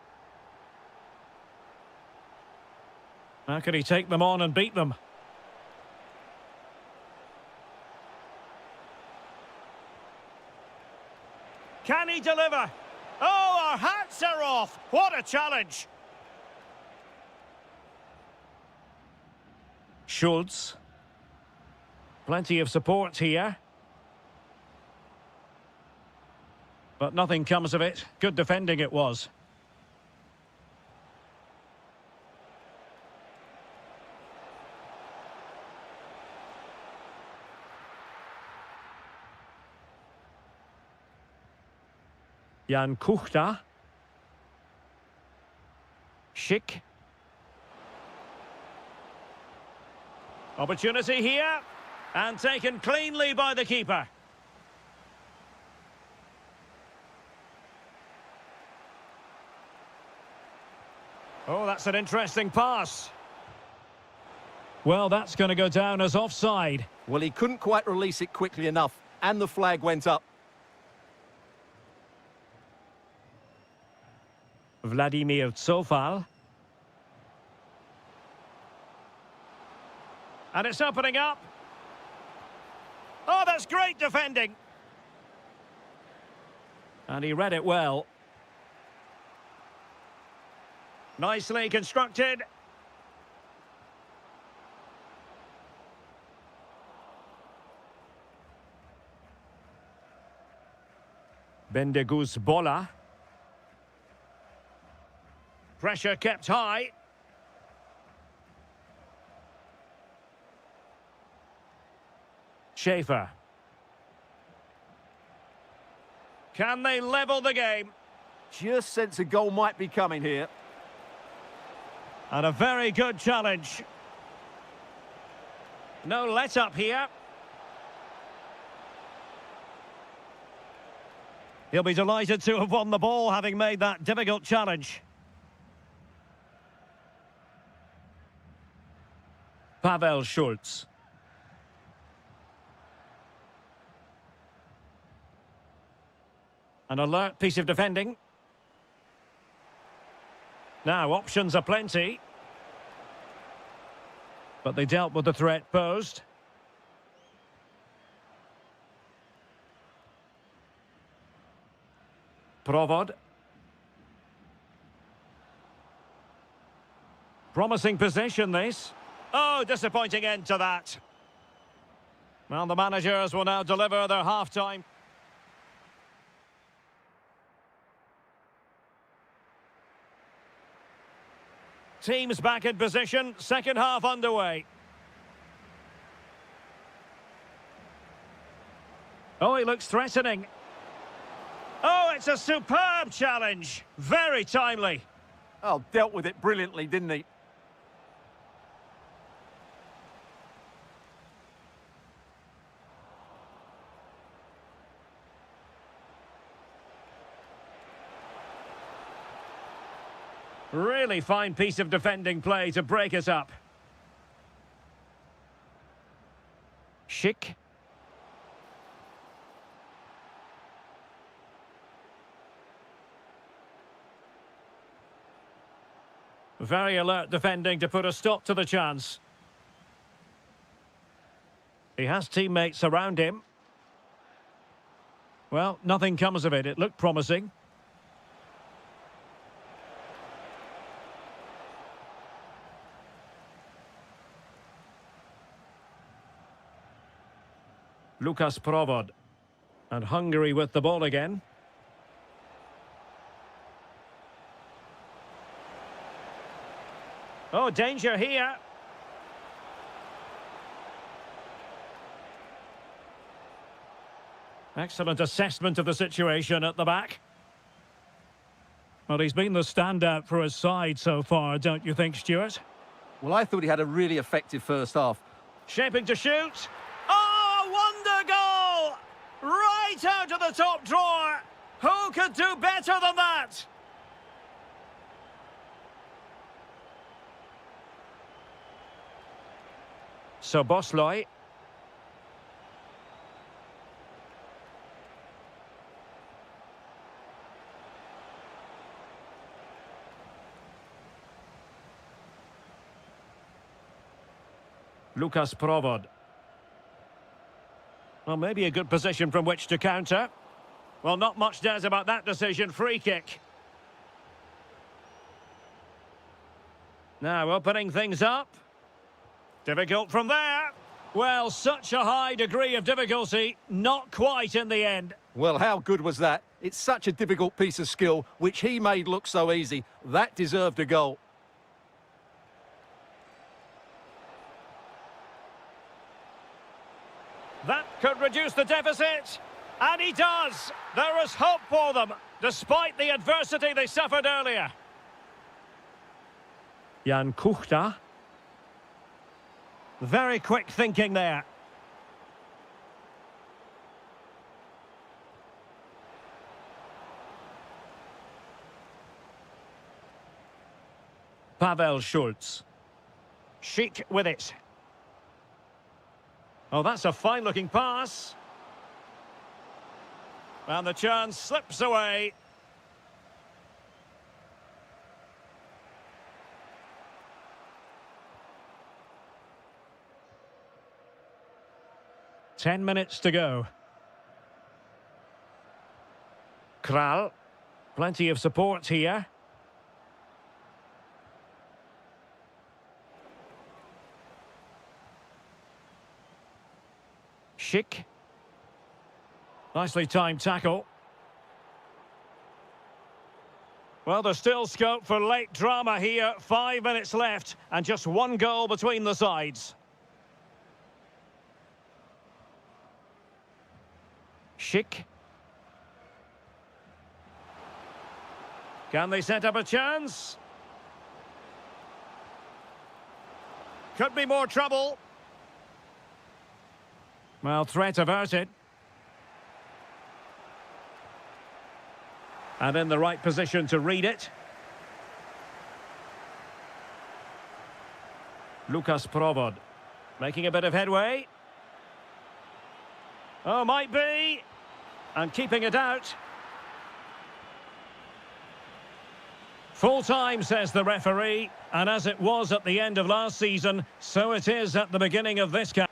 A: How can he take them on and beat them? Can he deliver? Oh, our hats are off. What a challenge. Schultz. Plenty of support here. But nothing comes of it. Good defending it was. Jan Kuchta. Schick. Opportunity here. And taken cleanly by the keeper. Oh, that's an interesting pass. Well, that's going to go down as offside.
B: Well, he couldn't quite release it quickly enough, and the flag went up.
A: Vladimir Tsofal. And it's opening up. Oh, that's great defending. And he read it well. Nicely constructed. Bendegus Bola. Pressure kept high. Schaefer. Can they level the game?
B: Just sense a goal might be coming here.
A: And a very good challenge. No let-up here. He'll be delighted to have won the ball, having made that difficult challenge. Pavel Schultz. An alert piece of defending. Now, options are plenty. But they dealt with the threat posed. Provod. Promising possession, this. Oh, disappointing end to that. Well, the managers will now deliver their half-time. Teams back in position, second half underway. Oh, he looks threatening. Oh, it's a superb challenge. Very timely.
B: Oh, dealt with it brilliantly, didn't he?
A: Really fine piece of defending play to break us up. Schick. Very alert defending to put a stop to the chance. He has teammates around him. Well, nothing comes of it. It looked promising. Lukas Provod. And Hungary with the ball again. Oh, danger here. Excellent assessment of the situation at the back. Well, he's been the standout for his side so far, don't you think, Stuart?
B: Well, I thought he had a really effective first half.
A: Shaping to shoot. Oh, wonder goal! Right out of the top drawer. Who could do better than that? So Bosloy. Lukas Provod. Well, maybe a good position from which to counter. Well, not much doubt about that decision. Free kick. Now opening things up. Difficult from there. Well, such a high degree of difficulty, not quite in the end.
B: Well, how good was that? It's such a difficult piece of skill, which he made look so easy. That deserved a goal.
A: That could reduce the deficit. And he does. There is hope for them, despite the adversity they suffered earlier. Jan Kuchta. Very quick thinking there. Pavel Schulz. Schick with it. Oh, that's a fine-looking pass. And the chance slips away. Ten minutes to go. Kral. Plenty of support here. Schick. Nicely timed tackle. Well, there's still scope for late drama here. 5 minutes left and just one goal between the sides. Schick. Can they set up a chance? Could be more trouble. Well, threat averted. And in the right position to read it. Lukas Provod. Making a bit of headway. Oh, might be. And keeping it out. Full time, says the referee. And as it was at the end of last season, so it is at the beginning of this game.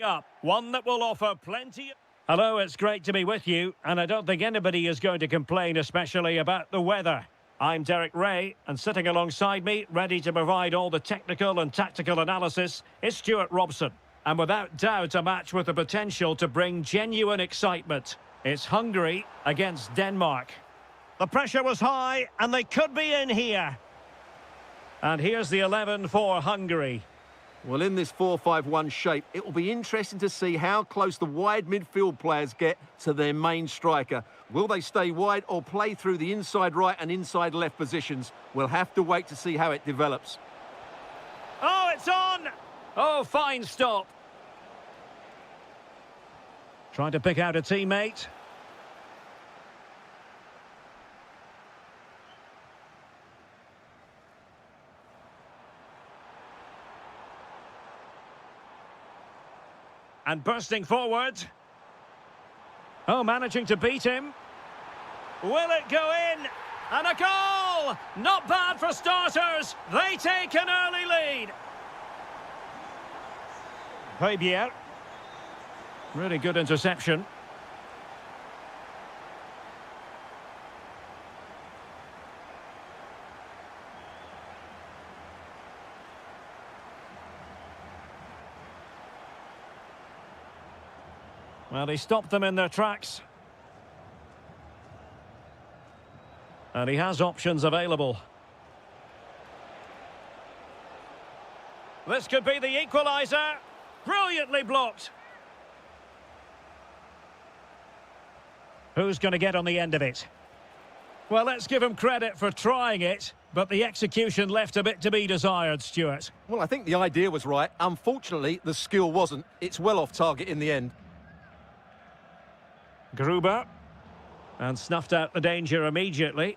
A: Up, one that will offer plenty. Hello, it's great to be with you, and I don't think anybody is going to complain, especially about the weather. I'm Derek Ray, and sitting alongside me, ready to provide all the technical and tactical analysis, is Stuart Robson. And without doubt, a match with the potential to bring genuine excitement. It's Hungary against Denmark. The pressure was high, and they could be in here. And here's the 11 for Hungary.
B: Well, in this 4-5-1 shape, it will be interesting to see how close the wide midfield players get to their main striker. Will they stay wide or play through the inside right and inside left positions? We'll have to wait to see how it develops.
A: Oh, it's on! Oh, fine stop. Trying to pick out a teammate. And bursting forward. Oh, managing to beat him. Will it go in? And a goal! Not bad for starters. They take an early lead. Fabier. Really good interception. Well, he stopped them in their tracks. And he has options available. This could be the equaliser. Brilliantly blocked. Who's going to get on the end of it? Well, let's give him credit for trying it, but the execution left a bit to be desired, Stuart.
B: Well, I think the idea was right. Unfortunately, the skill wasn't. It's well off target in the end.
A: Gruber. And snuffed out the danger immediately.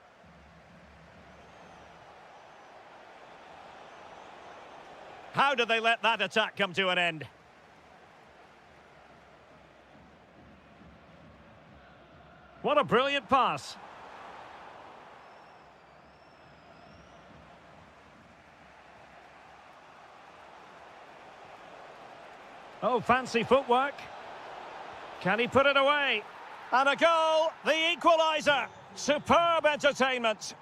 A: How did they let that attack come to an end? What a brilliant pass. Oh, fancy footwork. Can he put it away? And a goal, the equaliser. Superb entertainment.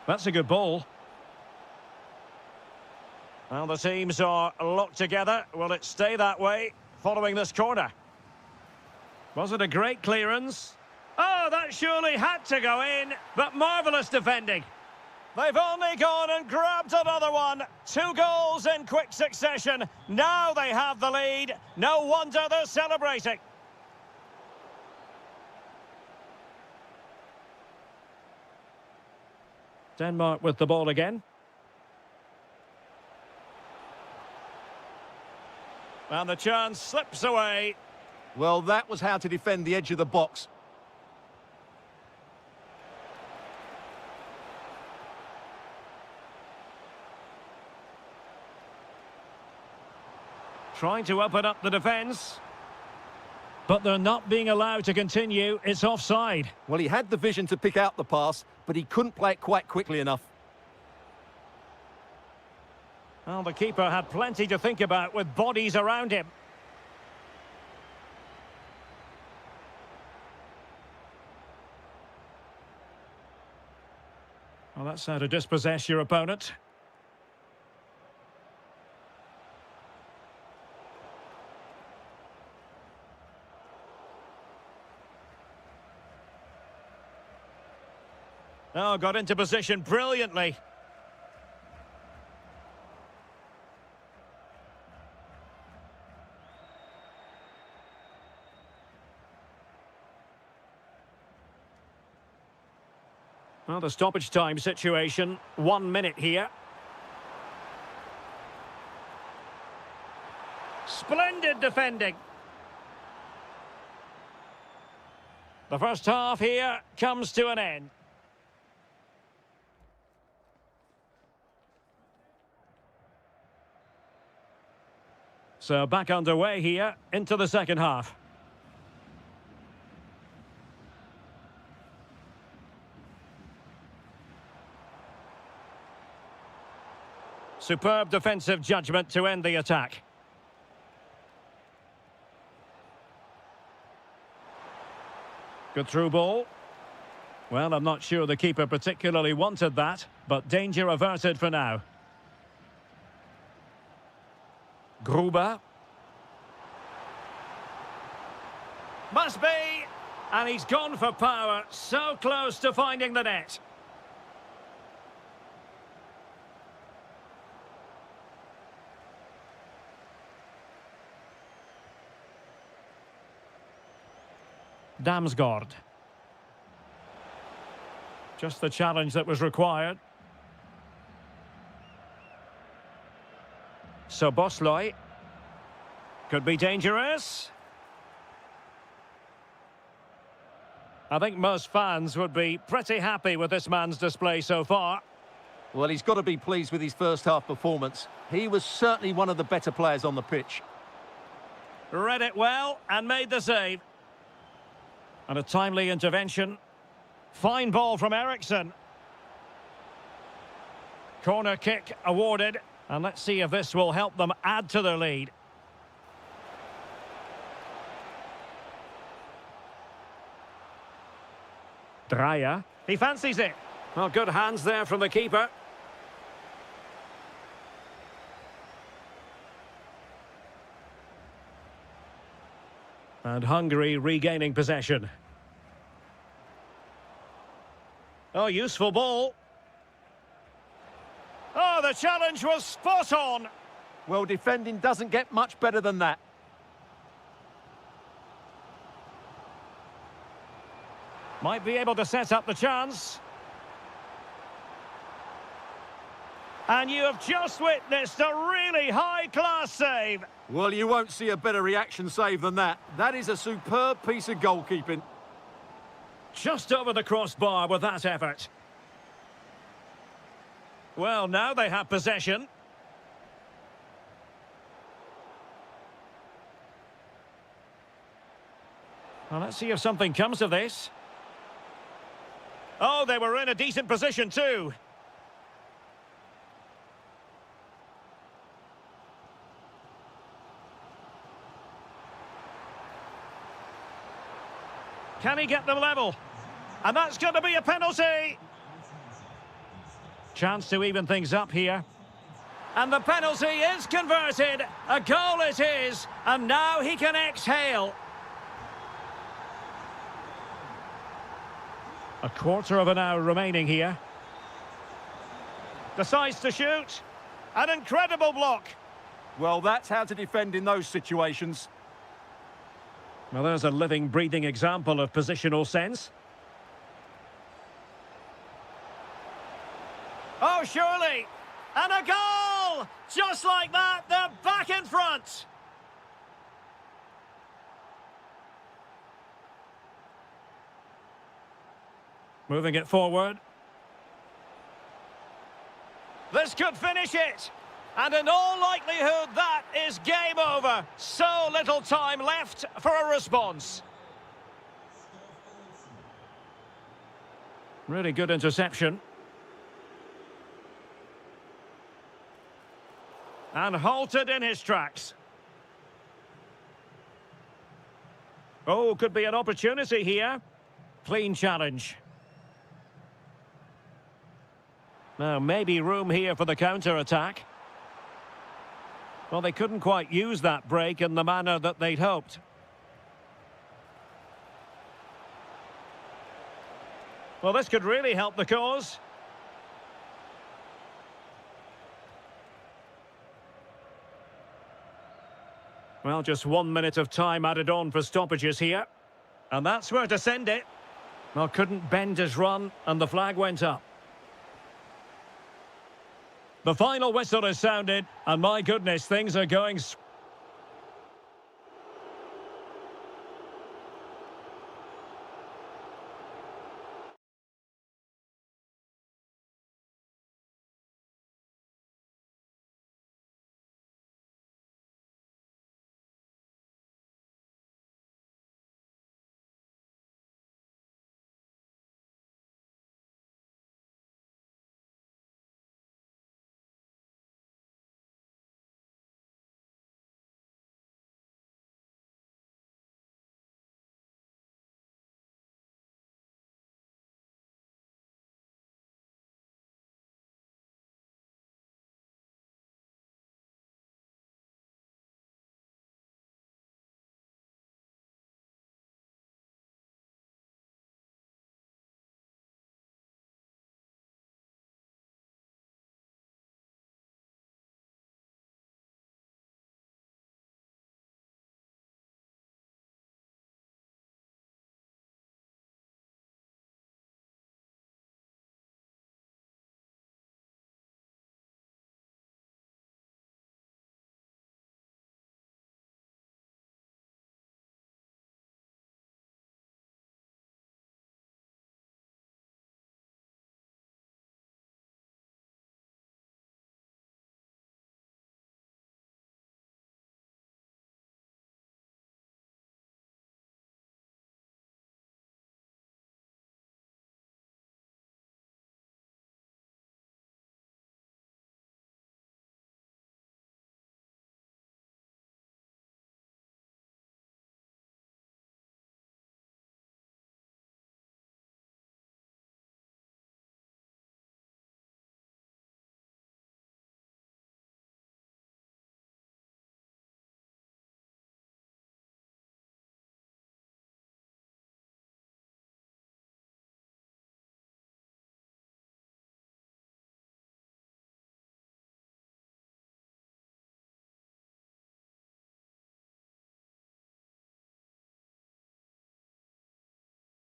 A: That's a good ball. Well, the teams are locked together. Will it stay that way following this corner? Was it a great clearance? Oh, that surely had to go in, but marvellous defending. They've only gone and grabbed another one. 2 goals in quick succession. Now they have the lead. No wonder they're celebrating. Denmark with the ball again. And the chance slips away.
B: Well, that was how to defend the edge of the box.
A: Trying to open up the defence. But they're not being allowed to continue. It's offside.
B: Well, he had the vision to pick out the pass, but he couldn't play it quite quickly enough.
A: Well, the keeper had plenty to think about with bodies around him. Well, that's how to dispossess your opponent. Oh, got into position brilliantly. Well, the stoppage time situation, 1 minute here. Splendid defending. The first half here comes to an end. So back underway here into the second half. Superb defensive judgment to end the attack. Good through ball. Well, I'm not sure the keeper particularly wanted that, but danger averted for now. Gruber. Must be! And he's gone for power, so close to finding the net. Damsgaard. Just the challenge that was required. So Bosloy. Could be dangerous. I think most fans would be pretty happy with this man's display so far.
B: Well, he's got to be pleased with his first half performance. He was certainly one of the better players on the pitch.
A: Read it well and made the save. And a timely intervention. Fine ball from Eriksson. Corner kick awarded. And let's see if this will help them add to their lead. Dreyer. He fancies it. Well, good hands there from the keeper. And Hungary regaining possession. Oh, useful ball. Oh, the challenge was spot on.
B: Well, defending doesn't get much better than that.
A: Might be able to set up the chance. And you have just witnessed a really high-class save.
B: Well, you won't see a better reaction save than that. That is a superb piece of goalkeeping.
A: Just over the crossbar with that effort. Well, now they have possession. Well, let's see if something comes of this. Oh, they were in a decent position too. Can he get them level? And that's going to be a penalty. Chance to even things up here. And the penalty is converted. A goal it is. And now he can exhale. A quarter of an hour remaining here. Decides to shoot. An incredible block.
B: Well, that's how to defend in those situations.
A: Well, there's a living, breathing example of positional sense. Oh, surely! And a goal! Just like that, they're back in front! Moving it forward. This could finish it! And in all likelihood, that is game over. So little time left for a response. Really good interception. And halted in his tracks. Oh, could be an opportunity here. Clean challenge. Now, maybe room here for the counter-attack. Well, they couldn't quite use that break in the manner that they'd hoped. Well, this could really help the cause. Well, just 1 minute of time added on for stoppages here. And that's where to send it. Well, couldn't bend his run, and the flag went up. The final whistle is sounded, and my goodness, things are going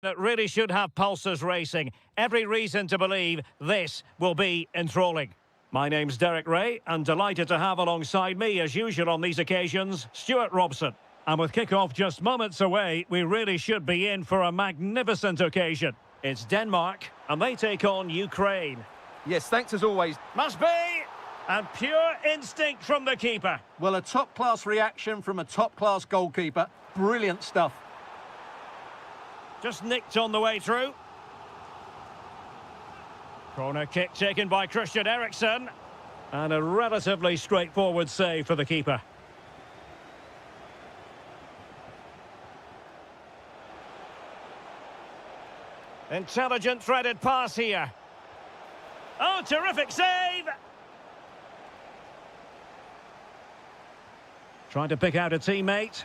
A: That really should have pulses racing. Every reason to believe this will be enthralling. My name's Derek Ray, and delighted to have alongside me, as usual on these occasions, Stuart Robson. And with kick-off just moments away, we really should be in for a magnificent occasion. It's Denmark, and they take on Ukraine.
B: Yes, thanks as always.
A: Must be! And pure instinct from the keeper.
B: Well, a top-class reaction from a top-class goalkeeper. Brilliant stuff.
A: Just nicked on the way through. Corner kick taken by Christian Eriksen. And a relatively straightforward save for the keeper. Intelligent threaded pass here. Oh, terrific save! Trying to pick out a teammate.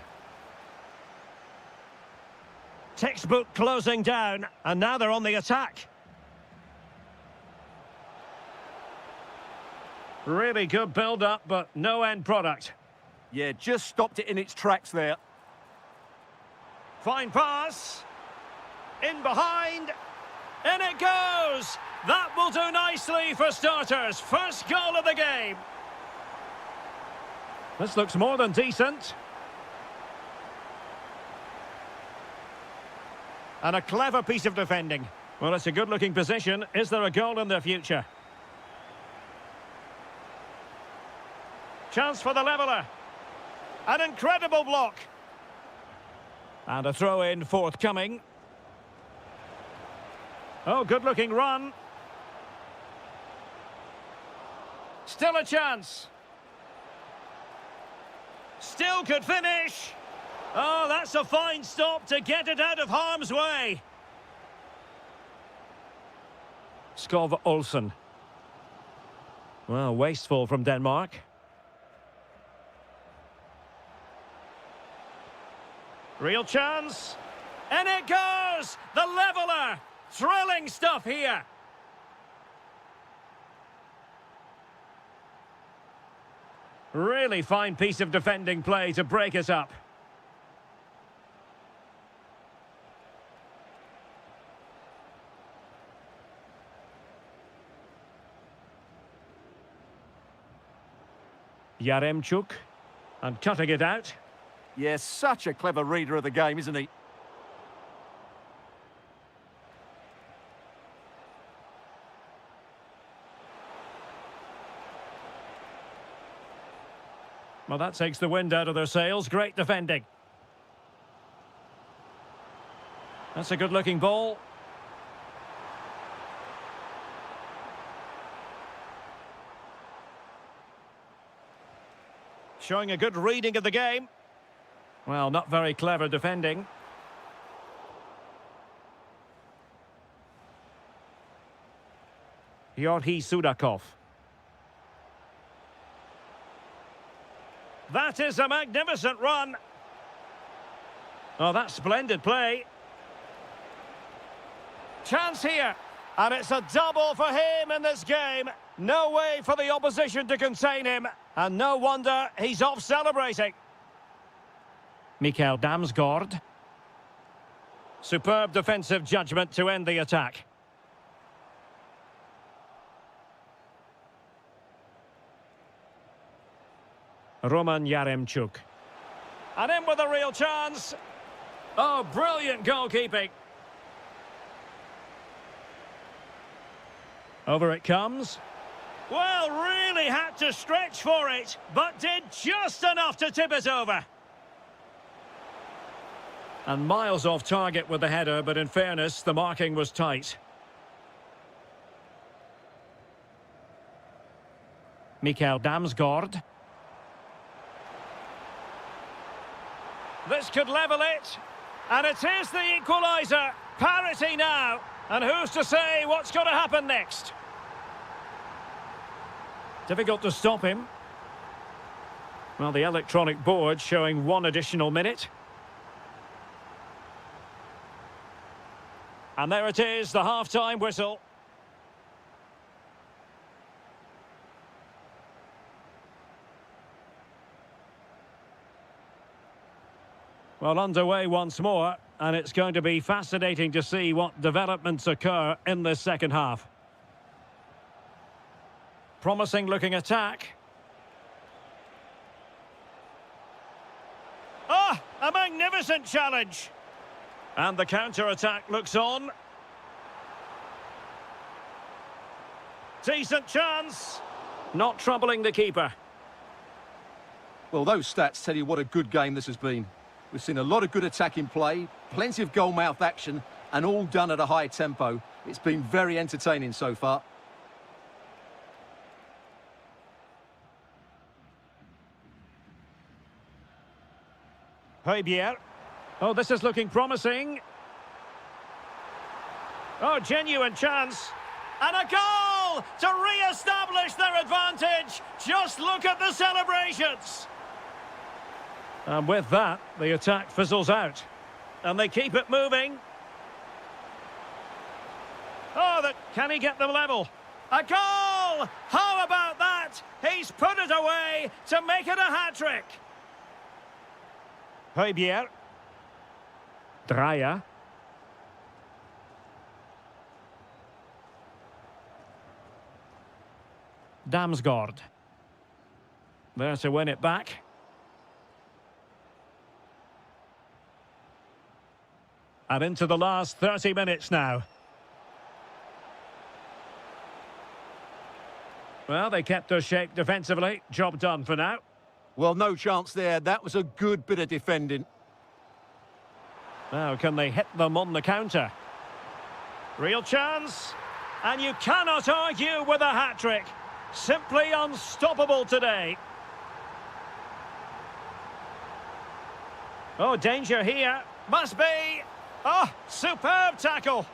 A: Textbook closing down, and now they're on the attack. Really good build-up, but no end product.
B: Yeah, just stopped it in its tracks there.
A: Fine pass. In behind. In it goes! That will do nicely for starters. First goal of the game. This looks more than decent. And a clever piece of defending. Well, it's a good-looking position. Is there a goal in their future? Chance for the leveller. An incredible block. And a throw-in forthcoming. Oh, good-looking run. Still a chance. Still could finish. Oh, that's a fine stop to get it out of harm's way. Skov Olsen. Well, wasteful from Denmark. Real chance. And it goes! The leveller! Thrilling stuff here. Really fine piece of defending play to break us up. Yaremchuk, and cutting it out.
B: Yes, such a clever reader of the game, isn't he?
A: Well, that takes the wind out of their sails. Great defending. That's a good-looking ball. Showing a good reading of the game. Well, not very clever defending. Yorhi Sudakov. That is a magnificent run. Oh, that's splendid play. Chance here. And it's a double for him in this game. No way for the opposition to contain him. And no wonder he's off celebrating. Mikael Damsgaard. Superb defensive judgment to end the attack. Roman Yaremchuk. And in with a real chance. Oh, brilliant goalkeeping. Over it comes. Well, really had to stretch for it, but did just enough to tip it over. And miles off target with the header, but in fairness, the marking was tight. Mikael Damsgaard. This could level it. And it is the equaliser. Parity now. And who's to say what's going to happen next? Difficult to stop him. Well, the electronic board showing one additional minute. And there it is, the half-time whistle. Well, underway once more. and it's going to be fascinating to see what developments occur in this second half. Promising looking attack. Ah, a magnificent challenge. And the counter-attack looks on. Decent chance. Not troubling the keeper.
B: Well, those stats tell you what a good game this has been. We've seen a lot of good attacking play, plenty of goal-mouth action, and all done at a high tempo. It's been very entertaining so far.
A: Højbjerg. Oh, this is looking promising. Oh, genuine chance. And a goal to re-establish their advantage. Just look at the celebrations. And with that, the attack fizzles out. And they keep it moving. Oh, can he get them level? A goal! How about that? He's put it away to make it a hat-trick. Højbjerg. Dreyer. Damsgaard. There to win it back. And into the last 30 minutes now. Well, they kept their shape defensively. Job done for now.
B: Well, no chance there. That was a good bit of defending.
A: Now, can they hit them on the counter? Real chance. And you cannot argue with a hat-trick. Simply unstoppable today. Oh, danger here. Must be. Oh, superb tackle.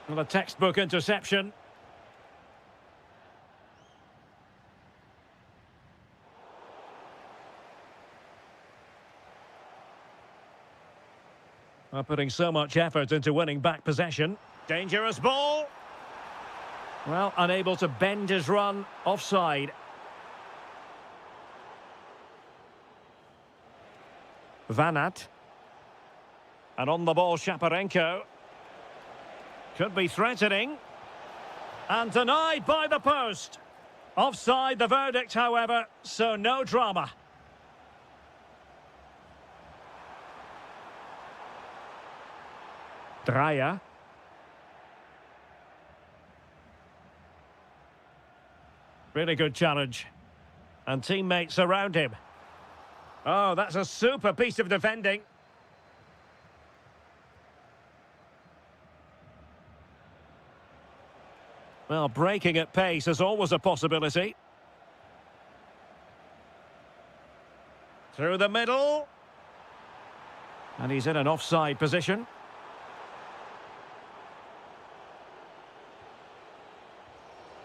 A: Well, a textbook interception. Putting so much effort into winning back possession. Dangerous ball. Well, unable to bend his run. Offside. Vanat. And on the ball, Shaparenko. Could be threatening. And denied by the post. Offside the verdict, however, so no drama. Dreyer. Really good challenge. And teammates around him. Oh, that's a super piece of defending. Well, breaking at pace is always a possibility. Through the middle. And he's in an offside position.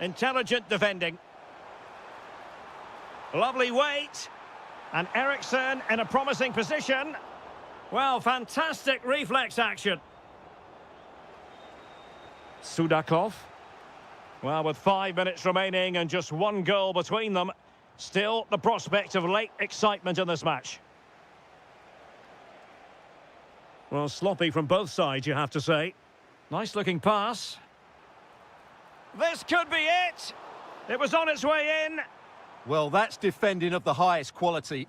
A: Intelligent defending. Lovely weight. And Eriksson in a promising position. Well, fantastic reflex action. Sudakov. Well, with 5 minutes remaining and just one goal between them, still the prospect of late excitement in this match. Well, sloppy from both sides, you have to say. Nice looking pass. This could be it. It was on its way in.
B: Well, that's defending of the highest quality.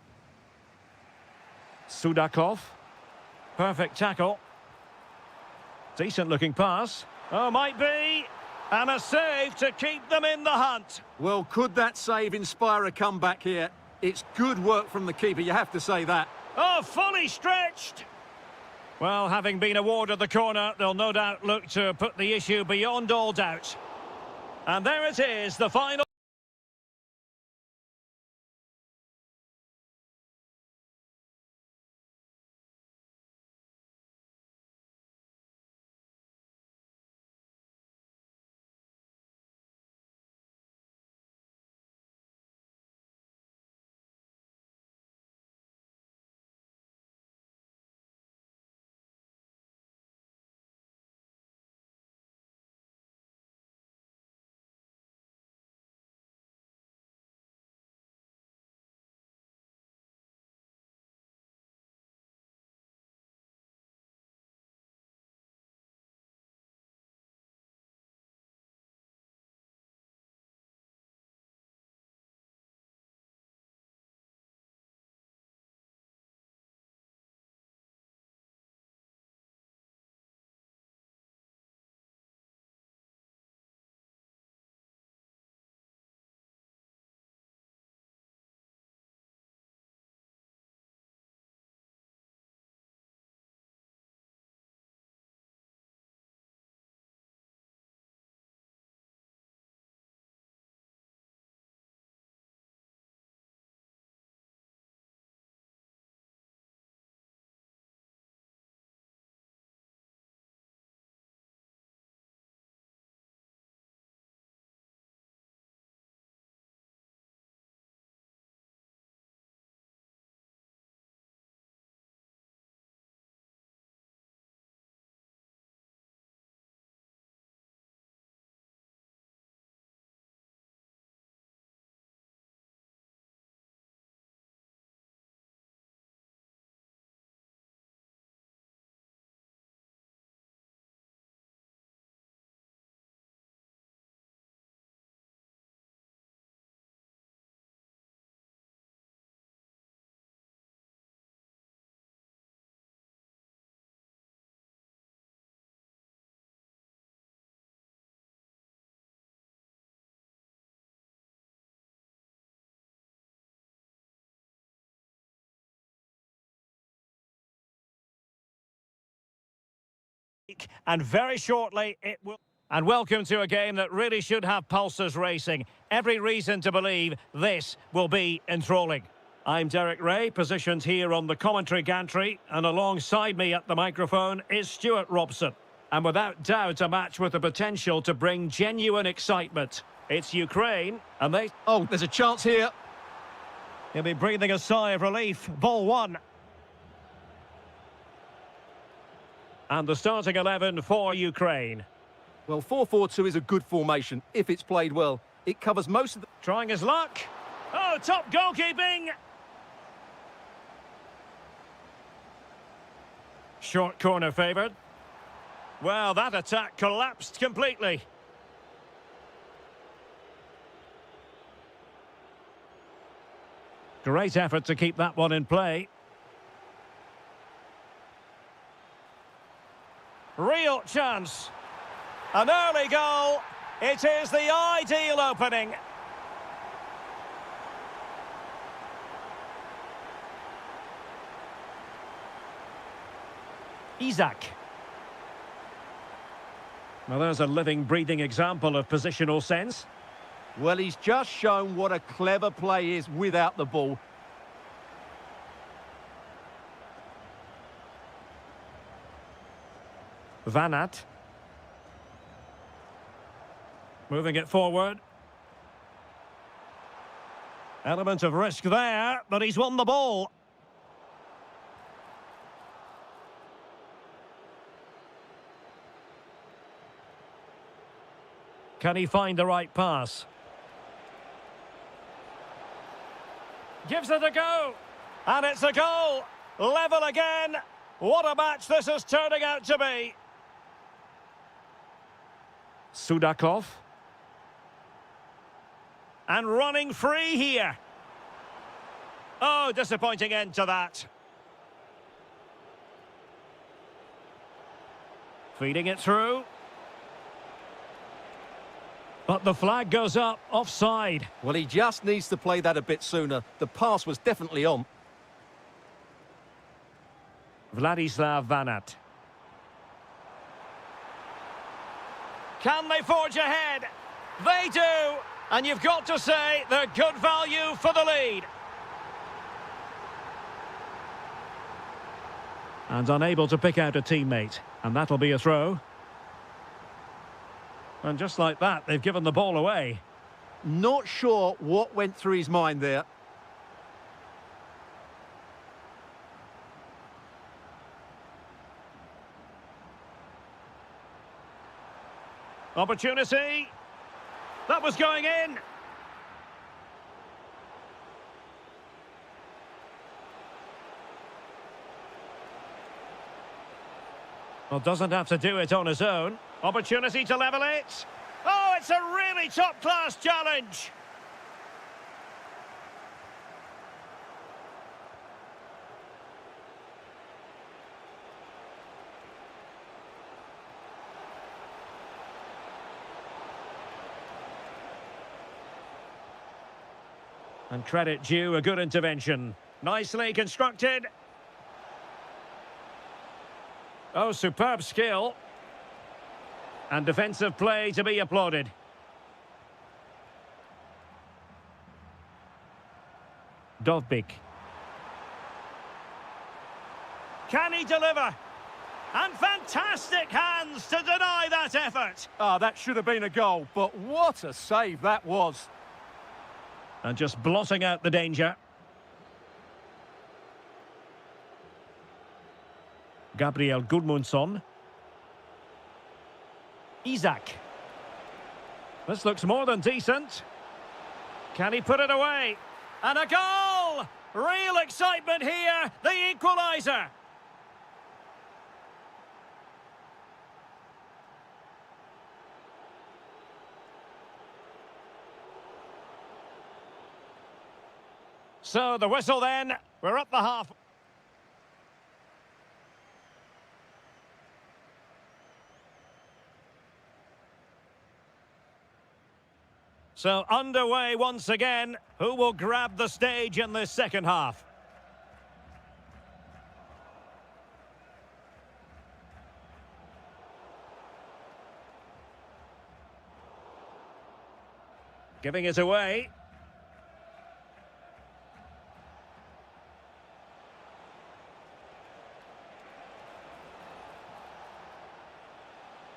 A: Sudakov. Perfect tackle. Decent looking pass. Oh, might be. And a save to keep them in the hunt.
B: Well, could that save inspire a comeback here? It's good work from the keeper, you have to say that.
A: Oh, fully stretched. Well, having been awarded the corner, they'll no doubt look to put the issue beyond all doubt. And there it is, the final. And very shortly it will... And welcome to a game that really should have pulses racing. Every reason to believe this will be enthralling. I'm Derek Ray, positioned here on the commentary gantry, and alongside me at the microphone is Stuart Robson. And without doubt, a match with the potential to bring genuine excitement. It's Ukraine, and they...
B: Oh, there's a chance here.
A: He'll be breathing a sigh of relief. Ball one. And the starting 11 for Ukraine.
B: Well, 4-4-2 is a good formation if it's played well. It covers most of the...
A: Trying his luck. Oh, top goalkeeping. Short corner favoured. Well, that attack collapsed completely. Great effort to keep that one in play. Real chance. An early goal. It is the ideal opening. Isak. Well, there's a living, breathing example of positional sense.
B: Well, he's just shown what a clever play is without the ball.
A: Van Aert. Moving it forward. Element of risk there, but he's won the ball. Can he find the right pass? Gives it a go. And it's a goal. Level again. What a match this is turning out to be. Sudakov. And running free here. Oh, disappointing end to that. Feeding it through. But the flag goes up, offside.
B: Well, he just needs to play that a bit sooner. The pass was definitely on.
A: Vladislav Van Aert. Can they forge ahead? They do! And you've got to say they're good value for the lead. And unable to pick out a teammate. And that'll be a throw. And just like that, they've given the ball away.
B: Not sure what went through his mind there.
A: Opportunity. That was going in. Well, doesn't have to do it on his own. Opportunity to level it. Oh, it's a really top-class challenge. And credit due, a good intervention. Nicely constructed. Oh, superb skill. And defensive play to be applauded. Dovbik. Can he deliver? And fantastic hands to deny that effort.
B: Ah, that should have been a goal, but what a save that was.
A: And just blotting out the danger. Gabriel Gudmundsson. Isak. This looks more than decent. Can he put it away? And a goal! Real excitement here, the equaliser. So the whistle then, we're at the half. So underway once again. Who will grab the stage in this second half? Giving it away.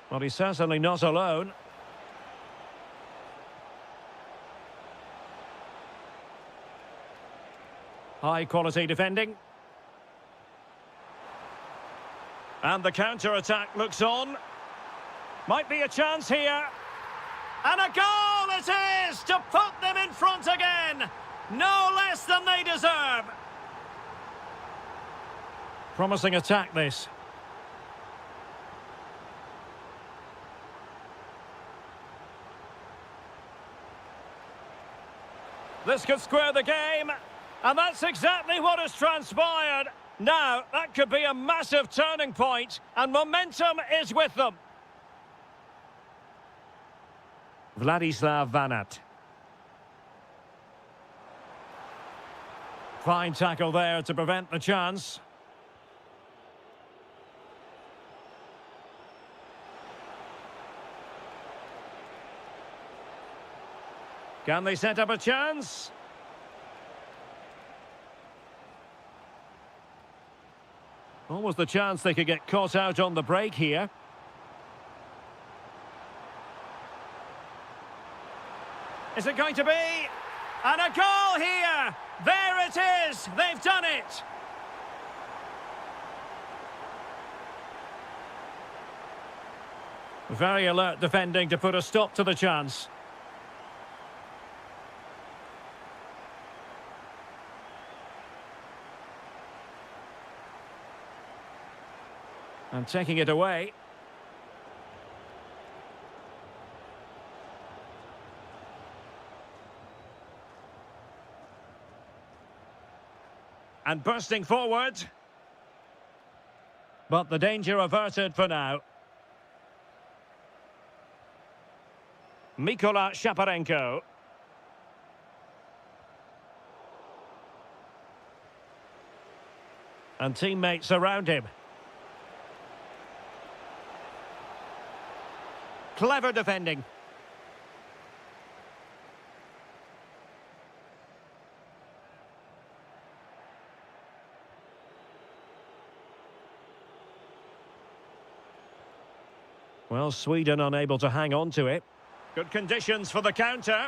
A: Well, he's certainly not alone. High quality defending. And the counter-attack looks on. Might be a chance here. And a goal it is to put them in front again. No less than they deserve. Promising attack, this. This could square the game. And that's exactly what has transpired. Now, that could be a massive turning point, and momentum is with them. Vladislav Vanat. Fine tackle there to prevent the chance. Can they set up a chance? Almost the chance they could get caught out on the break here. Is it going to be? And a goal here! There it is! They've done it! Very alert defending to put a stop to the chance. And taking it away. And bursting forward. But the danger averted for now. Mikola Shaparenko. And teammates around him. Clever defending. Well, Sweden unable to hang on to it. Good conditions for the counter.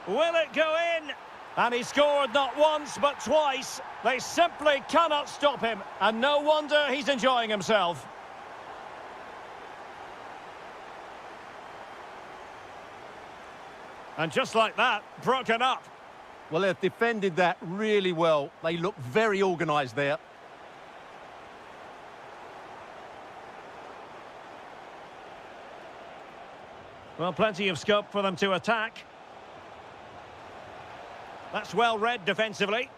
A: Will it go in? And he scored not once but twice. They simply cannot stop him. And no wonder he's enjoying himself. And just like that, broken up.
B: Well, they've defended that really well. They look very organised there.
A: Well, plenty of scope for them to attack. That's well read defensively.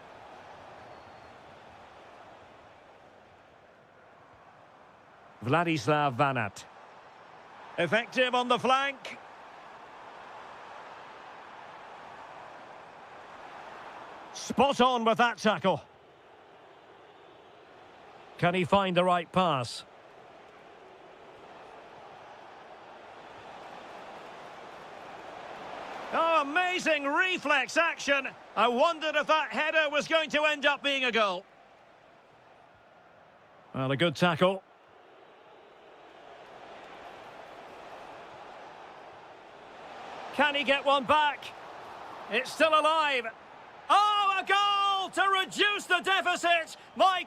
A: Vladislav Vanat. Effective on the flank. Spot on with that tackle. Can he find the right pass? Oh, amazing reflex action. I wondered if that header was going to end up being a goal. Well, a good tackle. Can he get one back? It's still alive. Oh, a goal to reduce the deficit. My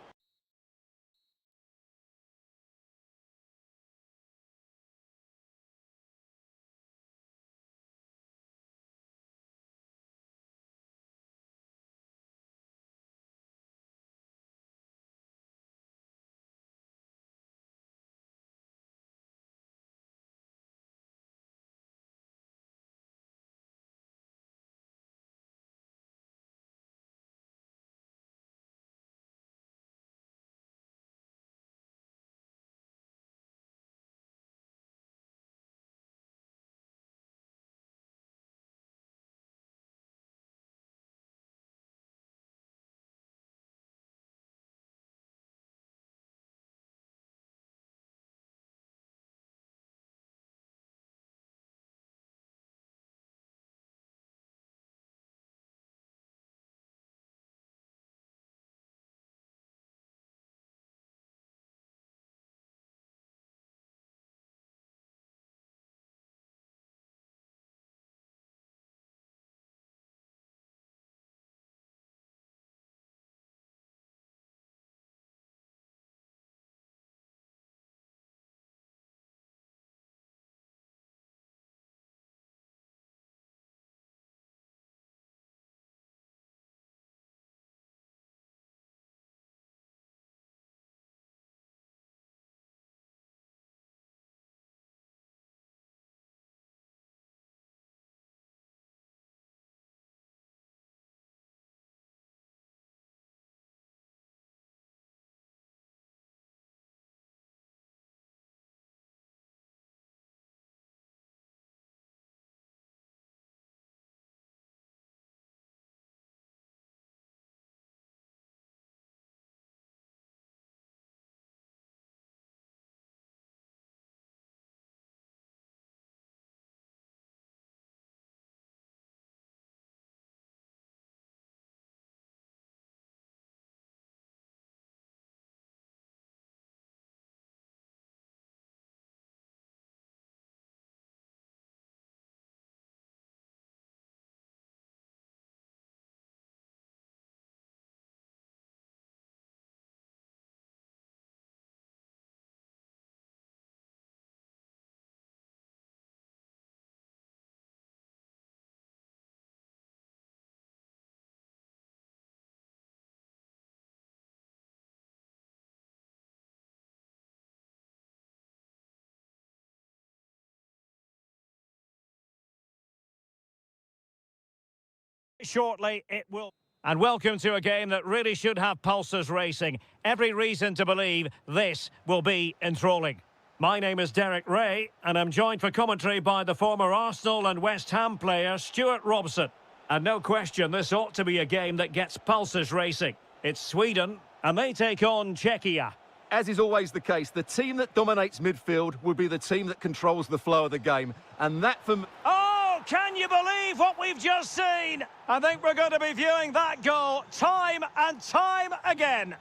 A: Shortly, it will. And welcome to a game that really should have pulses racing. Every reason to believe this will be enthralling. My name is Derek Ray, and I'm joined for commentary by the former Arsenal and West Ham player Stuart Robson. And no question, this ought to be a game that gets pulses racing. It's Sweden, and they take on Czechia.
B: As is always the case, the team that dominates midfield will be the team that controls the flow of the game. And that for me...
A: Oh, can you believe what we've just seen? I think we're going to be viewing that goal time and time again.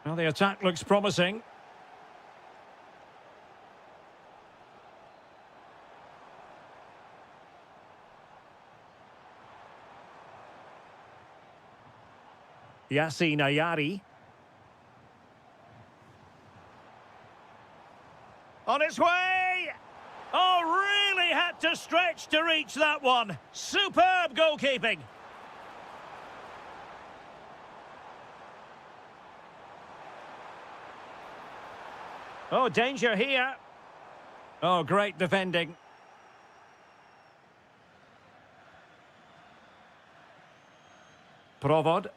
A: Well, the attack looks promising. Yasin Ayari. On its way! Oh, really had to stretch to reach that one. Superb goalkeeping. Oh, danger here. Oh, great defending. Provod.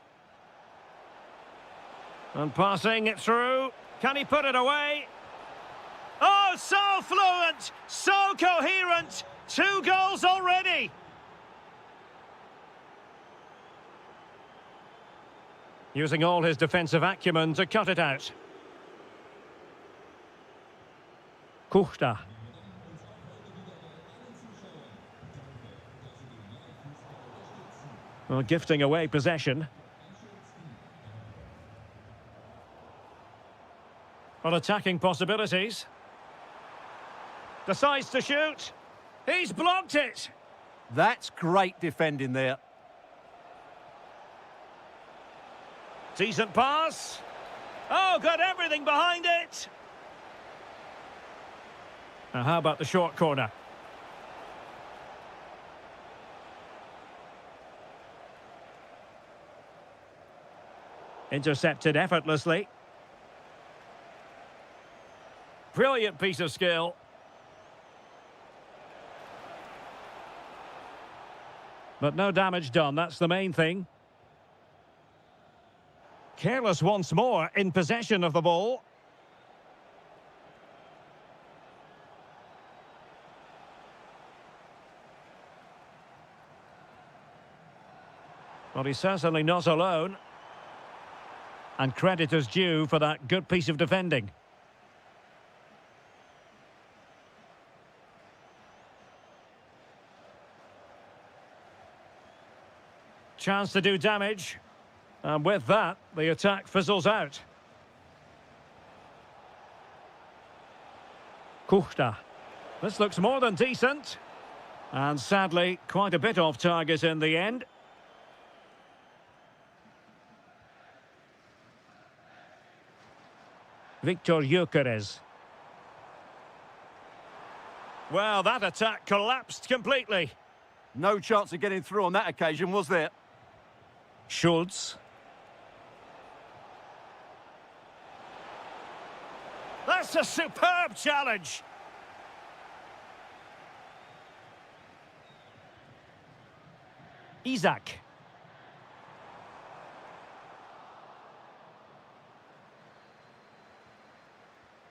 A: And passing it through. Can he put it away? Oh, so fluent, so coherent. 2 goals already. Using all his defensive acumen to cut it out. Kuchta. Well, gifting away possession. Well, attacking possibilities. Decides to shoot. He's blocked it.
B: That's great defending there.
A: Decent pass. Oh, got everything behind it. Now, how about the short corner? Intercepted effortlessly. Brilliant piece of skill. But no damage done, that's the main thing. Careless once more in possession of the ball. Well, he's certainly not alone. And credit is due for that good piece of defending. Chance to do damage. And with that, the attack fizzles out. Kuchta. This looks more than decent. And sadly, quite a bit off target in the end. Victor Gyökeres. Well, that attack collapsed completely.
B: No chance of getting through on that occasion, was there?
A: Schultz. That's a superb challenge. Isaac.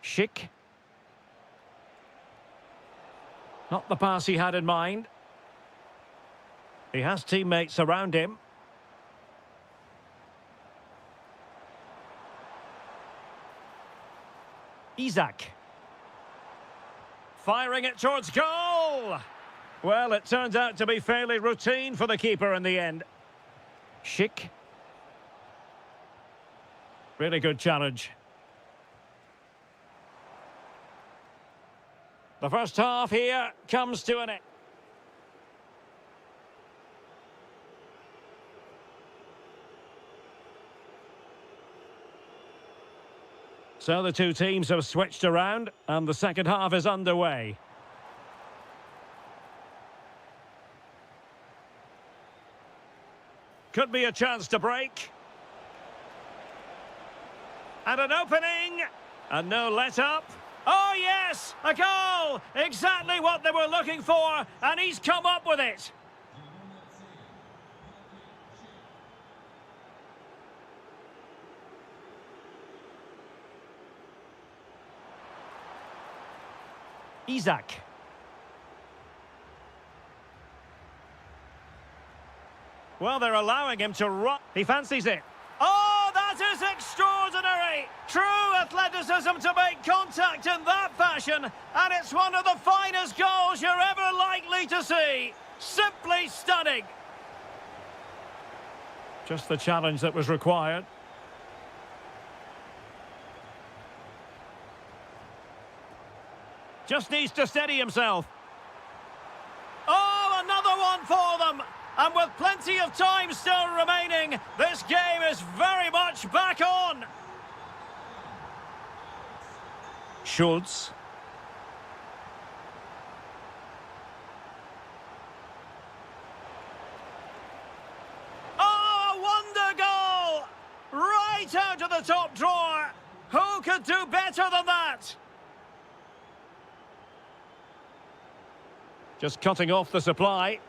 A: Schick. Not the pass he had in mind. He has teammates around him. Isaac. Firing it towards goal. Well, it turns out to be fairly routine for the keeper in the end. Schick. Really good challenge. The first half here comes to an end. So the two teams have switched around and the second half is underway. Could be a chance to break. And an opening. And no let-up. Oh, yes! A goal! Exactly what they were looking for, and he's come up with it. Isaac. Well, they're allowing him to run. He fancies it. Oh, that is extraordinary! True athleticism to make contact in that fashion, and it's one of the finest goals you're ever likely to see. Simply stunning. Just the challenge that was required. Just needs to steady himself. Oh, another one for them! And with plenty of time still remaining, this game is very much back on. Schultz. Oh, a wonder goal! Right out of the top drawer. Who could do better than that? Just cutting off the supply.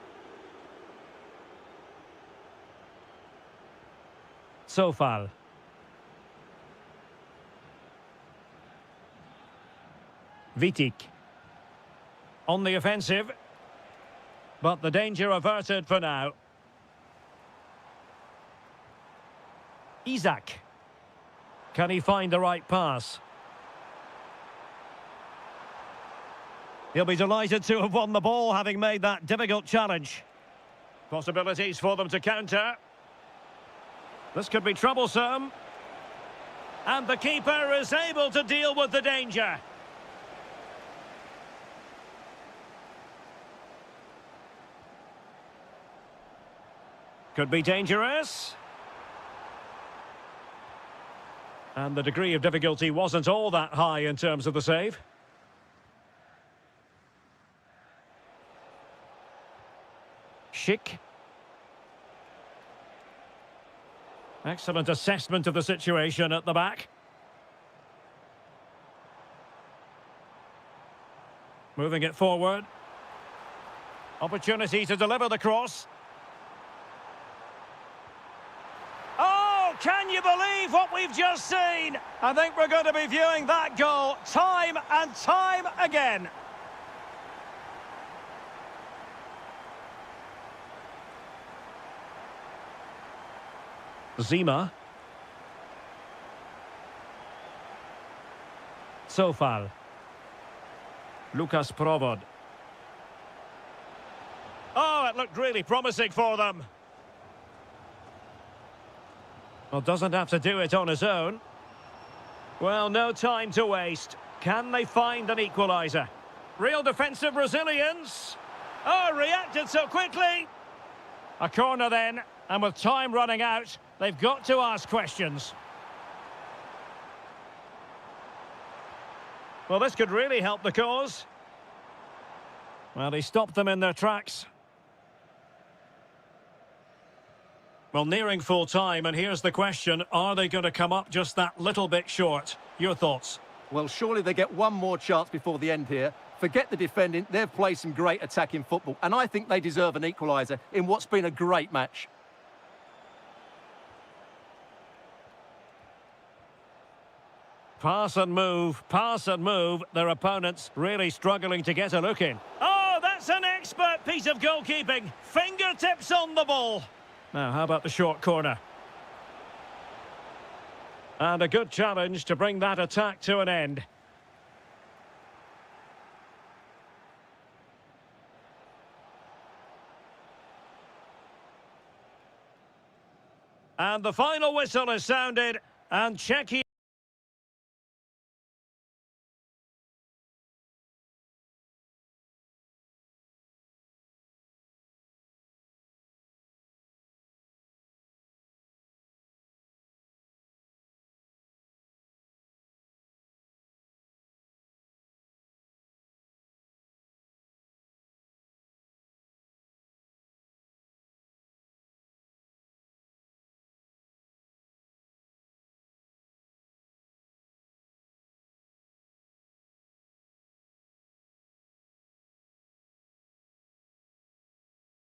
A: Sofal. Vitic. On the offensive. But the danger averted for now. Isaac. Can he find the right pass? He'll be delighted to have won the ball, having made that difficult challenge. Possibilities for them to counter. This could be troublesome. And the keeper is able to deal with the danger. Could be dangerous. And the degree of difficulty wasn't all that high in terms of the save. Schick. Excellent assessment of the situation at the back. Moving it forward. Opportunity to deliver the cross. Oh, can you believe what we've just seen? I think we're going to be viewing that goal time and time again. Zima. Sofal. Lucas Provod. Oh, it looked really promising for them. Well, doesn't have to do it on his own. Well, no time to waste. Can they find an equaliser? Real defensive resilience. Oh, reacted so quickly. A corner then, and with time running out, they've got to ask questions. Well, this could really help the cause. Well, he stopped them in their tracks. Well, nearing full time, and here's the question. Are they going to come up just that little bit short? Your thoughts?
B: Well, surely they get one more chance before the end here. Forget the defending. They've played some great attacking football, and I think they deserve an equaliser in what's been a great match.
A: Pass and move, their opponents really struggling to get a look in. Oh, that's an expert piece of goalkeeping. Fingertips on the ball. Now, how about the short corner? And a good challenge to bring that attack to an end. And the final whistle is sounded, and checking.